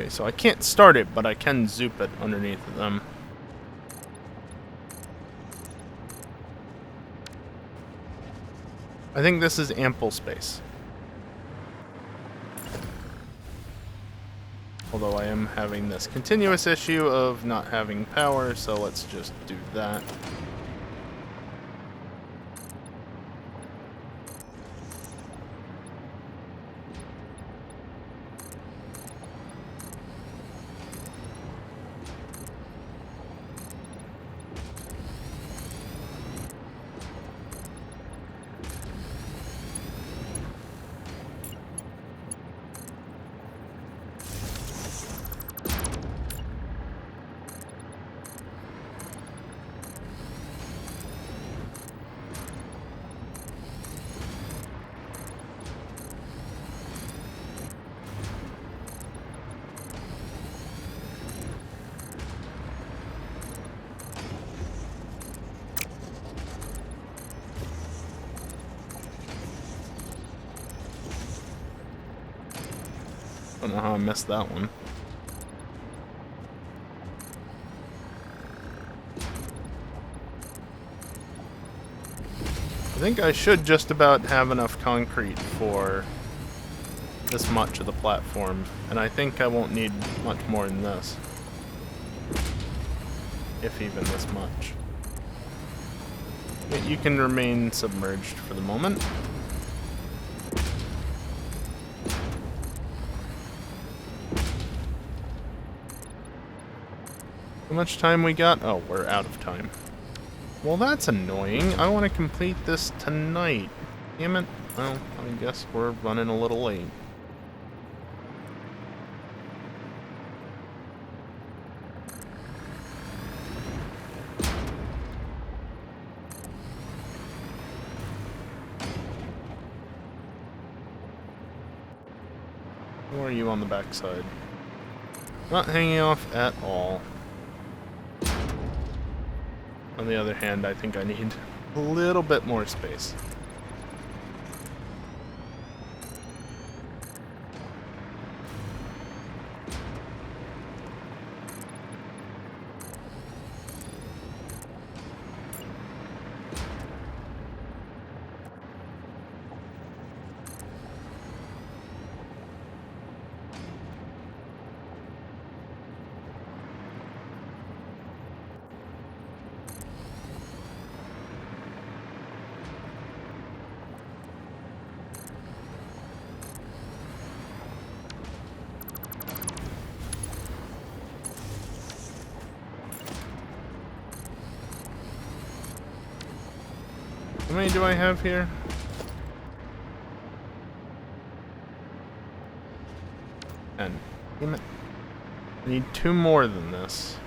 Okay, so I can't start it, but I can zoop it underneath them. I think this is ample space. Although I am having this continuous issue of not having power, so let's just do that. Don't know how I missed that one. I think I should just about have enough concrete for this much of the platform, and I think I won't need much more than this. If even this much. Yet you can remain submerged for the moment. How much time we got? Oh, we're out of time. Well, that's annoying. I want to complete this tonight. Damn it. Well, I guess we're running a little late. Or are you on the backside? Not hanging off at all. On the other hand, I think I need a little bit more space. How many do I have here? 10. Damn it. I need 2 more than this.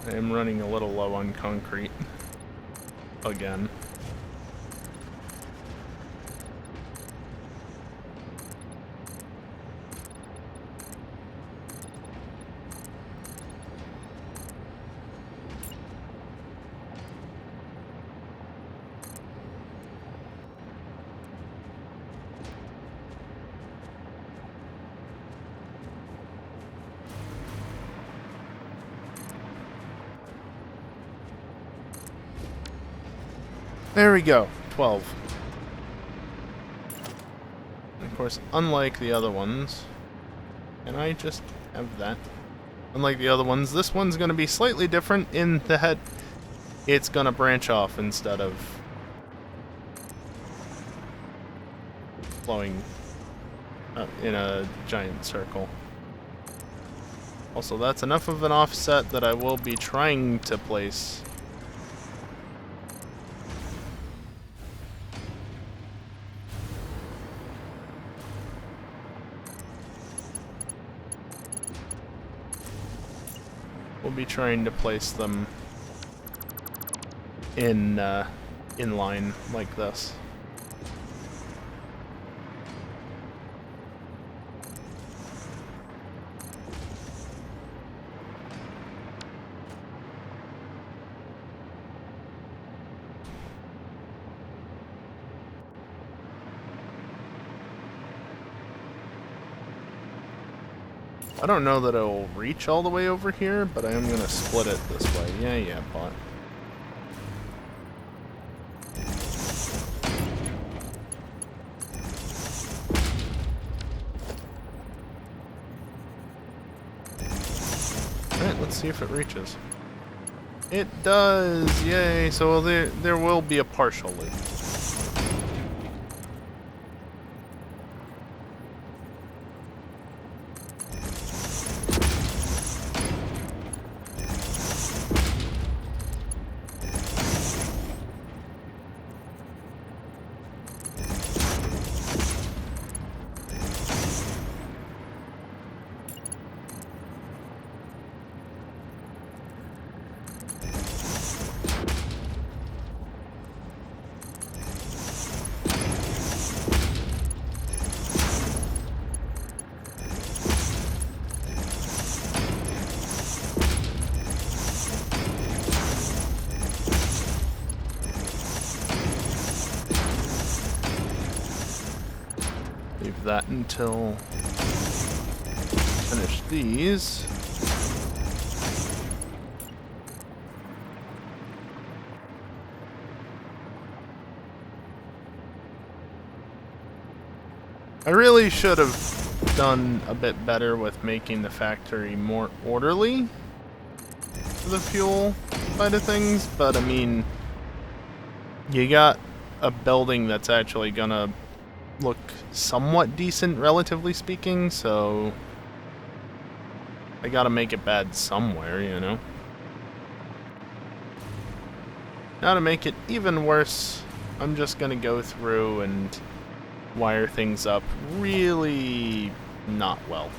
I am running a little low on concrete. Again. There we go. 12. And of course, unlike the other ones, can I just have that? Unlike the other ones, this one's going to be slightly different in that it's going to branch off instead of flowing in a giant circle. Also, that's enough of an offset that I will be trying to place we'll be trying to place them in line like this. I don't know that it'll reach all the way over here, but I am going to split it this way. Yeah, bot. Alright, let's see if it reaches. It does! Yay! So there will be a partial loop. Leave that until finish these. I really should have done a bit better with making the factory more orderly for the fuel side of things, but I mean, you got a building that's actually gonna look somewhat decent, relatively speaking, so I gotta make it bad somewhere, you know? Now to make it even worse, I'm just gonna go through and wire things up really not well.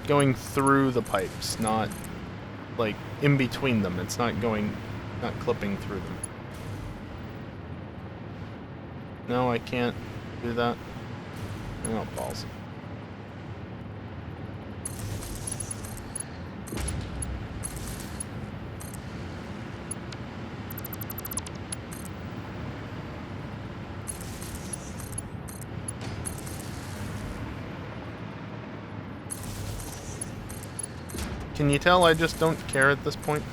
Going through the pipes, not like in between them. It's not clipping through them. No, I can't do that. Oh, balls. Can you tell I just don't care at this point?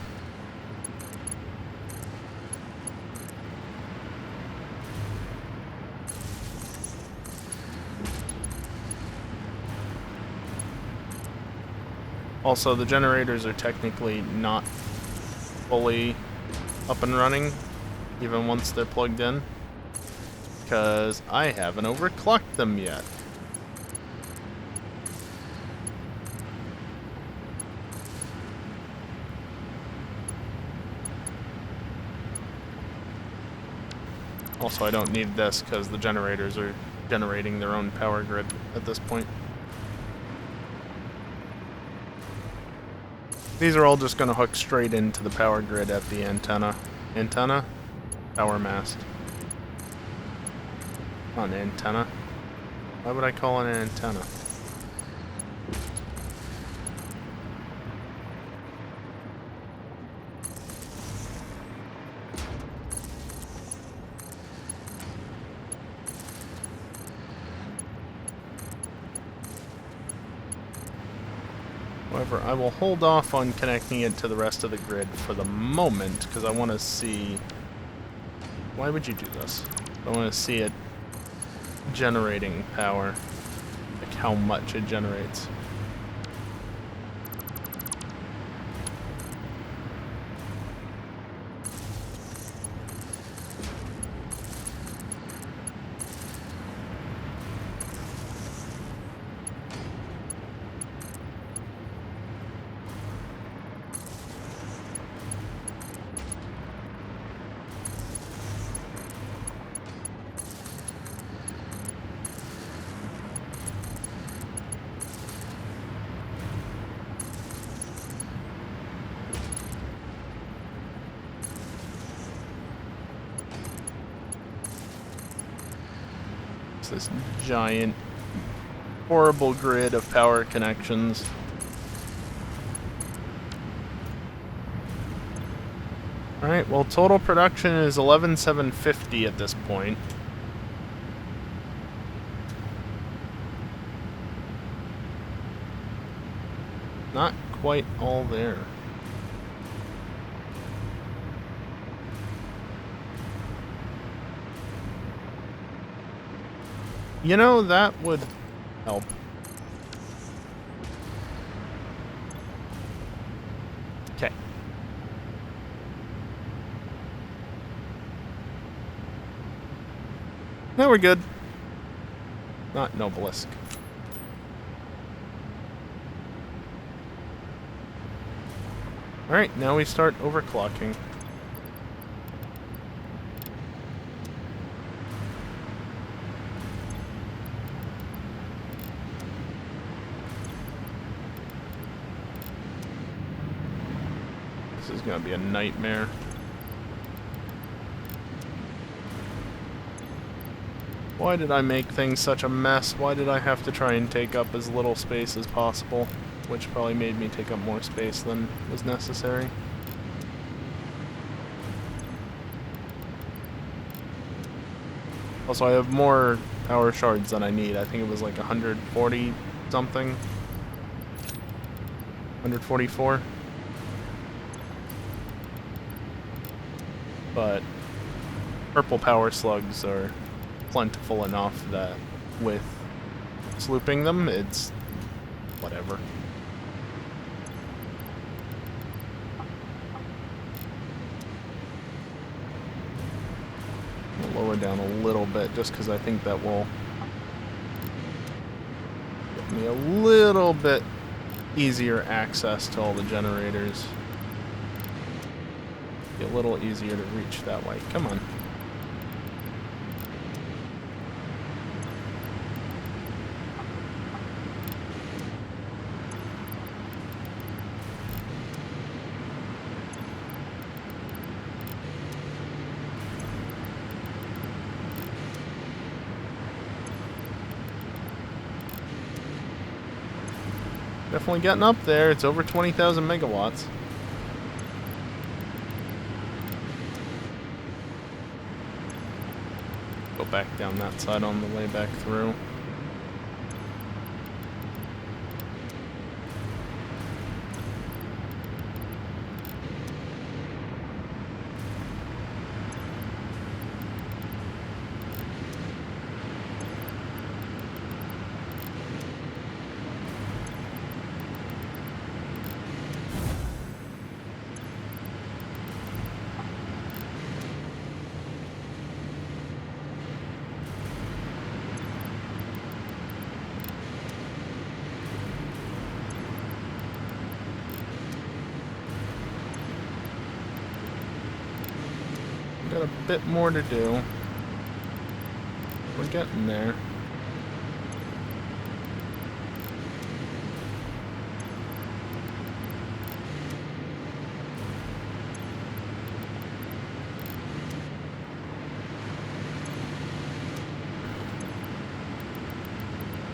Also, the generators are technically not fully up and running, even once they're plugged in, because I haven't overclocked them yet. Also, I don't need this because the generators are generating their own power grid at this point. These are all just going to hook straight into the power grid at the antenna. Antenna? Power mast. Not an antenna. Why would I call it an antenna? However, I will hold off on connecting it to the rest of the grid for the moment, because I want to see... Why would you do this? I want to see it generating power, like how much it generates. It's this giant, horrible grid of power connections. Alright, well, total production is 11,750 at this point. Not quite all there. You know, that would help. Okay. Now we're good. Not Nobelisk. Alright, now we start overclocking. This is gonna be a nightmare. Why did I make things such a mess? Why did I have to try and take up as little space as possible? Which probably made me take up more space than was necessary. Also, I have more power shards than I need. I think it was like 140 something. 144. But purple power slugs are plentiful enough that with slooping them, it's whatever. I'll lower down a little bit just because I think that will give me a little bit easier access to all the generators. Be a little easier to reach that way. Come on. Definitely getting up there. It's over 20,000 megawatts. Go back down that side on the way back through. Got a bit more to do. We're getting there.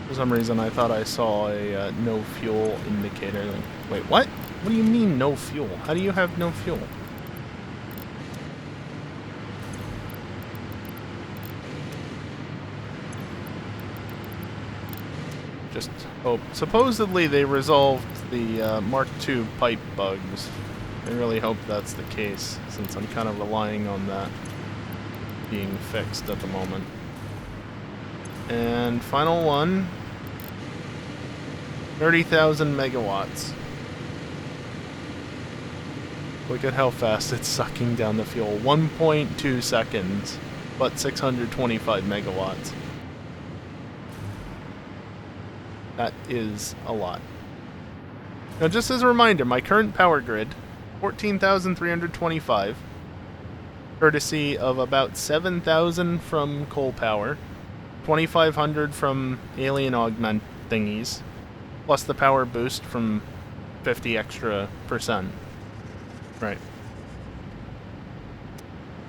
For some reason, I thought I saw a no fuel indicator. Like, wait, what? What do you mean no fuel? How do you have no fuel? Just hope. Supposedly they resolved the Mark II pipe bugs. I really hope that's the case, since I'm kind of relying on that being fixed at the moment. And final one. 30,000 megawatts. Look at how fast it's sucking down the fuel. 1.2 seconds, but 625 megawatts. That is a lot. Now, just as a reminder, my current power grid, 14,325, courtesy of about 7,000 from coal power, 2,500 from alien augment thingies, plus the power boost from 50 extra %. Right.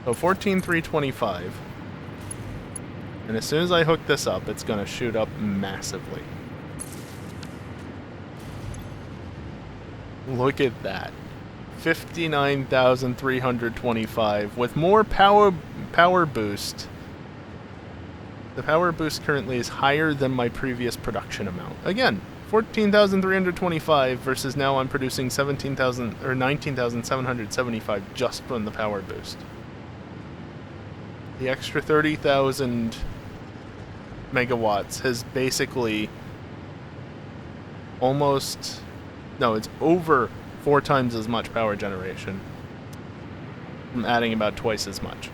So 14,325. And as soon as I hook this up, it's going to shoot up massively. Look at that. 59,325 with more power boost. The power boost currently is higher than my previous production amount. Again, 14,325 versus now I'm producing 17,000 or 19,775 just from the power boost. The extra 30,000 megawatts has basically almost, no, it's over 4 times as much power generation. I'm adding about twice as much.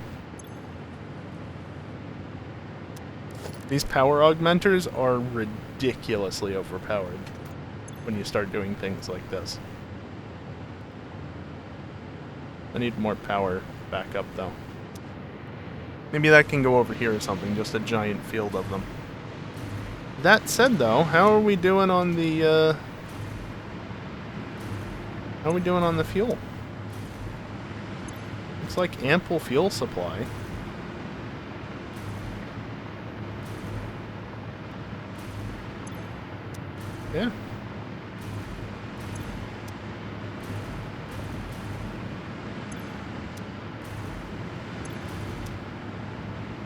These power augmenters are ridiculously overpowered when you start doing things like this. I need more power backup though. Maybe that can go over here or something, just a giant field of them. That said though, how are we doing on the fuel? Looks like ample fuel supply. Yeah.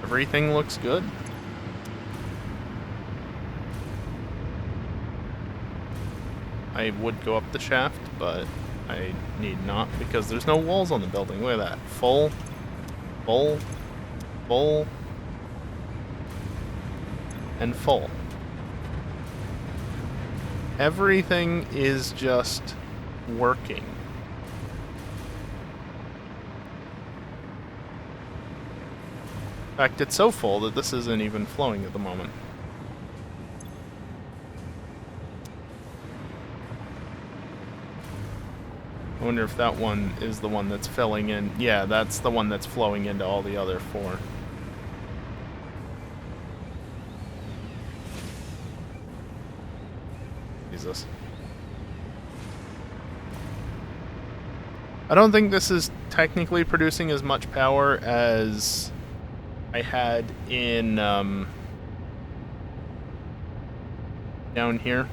Everything looks good. I would go up the shaft, but I need not because there's no walls on the building. Look at that. Full, full, full, and full. Everything is just working. In fact, it's so full that this isn't even flowing at the moment. I wonder if that one is the one that's filling in. Yeah, that's the one that's flowing into all the other 4. Jesus. I don't think this is technically producing as much power as I had in down here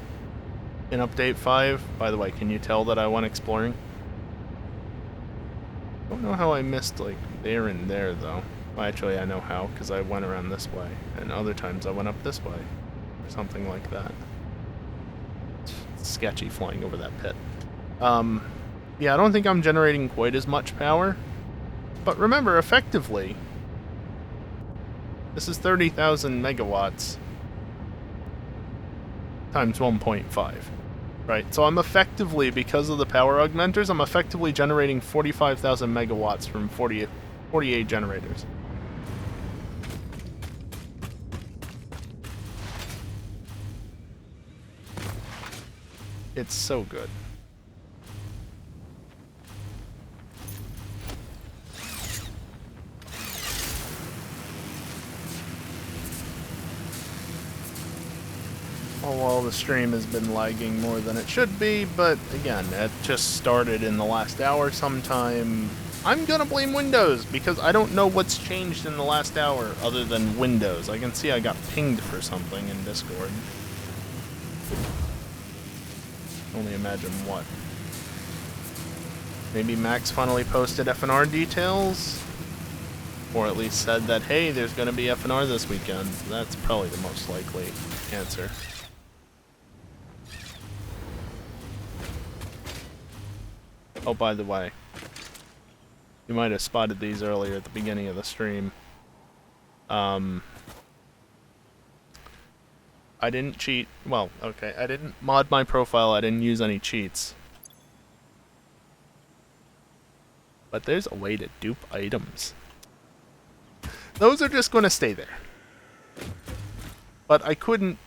in Update 5. By the way, can you tell that I went exploring? I don't know how I missed, like, there and there, though. Well, actually, I know how, because I went around this way, and other times I went up this way, or something like that. It's sketchy flying over that pit. Yeah, I don't think I'm generating quite as much power, but remember, effectively, this is 30,000 megawatts times 1.5. Right, so I'm effectively, because of the power augmenters, I'm effectively generating 45,000 megawatts from 48 generators. It's so good. Oh, well, the stream has been lagging more than it should be, but again, it just started in the last hour sometime. I'm gonna blame Windows, because I don't know what's changed in the last hour other than Windows. I can see I got pinged for something in Discord. Only imagine what. Maybe Max finally posted FNR details? Or at least said that, hey, there's gonna be FNR this weekend. That's probably the most likely answer. Oh, by the way, you might have spotted these earlier at the beginning of the stream. I didn't cheat. Well, okay, I didn't mod my profile. I didn't use any cheats. But there's a way to dupe items. Those are just going to stay there. But I couldn't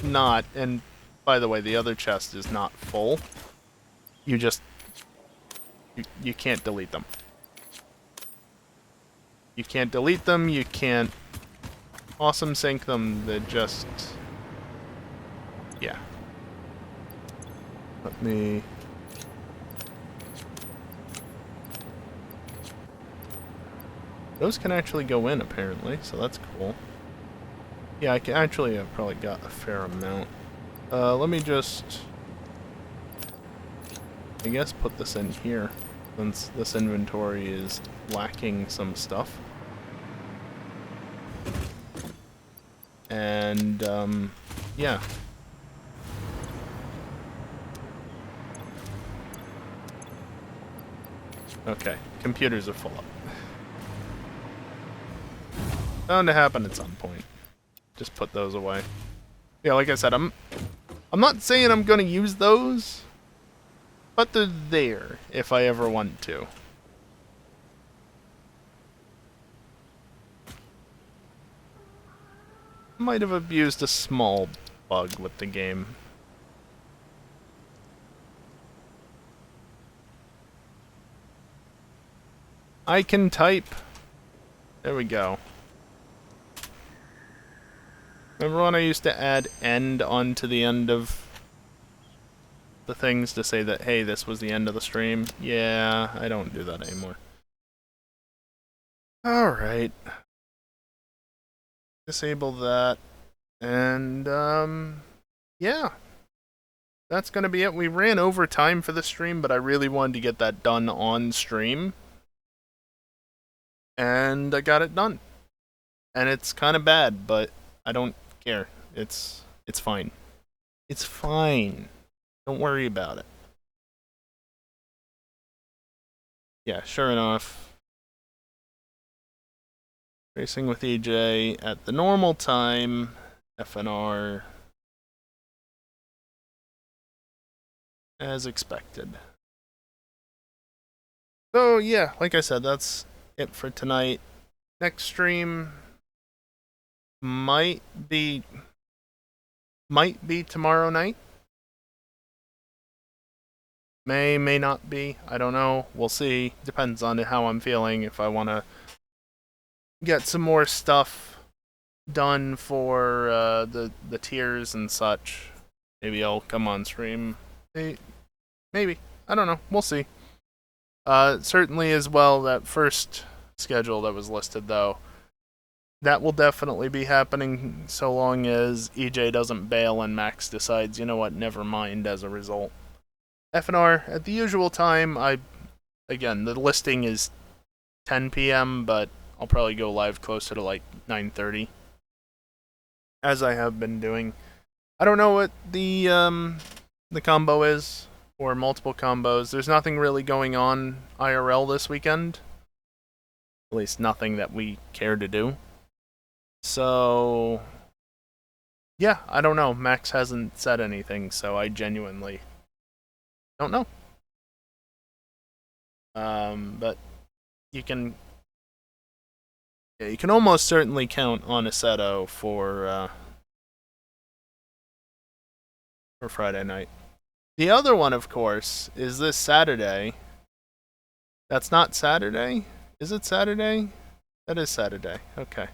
not, and by the way, the other chest is not full. You just... You can't delete them. You can't delete them, you can't awesome sync them, they're just... Yeah. Let me... Those can actually go in, apparently, so that's cool. Yeah, I can actually. I've probably got a fair amount. Let me just, I guess, put this in here, since this inventory is lacking some stuff. And, yeah. Okay, computers are full up. Bound to happen at some point. Just put those away. Yeah, like I said, I'm not saying I'm gonna use those, but they're there if I ever want to. Might have abused a small bug with the game. I can type. There we go. Remember when I used to add end onto the end of the things to say that, hey, this was the end of the stream? Yeah, I don't do that anymore. Alright. Disable that. And, yeah. That's gonna be it. We ran over time for the stream, but I really wanted to get that done on stream. And I got it done. And it's kind of bad, but I don't care. It's fine. It's fine. Don't worry about it. Yeah, sure enough. Racing with EJ at the normal time. FNR. As expected. So, yeah, like I said, that's it for tonight. Next stream might be tomorrow night. May not be. I don't know. We'll see. Depends on how I'm feeling. If I want to get some more stuff done for the tiers and such, maybe I'll come on stream. Maybe. I don't know. We'll see. Certainly as well, that first schedule that was listed, though, that will definitely be happening so long as EJ doesn't bail and Max decides, you know what, never mind as a result. FNR at the usual time. Again, the listing is 10 p.m., but I'll probably go live closer to like 9:30, as I have been doing. I don't know what the combo is, or multiple combos. There's nothing really going on IRL this weekend. At least nothing that we care to do. So, yeah, I don't know. Max hasn't said anything, so I genuinely don't know. But you can almost certainly count on Assetto for Friday night. The other one, of course, is this Saturday. That's not Saturday? Is it Saturday? That is Saturday. Okay.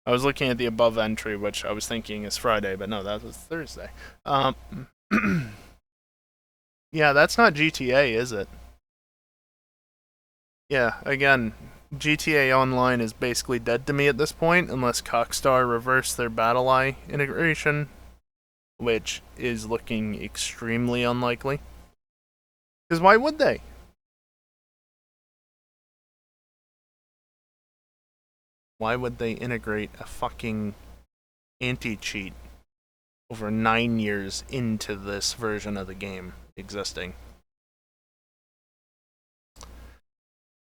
I was looking at the above entry, which I was thinking is Friday, but no, that was Thursday. Yeah, that's not GTA, is it? Yeah, again, GTA Online is basically dead to me at this point, unless Cockstar reverse their BattleEye integration, which is looking extremely unlikely. Because why would they? Why would they integrate a fucking anti-cheat over 9 years into this version of the game existing?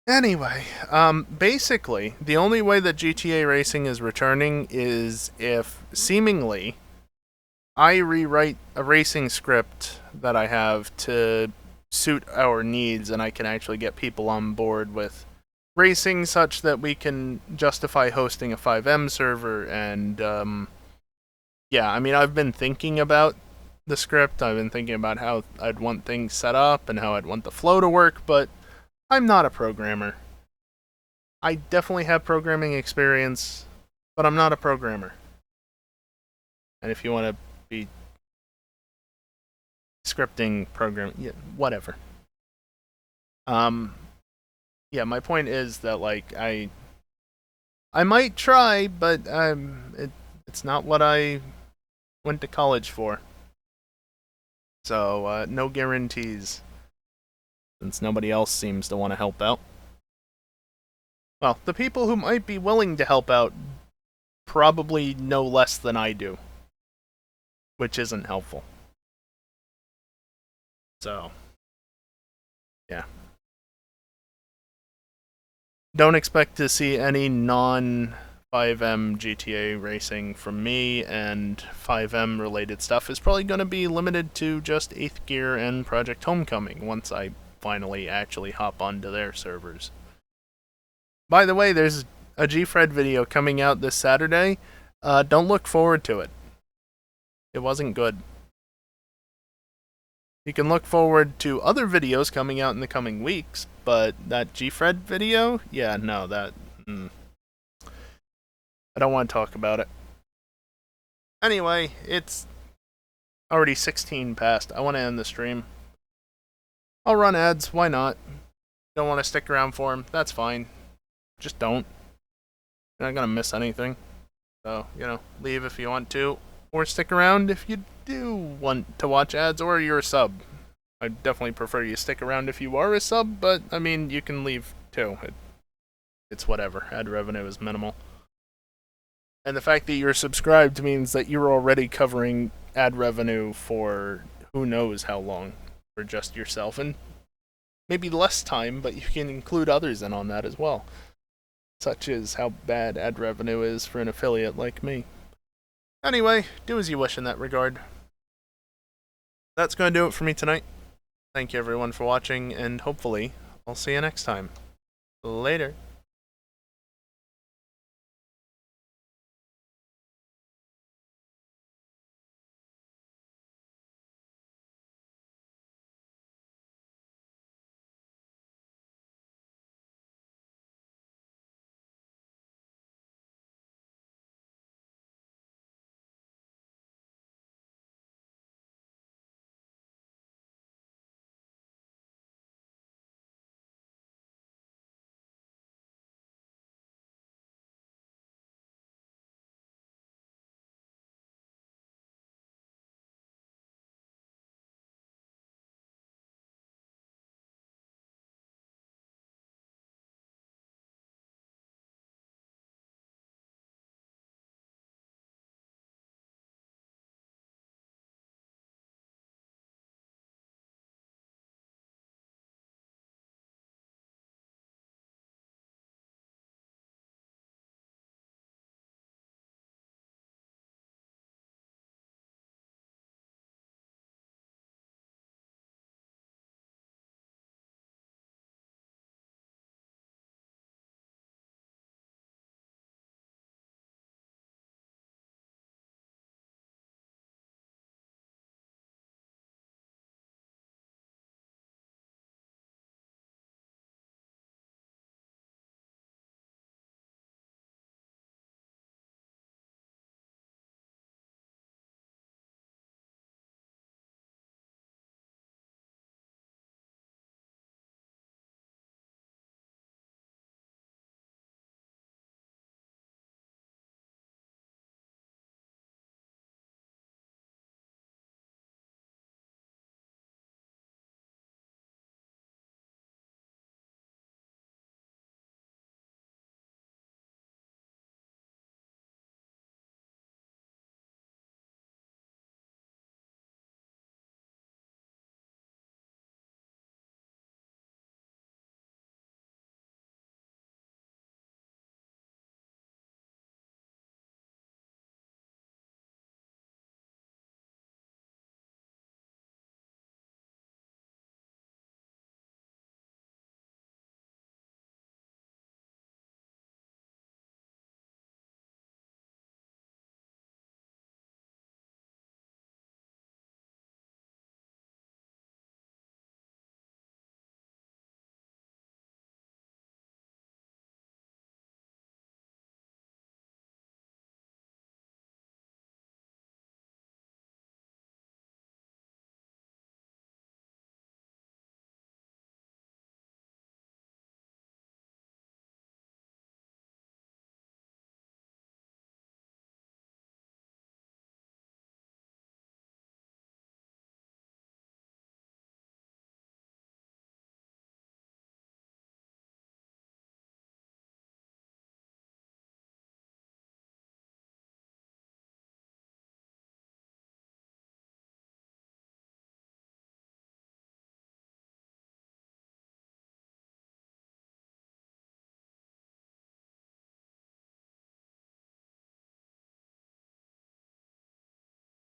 Anyway, basically, the only way that GTA Racing is returning is if, seemingly, I rewrite a racing script that I have to suit our needs, and I can actually get people on board with racing such that we can justify hosting a 5M server. And yeah, I mean, I've been thinking about the script. I've been thinking about how I'd want things set up and how I'd want the flow to work, but I'm not a programmer. I definitely have programming experience, but I'm not a programmer. And if you want to be scripting, program, yeah, whatever. Yeah, my point is that, like, I might try, but It's not what I went to college for. So, no guarantees. Since nobody else seems to want to help out. Well, the people who might be willing to help out probably know less than I do. Which isn't helpful. So, yeah. Don't expect to see any non 5M GTA racing from me, and 5M related stuff is probably going to be limited to just 8th Gear and Project Homecoming once I finally actually hop onto their servers. By the way, there's a GFred video coming out this Saturday. Don't look forward to it. It wasn't good. You can look forward to other videos coming out in the coming weeks, but that GFred video? Yeah, no, that... I don't want to talk about it. Anyway, it's already 16 past. I want to end the stream. I'll run ads, why not? Don't want to stick around for them, that's fine. Just don't. You're not going to miss anything. So, leave if you want to. Or stick around if you do want to watch ads, or you're a sub. I definitely prefer you stick around if you are a sub, but, I mean, you can leave too. It's whatever. Ad revenue is minimal. And the fact that you're subscribed means that you're already covering ad revenue for who knows how long for just yourself. And maybe less time, but you can include others in on that as well. Such is how bad ad revenue is for an affiliate like me. Anyway, do as you wish in that regard. That's going to do it for me tonight. Thank you everyone for watching, and hopefully I'll see you next time. Later.